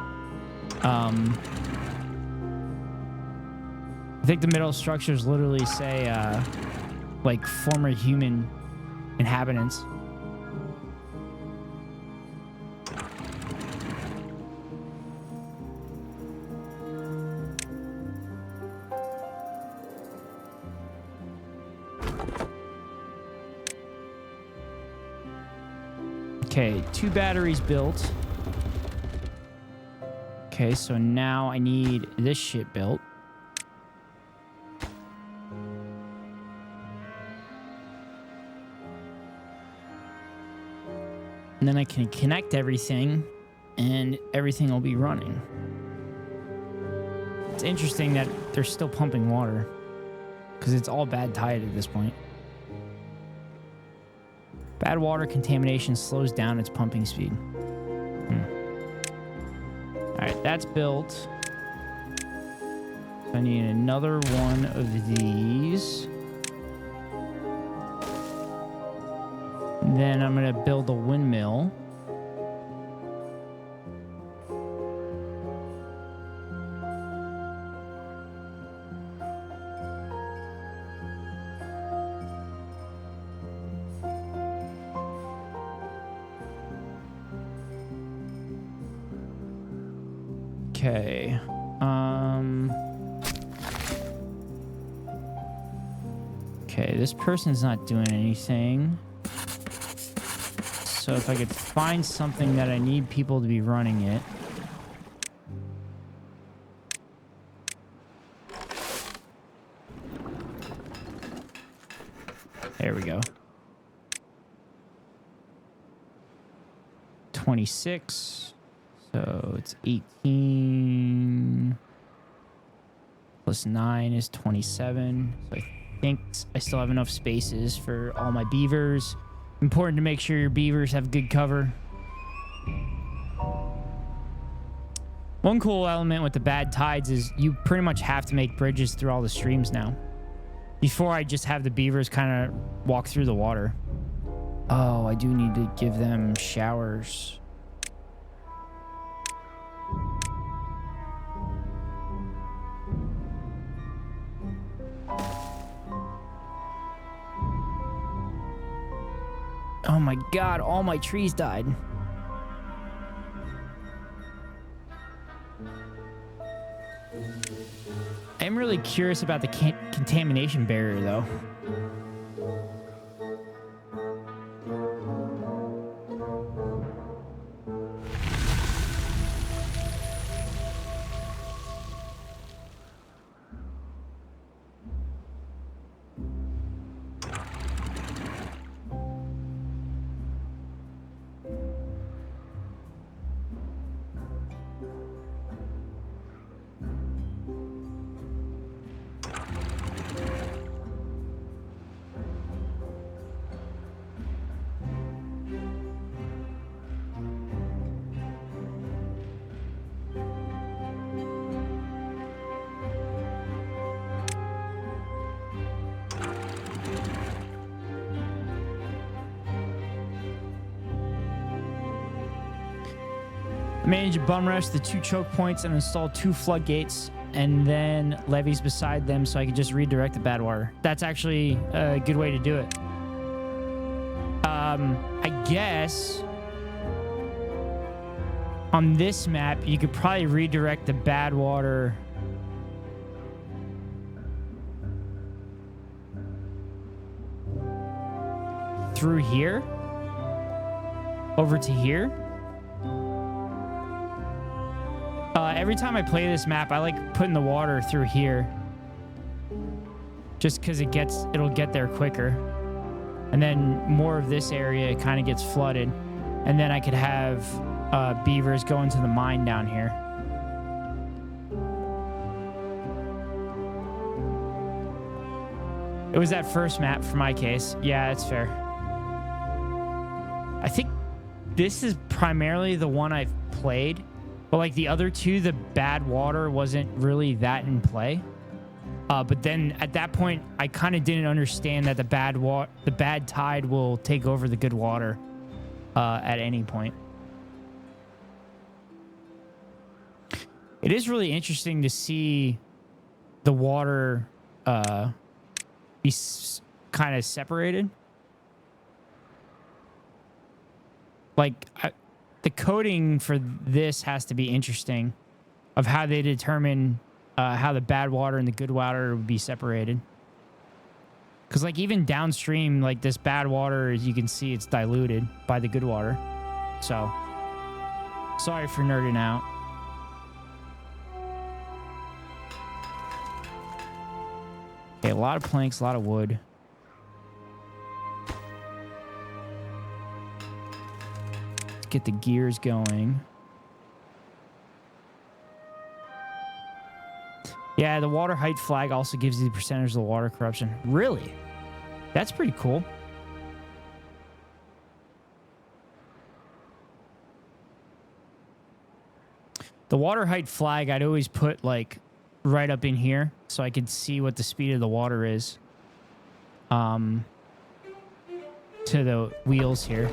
like former human inhabitants. Okay, 2 batteries built. Okay, so now I need this shit built. And then I can connect everything and everything will be running. It's interesting that they're still pumping water because it's all bad tide at this point. Bad water contamination slows down its pumping speed. All right, that's built. So I need another one of these. Then I'm going to build a windmill. Okay. Okay, this person's not doing anything. So if I could find something that I need people to be running it. There we go. 26. So it's 18 plus 9 is 27. So I think I still have enough spaces for all my beavers. Important to make sure your beavers have good cover. One cool element with the bad tides is you pretty much have to make bridges through all the streams now. Before, I just have the beavers kind of walk through the water. Oh, I do need to give them showers. Oh my god, all my trees died. I'm really curious about the contamination barrier, though. Manage a bum rush, the 2 choke points, and install 2 floodgates, and then levees beside them so I can just redirect the bad water. That's actually a good way to do it. I guess on this map, you could probably redirect the bad water through here over to here. Every time I play this map, I like putting the water through here just because it'll get there quicker. And then more of this area kind of gets flooded. And then I could have beavers go into the mine down here. It was that first map for my case. Yeah, it's fair. I think this is primarily the one I've played. But like the other two, the bad water wasn't really that in play. But then at that point, I kind of didn't understand that the bad tide will take over the good water at any point. It is really interesting to see the water be kind of separated. Like the coding for this has to be interesting of how they determine how the bad water and the good water would be separated. Because like even downstream, like this bad water, as you can see, it's diluted by the good water. So sorry for nerding out. Okay, a lot of planks, a lot of wood. Let's get the gears going. Yeah, the water height flag also gives you the percentage of the water corruption. Really? That's pretty cool. The water height flag, I'd always put like right up in here so I could see what the speed of the water is to the wheels here.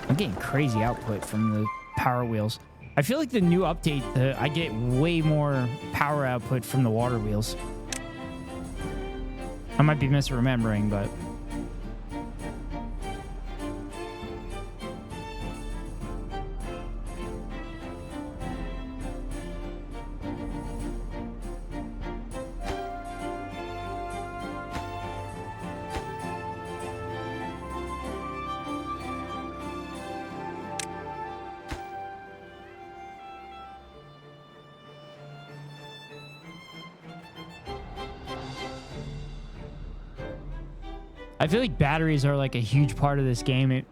I'm getting crazy output from the power wheels. I feel like the new update, I get way more power output from the water wheels. I might be misremembering, but... I feel like batteries are like a huge part of this game.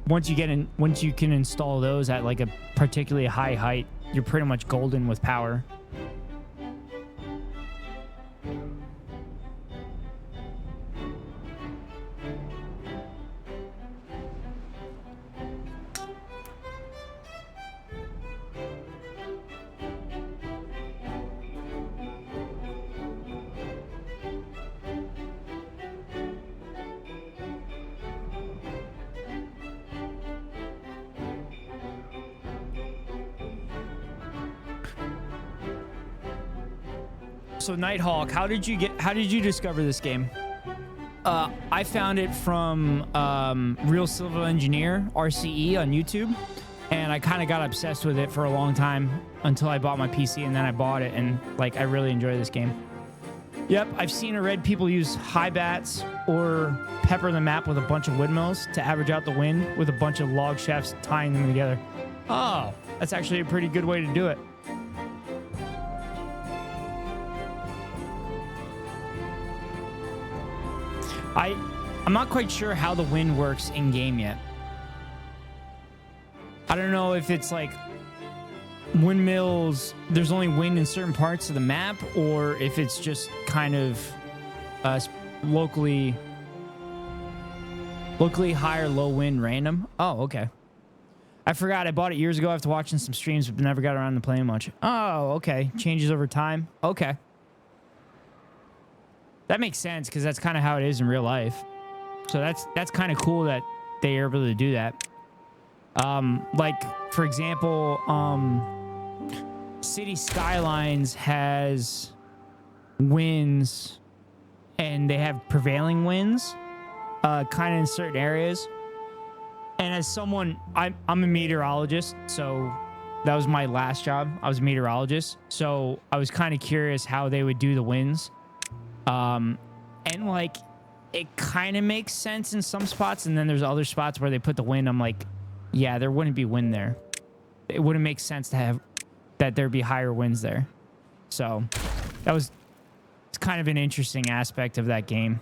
Once you can install those at like a particularly high height, you're pretty much golden with power. So Nighthawk, how did you discover this game? I found it from Real Civil Engineer RCE on YouTube, and I kind of got obsessed with it for a long time until I bought my PC, and then I bought it, and like I really enjoy this game. Yep, I've seen or read people use high bats or pepper the map with a bunch of windmills to average out the wind with a bunch of log shafts tying them together. Oh, that's actually a pretty good way to do it. I'm not quite sure how the wind works in game yet. I don't know if it's like windmills, there's only wind in certain parts of the map, or if it's just kind of locally high or low wind random. Oh, okay. I forgot I bought it years ago after watching some streams, but never got around to playing much. Oh, okay. Changes over time. Okay. That makes sense because that's kind of how it is in real life. So that's kind of cool that they're able to do that. Like for example, City Skylines has winds, and they have prevailing winds, kind of in certain areas. And as someone, I'm a meteorologist, so that was my last job. I was a meteorologist, so I was kind of curious how they would do the winds. And like, it kind of makes sense in some spots, and then there's other spots where they put the wind. I'm like, yeah, there wouldn't be wind there. It wouldn't make sense to have that there'd be higher winds there. So it's kind of an interesting aspect of that game.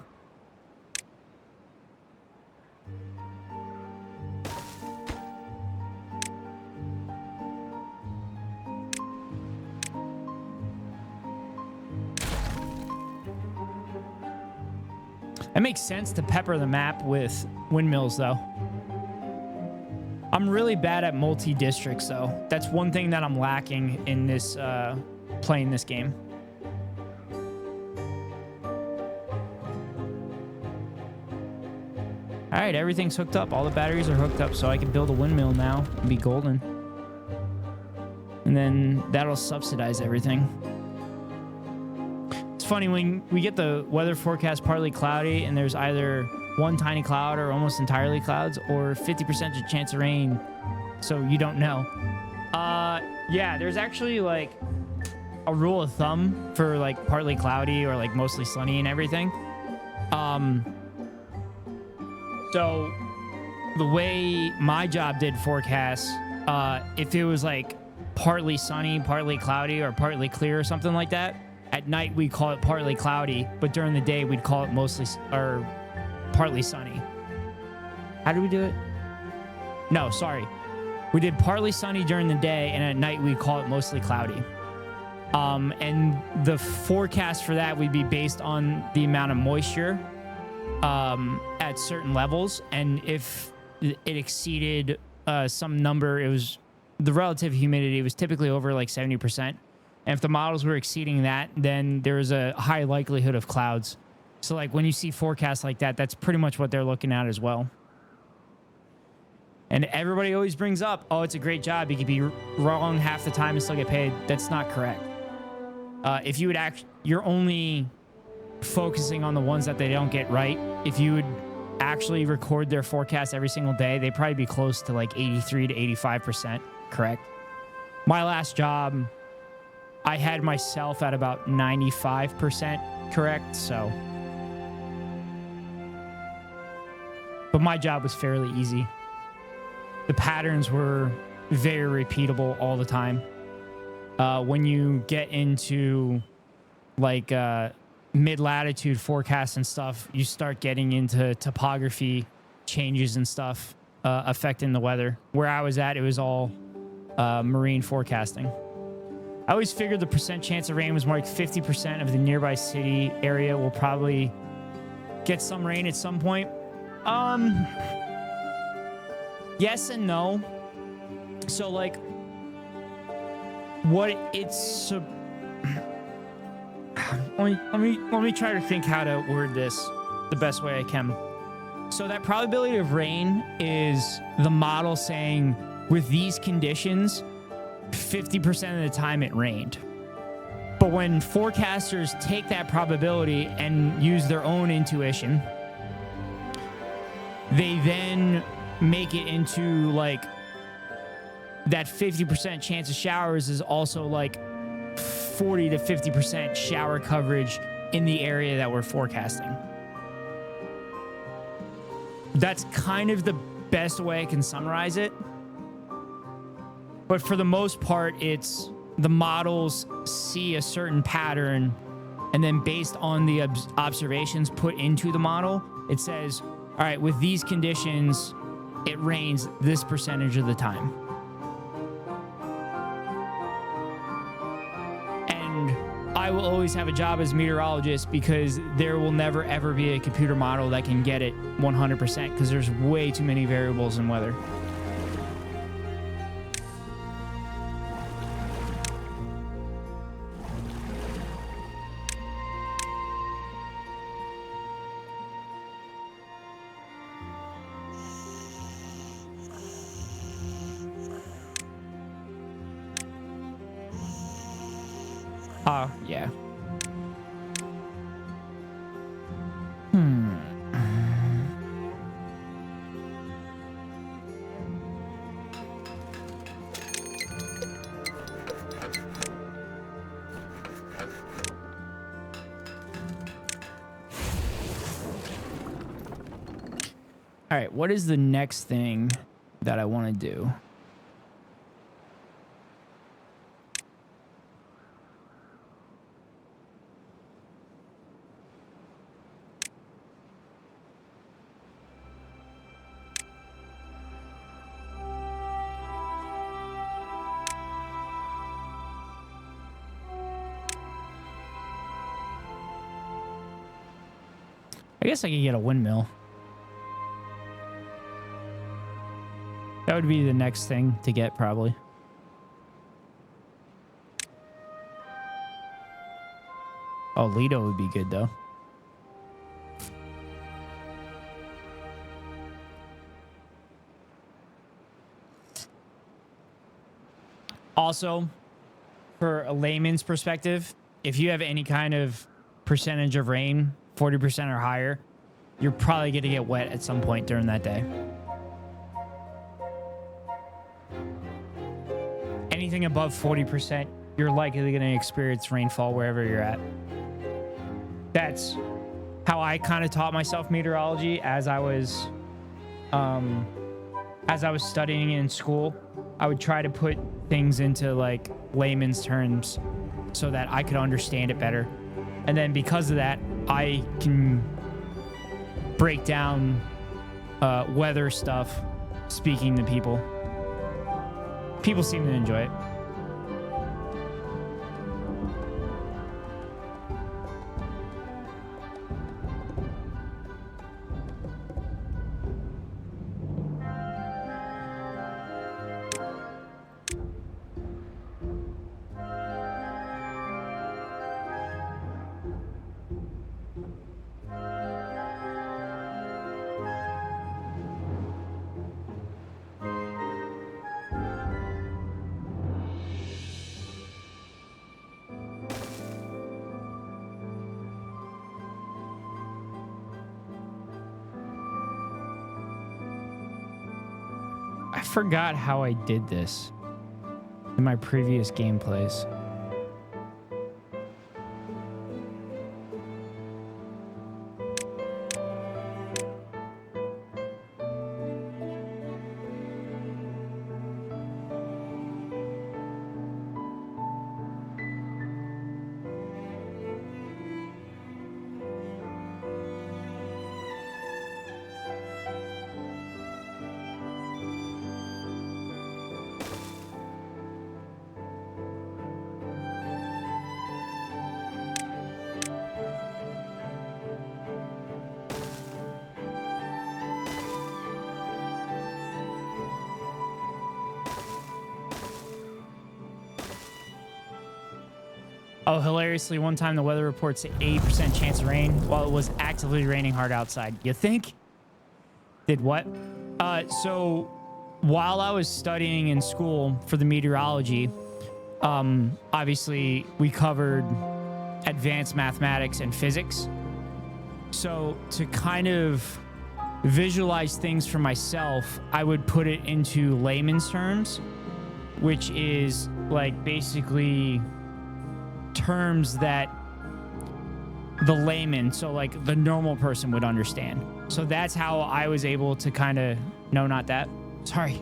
It makes sense to pepper the map with windmills, though. I'm really bad at multi-districts, though. That's one thing that I'm lacking in this playing this game. All right, everything's hooked up. All the batteries are hooked up, so I can build a windmill now and be golden. And then that'll subsidize everything. It's funny when we get the weather forecast partly cloudy and there's either one tiny cloud or almost entirely clouds or 50% chance of rain, so you don't know. Yeah, there's actually like a rule of thumb for like partly cloudy or like mostly sunny and everything. So the way my job did forecasts, if it was like partly sunny, partly cloudy, or partly clear or something like that, at night we call it partly cloudy, but during the day we'd call it mostly or partly sunny. How did we do it? No, sorry. We did partly sunny during the day, and at night we call it mostly cloudy. And the forecast for that would be based on the amount of moisture at certain levels, and if it exceeded some number, it was the relative humidity was typically over like 70%. And if the models were exceeding that, then there was a high likelihood of clouds. So like when you see forecasts like that, that's pretty much what they're looking at as well. And everybody always brings up, oh, it's a great job. You could be wrong half the time and still get paid. That's not correct. If you would you're only focusing on the ones that they don't get right. If you would actually record their forecast every single day, they'd probably be close to like 83 to 85% correct. My last job, I had myself at about 95% correct, so. But my job was fairly easy. The patterns were very repeatable all the time. When you get into like mid-latitude forecasts and stuff, you start getting into topography changes and stuff affecting the weather. Where I was at, it was all marine forecasting. I always figured the percent chance of rain was more like 50% of the nearby city area will probably get some rain at some point. Yes and no. So like what it's let me try to think how to word this the best way I can. So that probability of rain is the model saying with these conditions 50% of the time it rained. But when forecasters take that probability and use their own intuition, they then make it into like that 50% chance of showers is also like 40 to 50% shower coverage in the area that we're forecasting. That's kind of the best way I can summarize it. But for the most part, it's the models see a certain pattern, and then based on the observations put into the model, it says, all right, with these conditions, it rains this percentage of the time. And I will always have a job as a meteorologist because there will never, ever be a computer model that can get it 100% because there's way too many variables in weather. Oh, yeah. All right, what is the next thing that I want to do? I guess I could get a windmill. That would be the next thing to get, probably. Oh, Lido would be good, though. Also, for a layman's perspective, if you have any kind of percentage of rain, 40% or higher, you're probably going to get wet at some point during that day. Anything above 40%, you're likely going to experience rainfall wherever you're at. That's how I kind of taught myself meteorology as I was studying in school. I would try to put things into like layman's terms so that I could understand it better. And then because of that, I can break down weather stuff speaking to people. People seem to enjoy it. I forgot how I did this in my previous gameplays. Oh, hilariously, one time the weather report said 80% chance of rain while it was actively raining hard outside. You think? Did what? So while I was studying in school for the meteorology, obviously we covered advanced mathematics and physics. So to kind of visualize things for myself, I would put it into layman's terms, which is like basically terms that the layman, so like the normal person, would understand. So that's how I was able to kind of, no, not that. Sorry.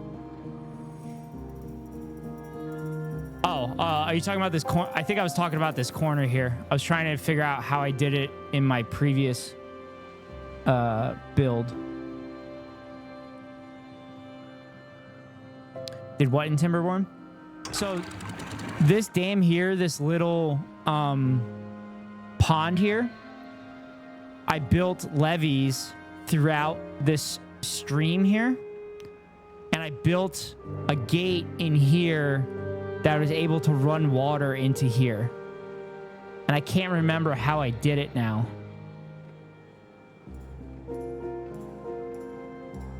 Oh, are you talking about this corner? I think I was talking about this corner here. I was trying to figure out how I did it in my previous build. Did what in Timberborn? So this dam here, this little pond here, I built levees throughout this stream here, and I built a gate in here that was able to run water into here. And I can't remember how I did it now.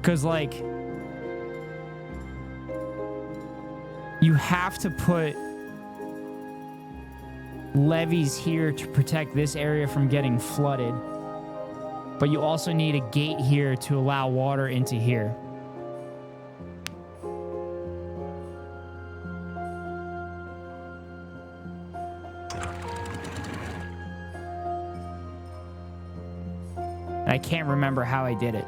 Because, like, you have to put levees here to protect this area from getting flooded. But you also need a gate here to allow water into here. And I can't remember how I did it.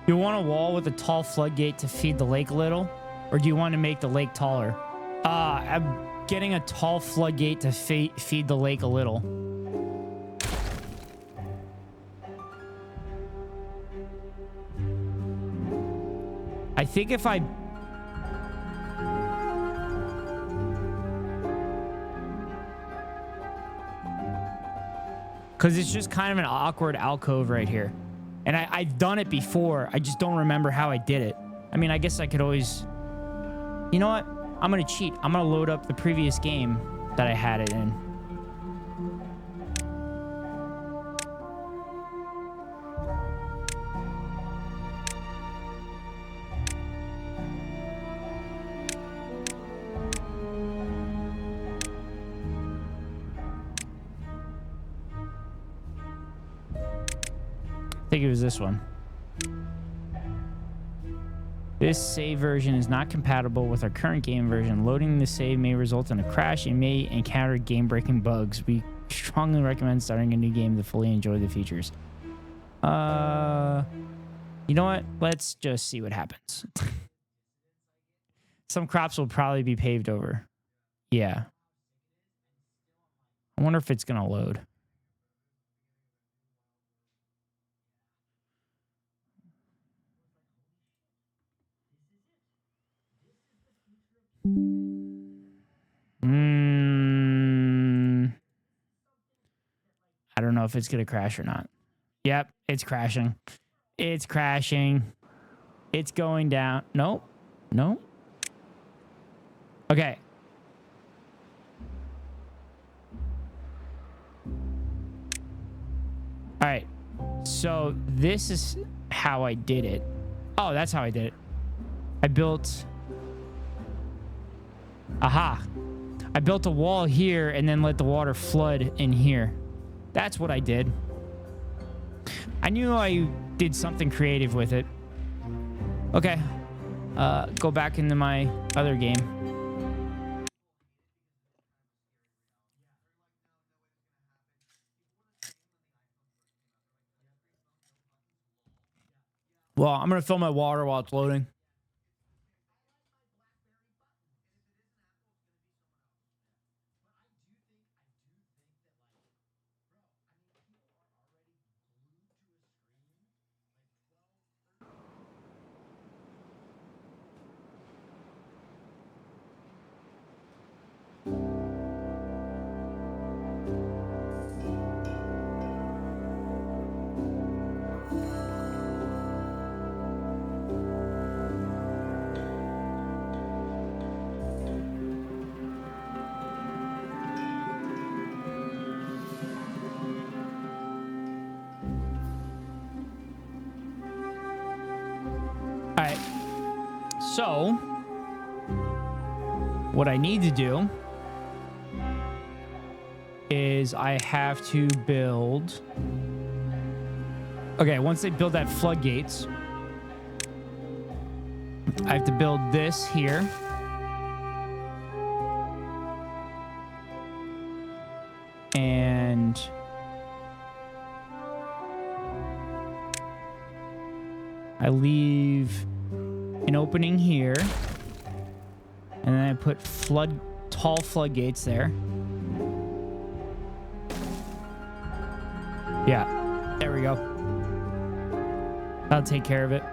You want a wall with a tall floodgate to feed the lake a little? Or do you want to make the lake taller? I'm getting a tall floodgate to feed the lake a little. I think if I... Because it's just kind of an awkward alcove right here. And I've done it before. I just don't remember how I did it. I mean, I guess I could always... You know what? I'm going to cheat. I'm going to load up the previous game that I had it in. I think it was this one. This save version is not compatible with our current game version. Loading the save may result in a crash and may encounter game-breaking bugs. We strongly recommend starting a new game to fully enjoy the features. You know what? Let's just see what happens. Some crops will probably be paved over. Yeah. I wonder if it's going to load. I don't know if it's going to crash or not. Yep, it's crashing. It's crashing. It's going down. Nope. Nope. Okay. All right. So this is how I did it. Oh, that's how I did it. I built... Aha. I built a wall here and then let the water flood in here. That's what I did. I knew I did something creative with it. Okay. Go back into my other game. Well, I'm going to fill my water while it's loading. All right. So, what I need to do is I have to build. Okay, once they build that floodgates, I have to build this here. And I leave an opening here. And then I put tall floodgates there. Yeah, there we go. That'll take care of it.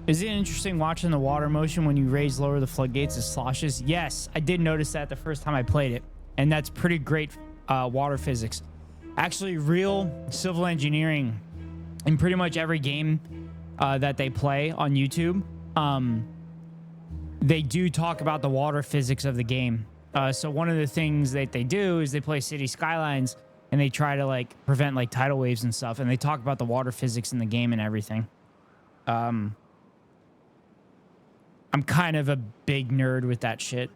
Is it interesting watching the water motion when you raise lower the floodgates as sloshes? Yes, I did notice that the first time I played it, and that's pretty great water physics. Actually, real civil engineering in pretty much every game that they play on YouTube, they do talk about the water physics of the game. So one of the things that they do is they play City Skylines and they try to like prevent like tidal waves and stuff, and they talk about the water physics in the game and everything. I'm kind of a big nerd with that shit.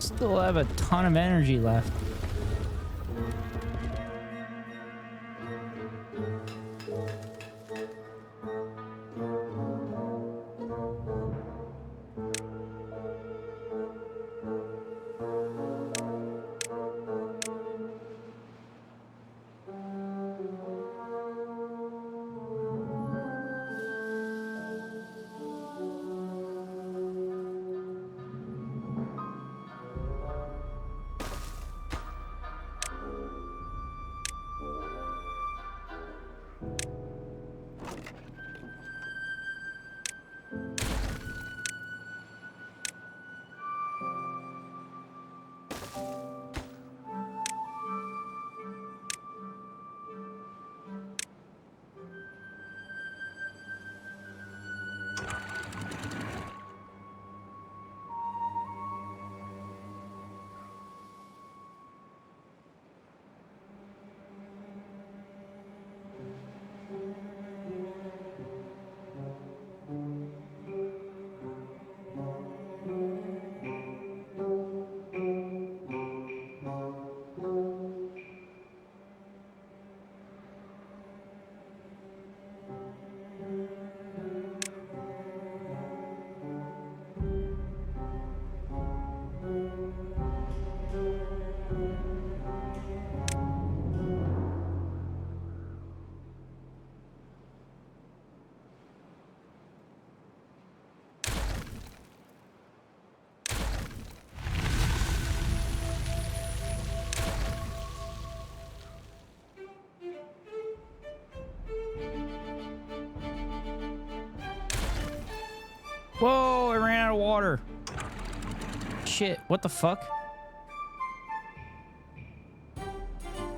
Still have a ton of energy left. Whoa, I ran out of water. Shit, what the fuck?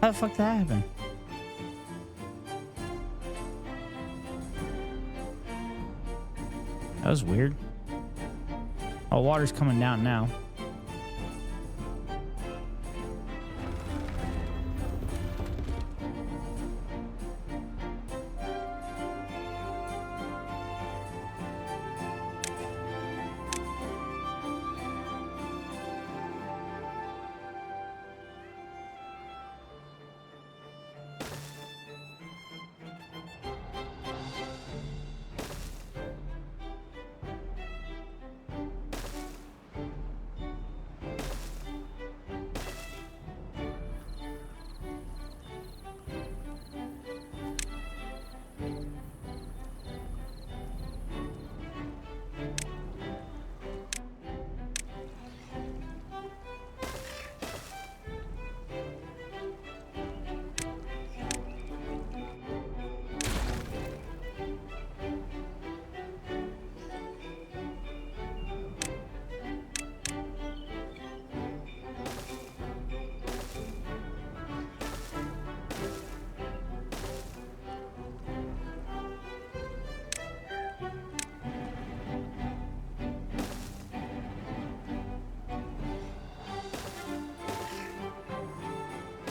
How the fuck did that happen? That was weird. Oh, water's coming down now.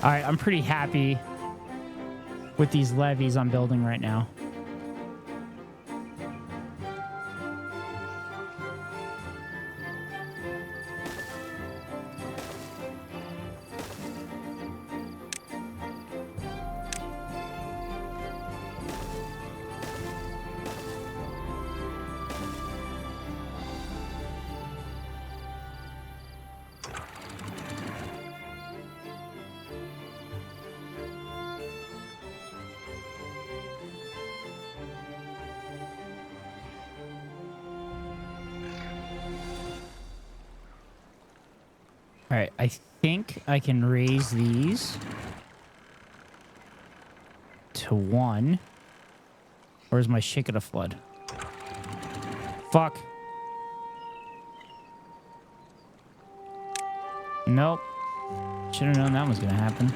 All right, I'm pretty happy with these levees I'm building right now. All right, I think I can raise these to 1. Where's my shit gonna flood? Fuck. Nope. Should have known that was gonna happen.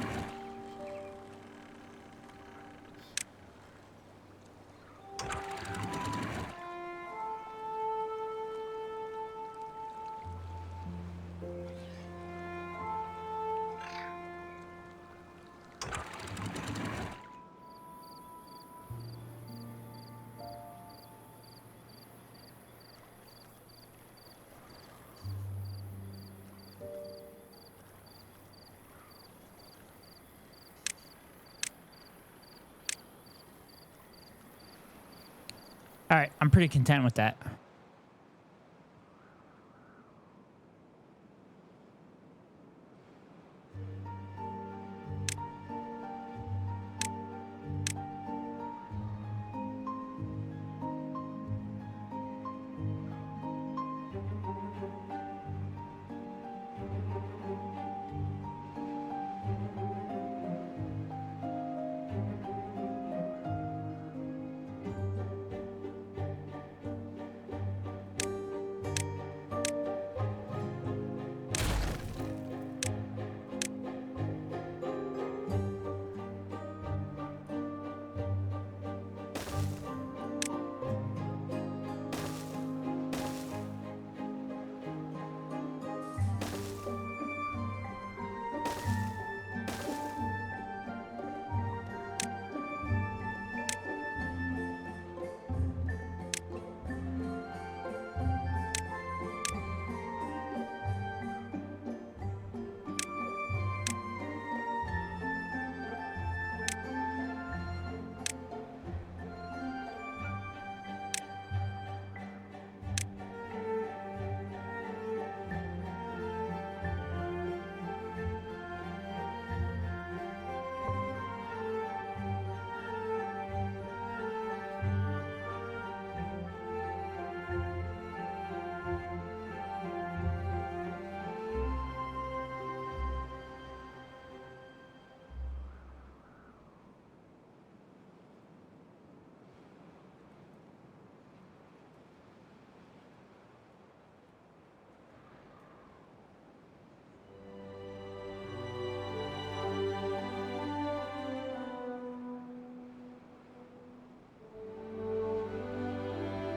All right, I'm pretty content with that.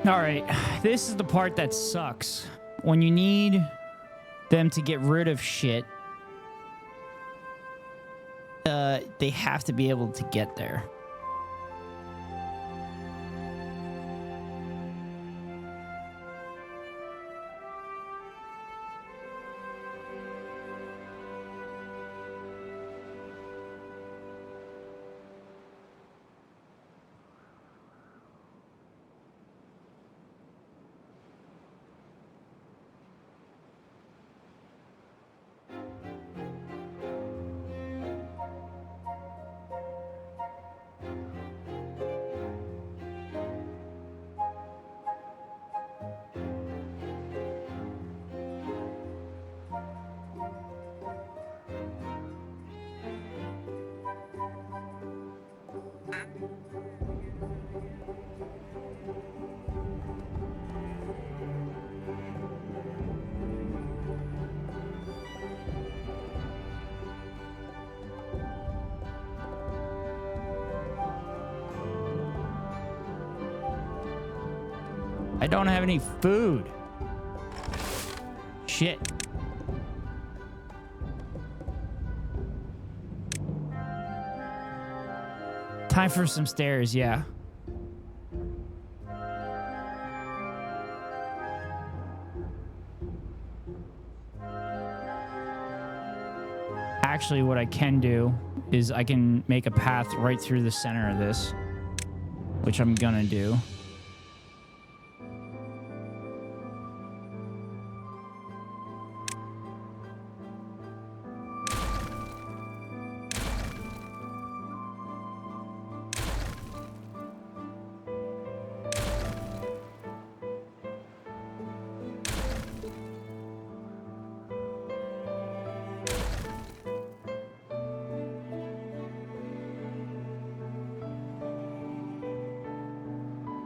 All right, this is the part that sucks. When you need them to get rid of shit, they have to be able to get there. I don't have any food. Shit. Time for some stairs, yeah. Actually, what I can do is I can make a path right through the center of this, which I'm gonna do.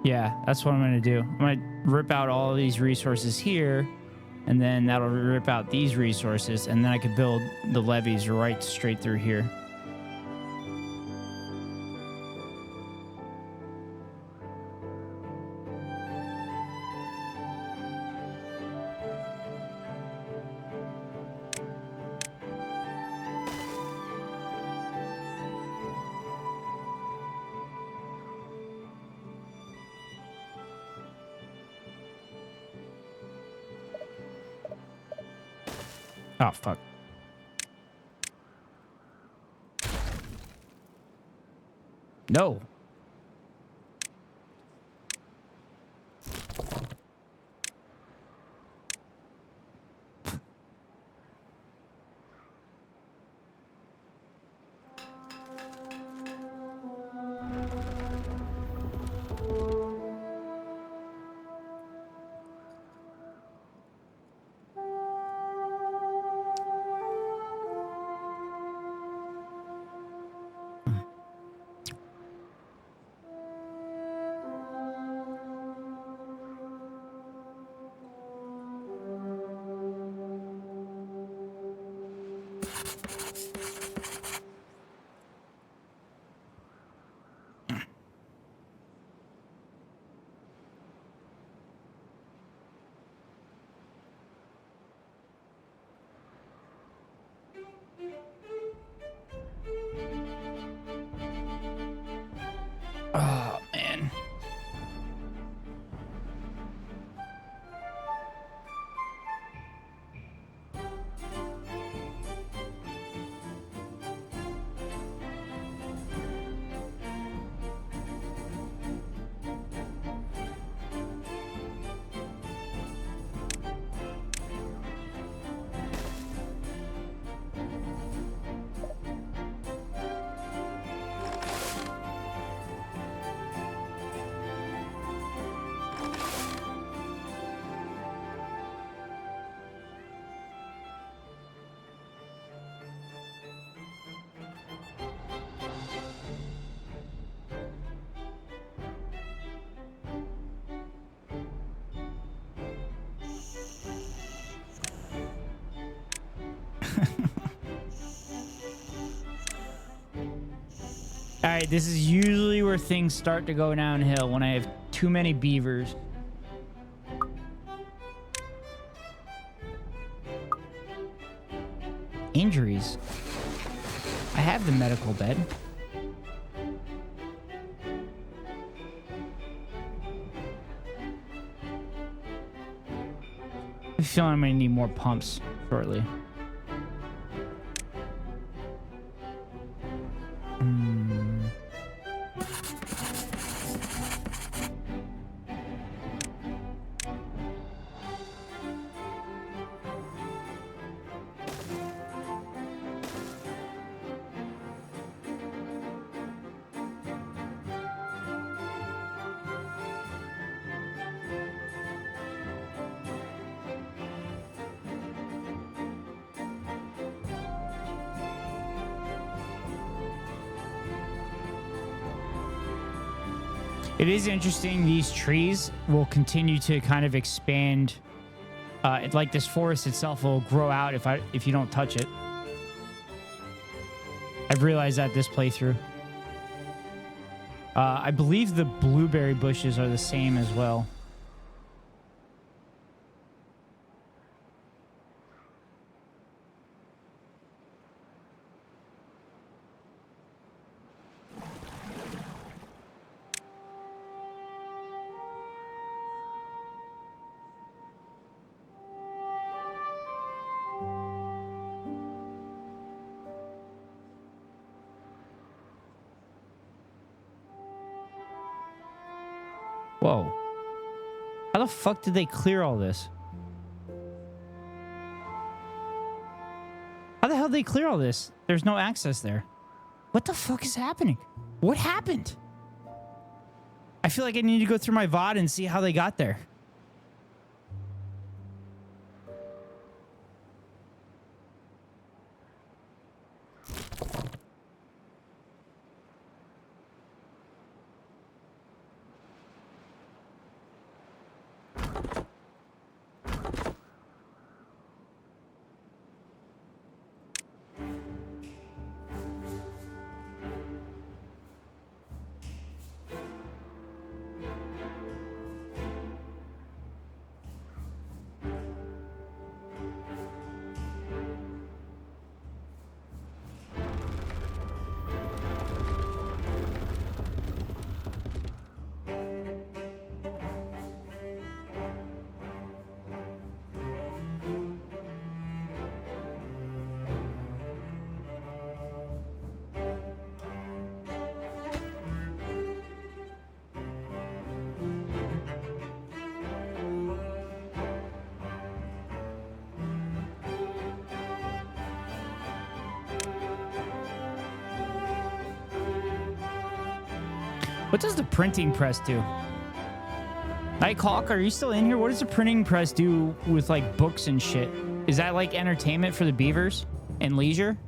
Yeah, that's what I'm going to do. I'm going to rip out all of these resources here, and then that'll rip out these resources, and then I could build the levees right straight through here. Oh, fuck. No. Oh, man. All right, this is usually where things start to go downhill, when I have too many beavers. Injuries. I have the medical bed. I feel I'm gonna need more pumps shortly. It is interesting. These trees will continue to kind of expand. Like this forest itself will grow out if you don't touch it. I've realized that this playthrough. I believe the blueberry bushes are the same as well. Whoa. How the fuck did they clear all this? How the hell did they clear all this? There's no access there. What the fuck is happening? What happened? I feel like I need to go through my VOD and see how they got there. What does the printing press do? Nighthawk, are you still in here? What does the printing press do with like books and shit? Is that like entertainment for the beavers and leisure?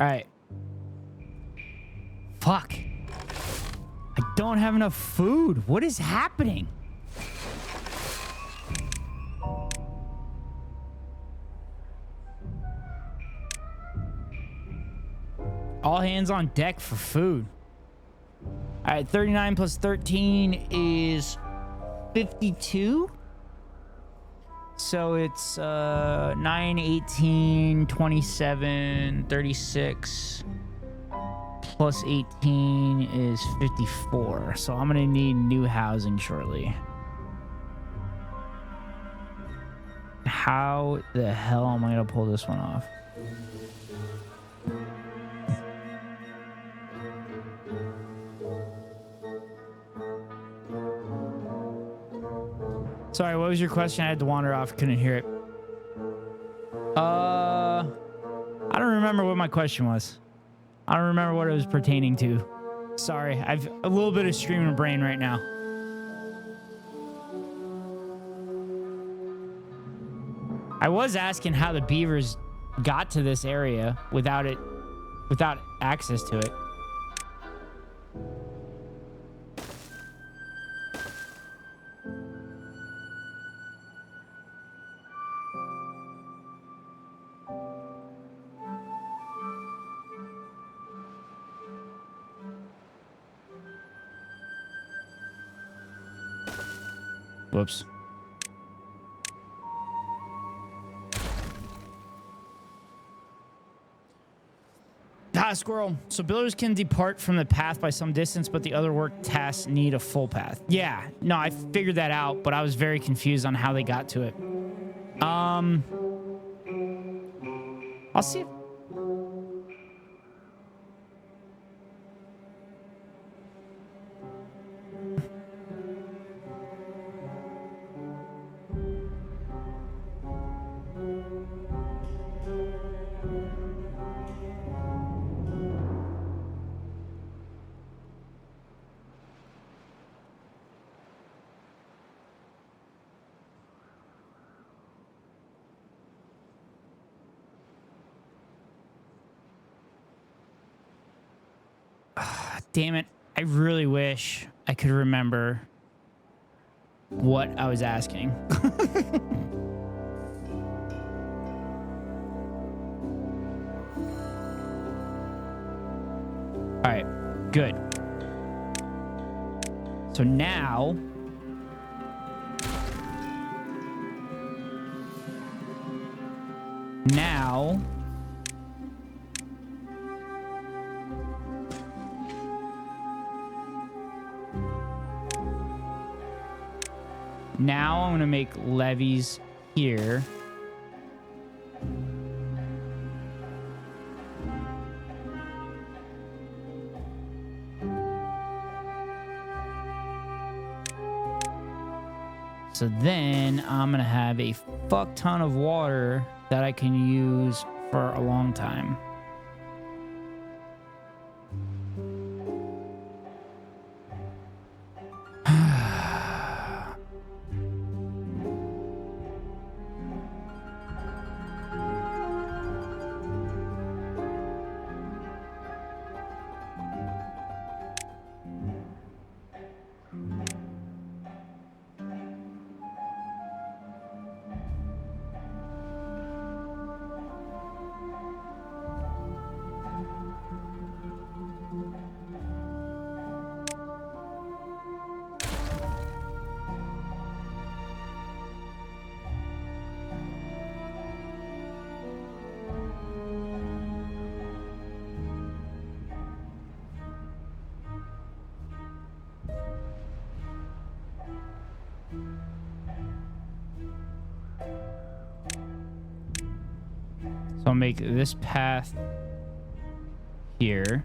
All right. Fuck. I don't have enough food. What is happening? All hands on deck for food. All right, 39 plus 13 is 52. So it's 9, 18, 27, 36 plus 18 is 54. So I'm gonna need new housing shortly. How the hell am I gonna pull this one off? Sorry, what was your question? I had to wander off. Couldn't hear it. I don't remember what my question was. I don't remember what it was pertaining to. Sorry, I've a little bit of streaming brain right now. I was asking how the beavers got to this area without access to it. Whoops. Ah, squirrel. So builders can depart from the path by some distance, but the other work tasks need a full path. Yeah, no, I figured that out, but I was very confused on how they got to it. I'll see. Damn it. I really wish I could remember what I was asking. All right, good. So now I'm going to make levees here. So then I'm going to have a fuck ton of water that I can use for a long time. So I'll make this path here.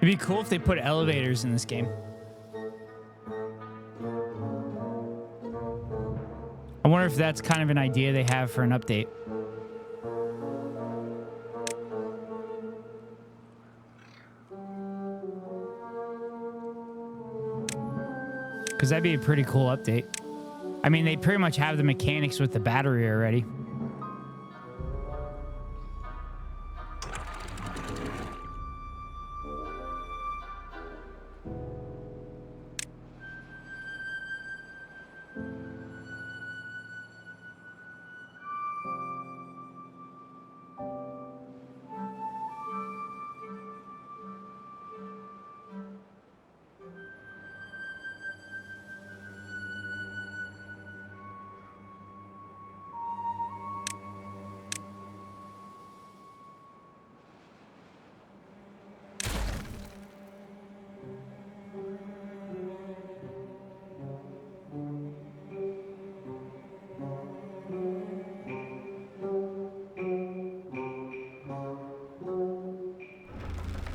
It'd be cool if they put elevators in this game. I wonder if that's kind of an idea they have for an update. Because that'd be a pretty cool update. I mean, they pretty much have the mechanics with the battery already.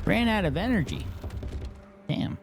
Ran out of energy. Damn.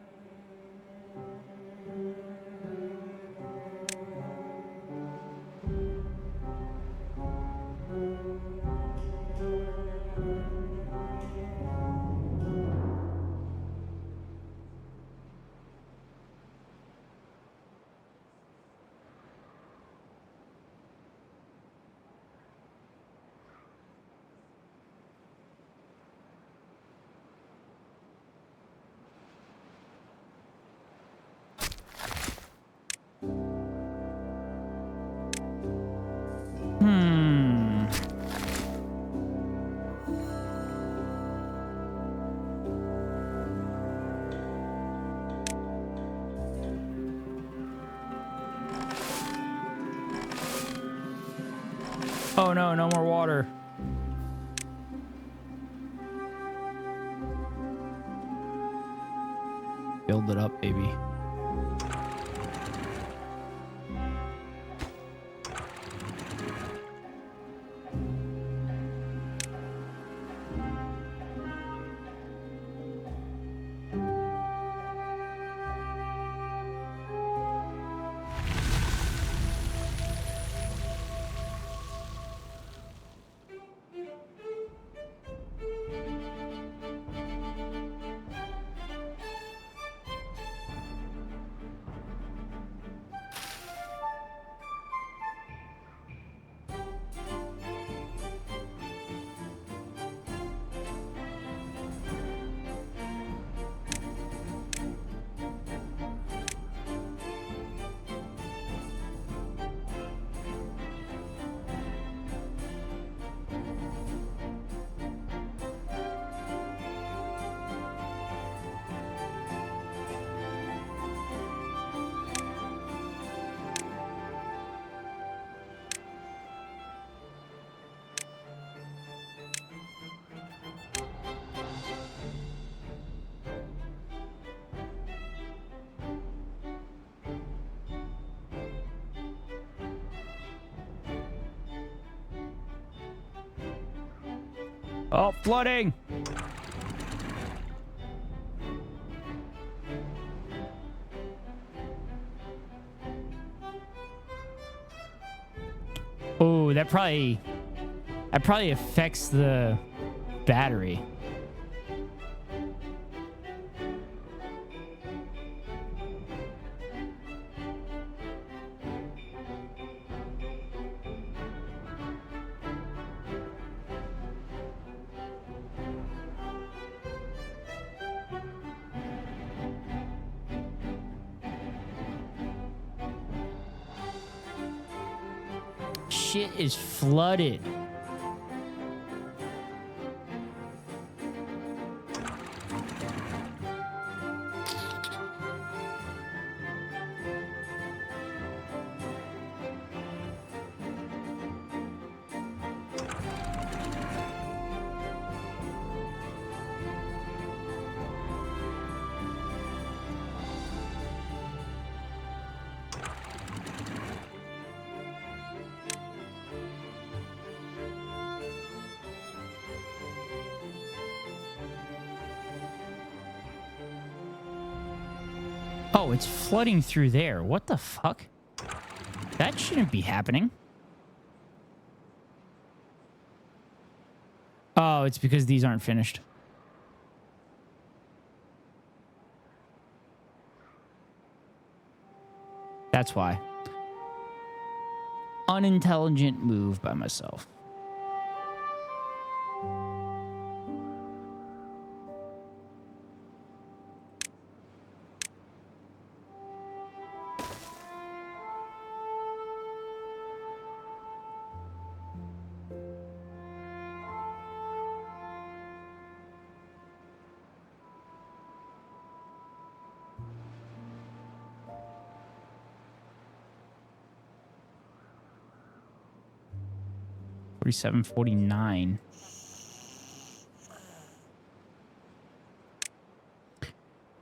Oh no, no more water. Build it up, baby. Oh, flooding! Oh, that probably affects the battery. Shit is flooded. Oh, it's flooding through there. What the fuck? That shouldn't be happening. Oh, it's because these aren't finished. That's why. Unintelligent move by myself. $47.49.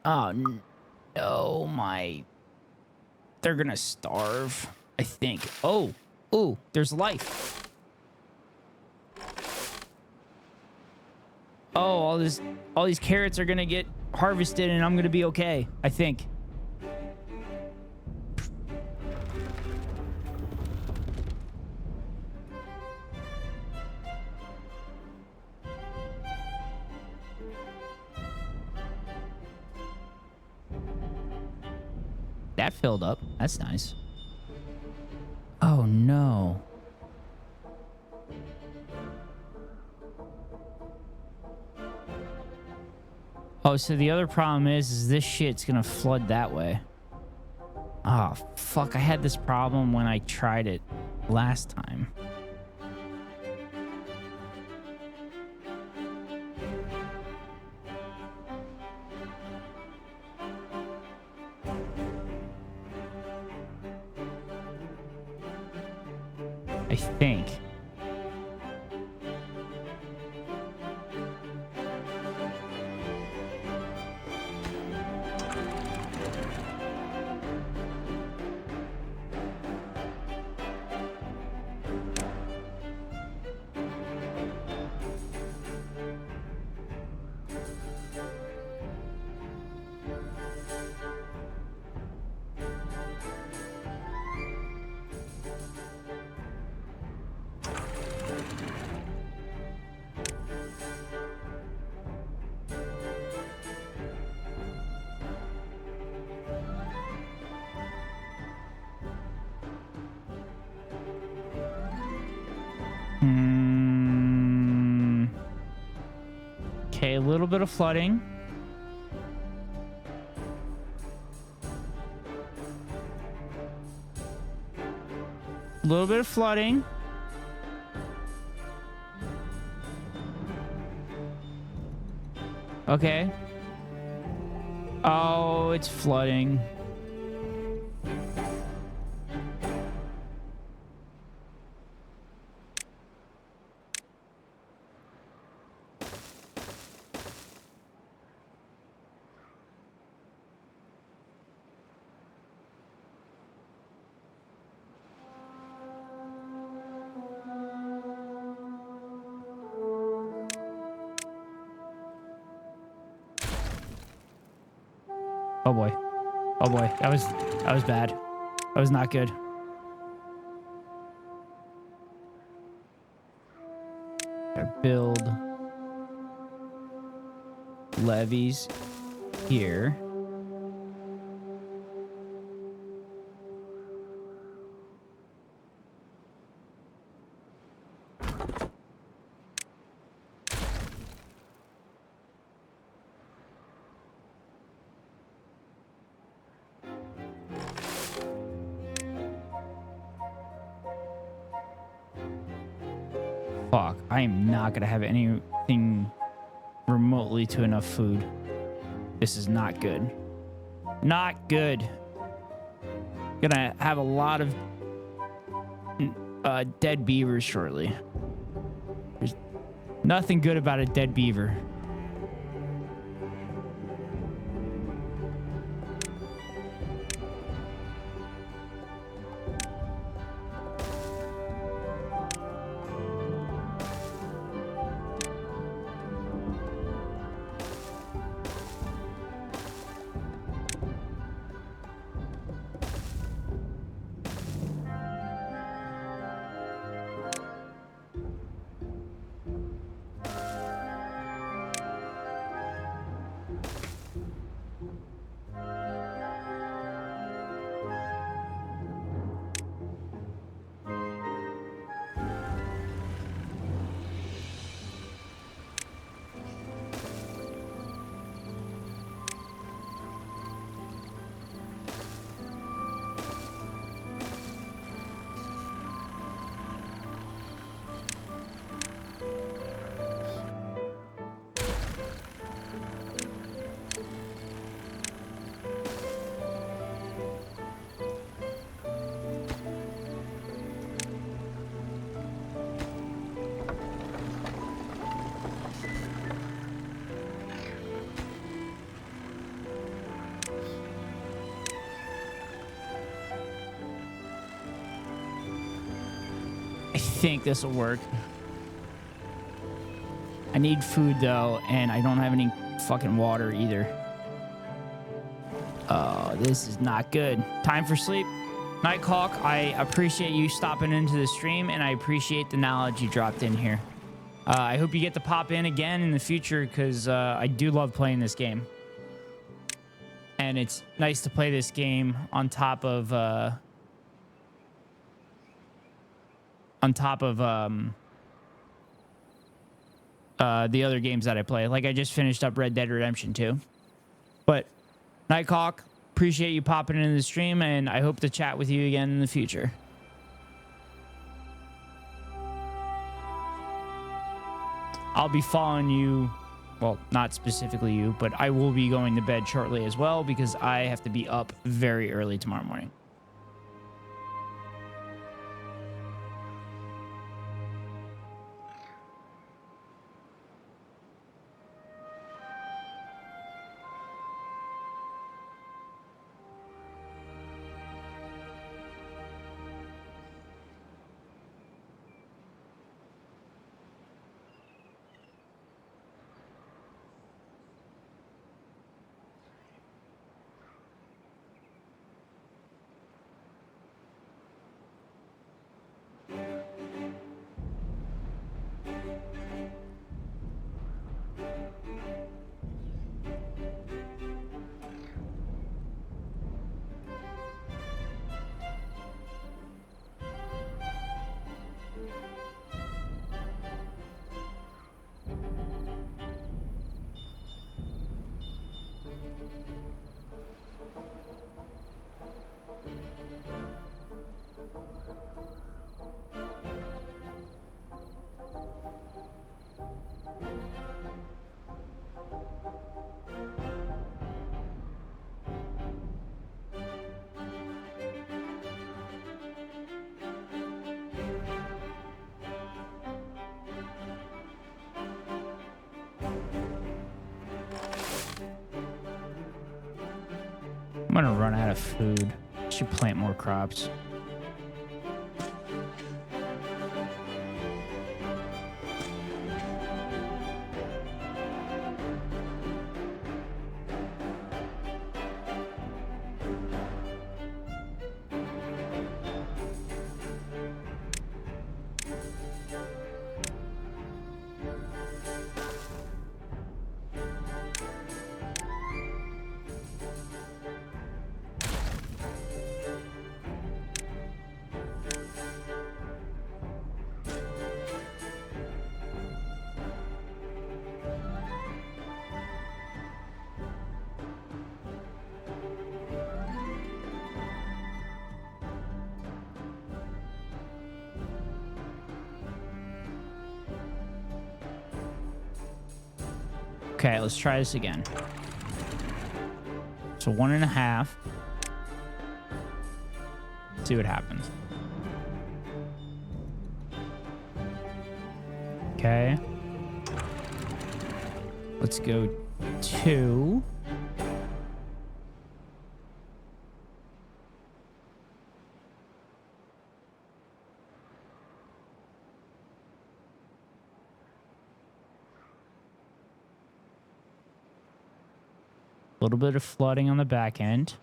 Oh no, my. They're gonna starve, I think. Oh, there's life. Oh, all these carrots are gonna get harvested and I'm gonna be okay, I think. That filled up. That's nice. Oh no. Oh, so the other problem is this shit's gonna flood that way. Oh, fuck. I had this problem when I tried it last time. I think. Okay, a little bit of flooding. A little bit of flooding. Okay. Oh, it's flooding. Oh boy. Oh boy. That was bad. That was not good. Build levees here. Fuck, I am not gonna have anything remotely to enough food. This is not good. Not good. Gonna have a lot of dead beavers shortly. There's nothing good about a dead beaver. I think this will work. I need food though, and I don't have any fucking water either. Oh, this is not good. Time for sleep. Nighthawk, I appreciate you stopping into the stream, and I appreciate the knowledge you dropped in here. I hope you get to pop in again in the future, because I do love playing this game. And it's nice to play this game on top of the other games that I play. Like, I just finished up Red Dead Redemption 2. But Nighthawk, appreciate you popping into the stream, and I hope to chat with you again in the future. I'll be following you. Well, not specifically you, but I will be going to bed shortly as well, because I have to be up very early tomorrow morning. I'm gonna run out of food. Should plant more crops. Okay, let's try this again. So 1.5. See what happens. Okay. Let's go 2. A little bit of flooding on the back end.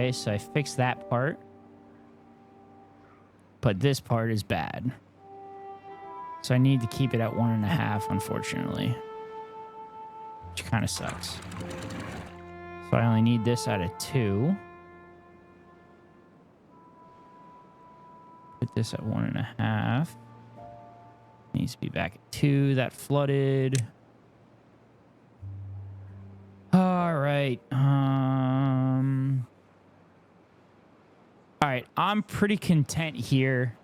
Okay, so I fixed that part. But this part is bad. So I need to keep it at 1.5, unfortunately. Which kind of sucks. So I only need this out of 2. Put this at 1.5. Needs to be back at 2. That flooded. All right. All right. I'm pretty content here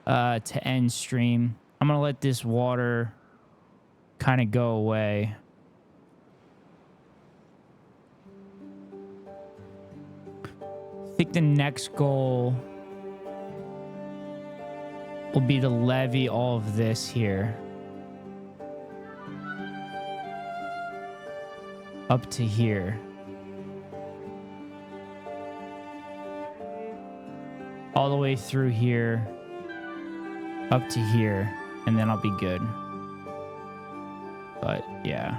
to end stream. I'm going to let this water kind of go away. I think the next goal will be to levy all of this here. Up to here. All the way through here. Up to here. And then I'll be good. But, yeah.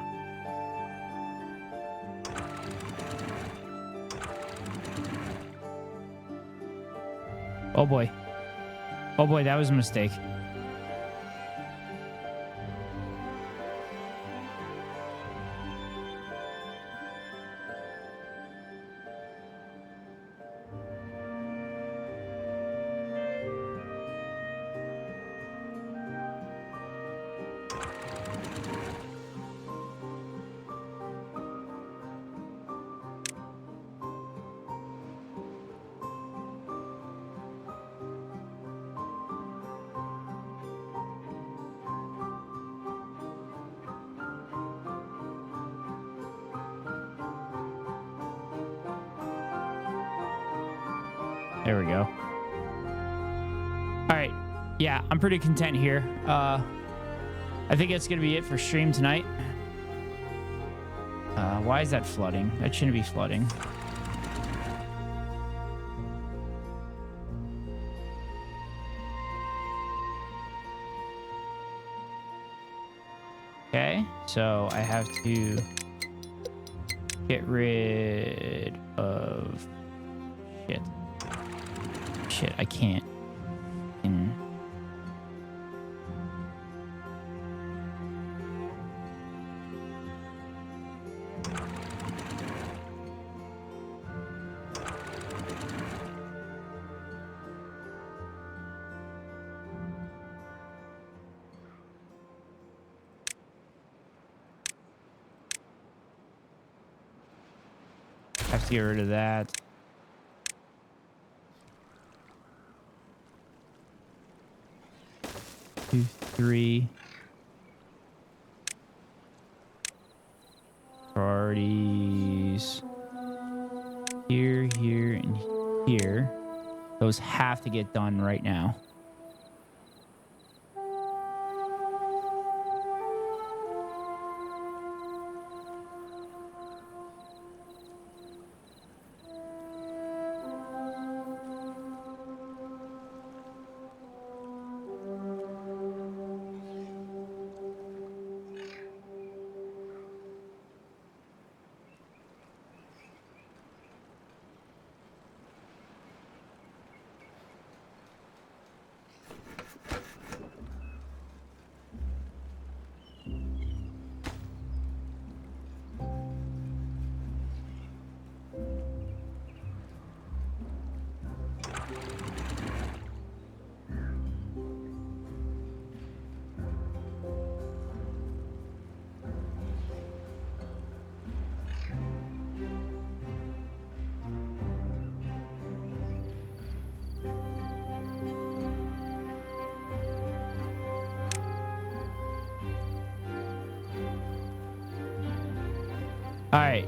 Oh boy. Oh boy, that was a mistake. There we go. All right. Yeah, I'm pretty content here. I think that's going to be it for stream tonight. Why is that flooding? That shouldn't be flooding. Okay, so I have to get rid of shit. Shit, I can't. Have to get rid of that. Two, 3. Priorities. Here, here, and here. Those have to get done right now. All right.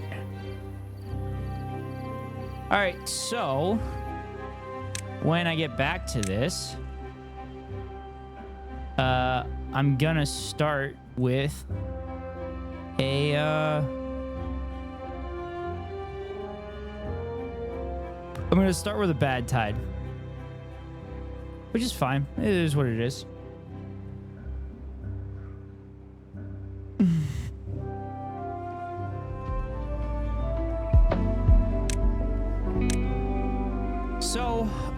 All right, so when I get back to this, I'm gonna start with a I'm gonna start with a bad tide, which is fine. It is what it is.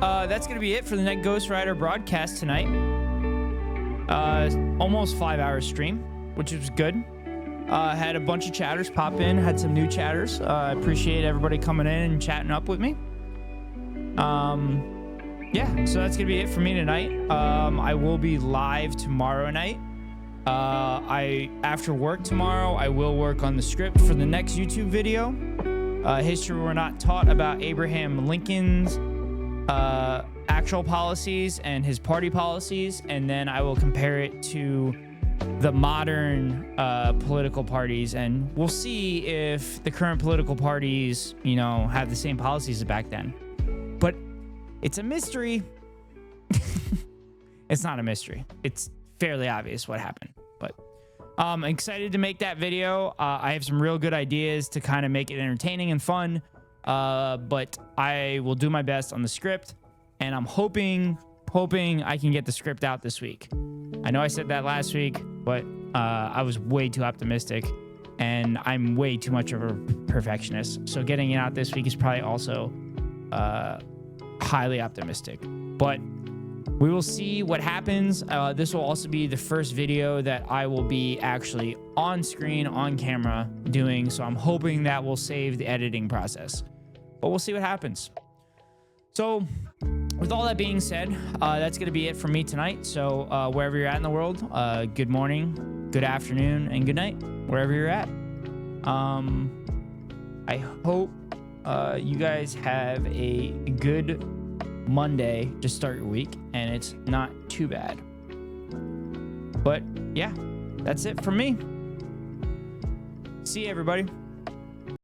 that's going to be it for the Night Ghost Rider broadcast tonight. Almost 5-hour stream, which was good. Had a bunch of chatters pop in, had some new chatters. I appreciate everybody coming in and chatting up with me. Yeah, so that's gonna be it for me tonight. I will be live tomorrow night. After work tomorrow, I will work on the script for the next YouTube video. History We're Not Taught, about Abraham Lincoln's actual policies and his party policies, and then I will compare it to the modern political parties, and we'll see if the current political parties, have the same policies as back then. But it's a mystery. It's not a mystery. It's fairly obvious what happened. But I'm excited to make that video. I have some real good ideas to kind of make it entertaining and fun. But I will do my best on the script, and I'm hoping I can get the script out this week. I know I said that last week, but I was way too optimistic, and I'm way too much of a perfectionist. So getting it out this week is probably also highly optimistic. But we will see what happens. This will also be the first video that I will be actually on screen, on camera doing. So I'm hoping that will save the editing process. But we'll see what happens. So with all that being said, that's going to be it for me tonight. So wherever you're at in the world, good morning, good afternoon, and good night, wherever you're at. I hope you guys have a good Monday to start your week, and it's not too bad. But yeah, that's it for me. See you, everybody.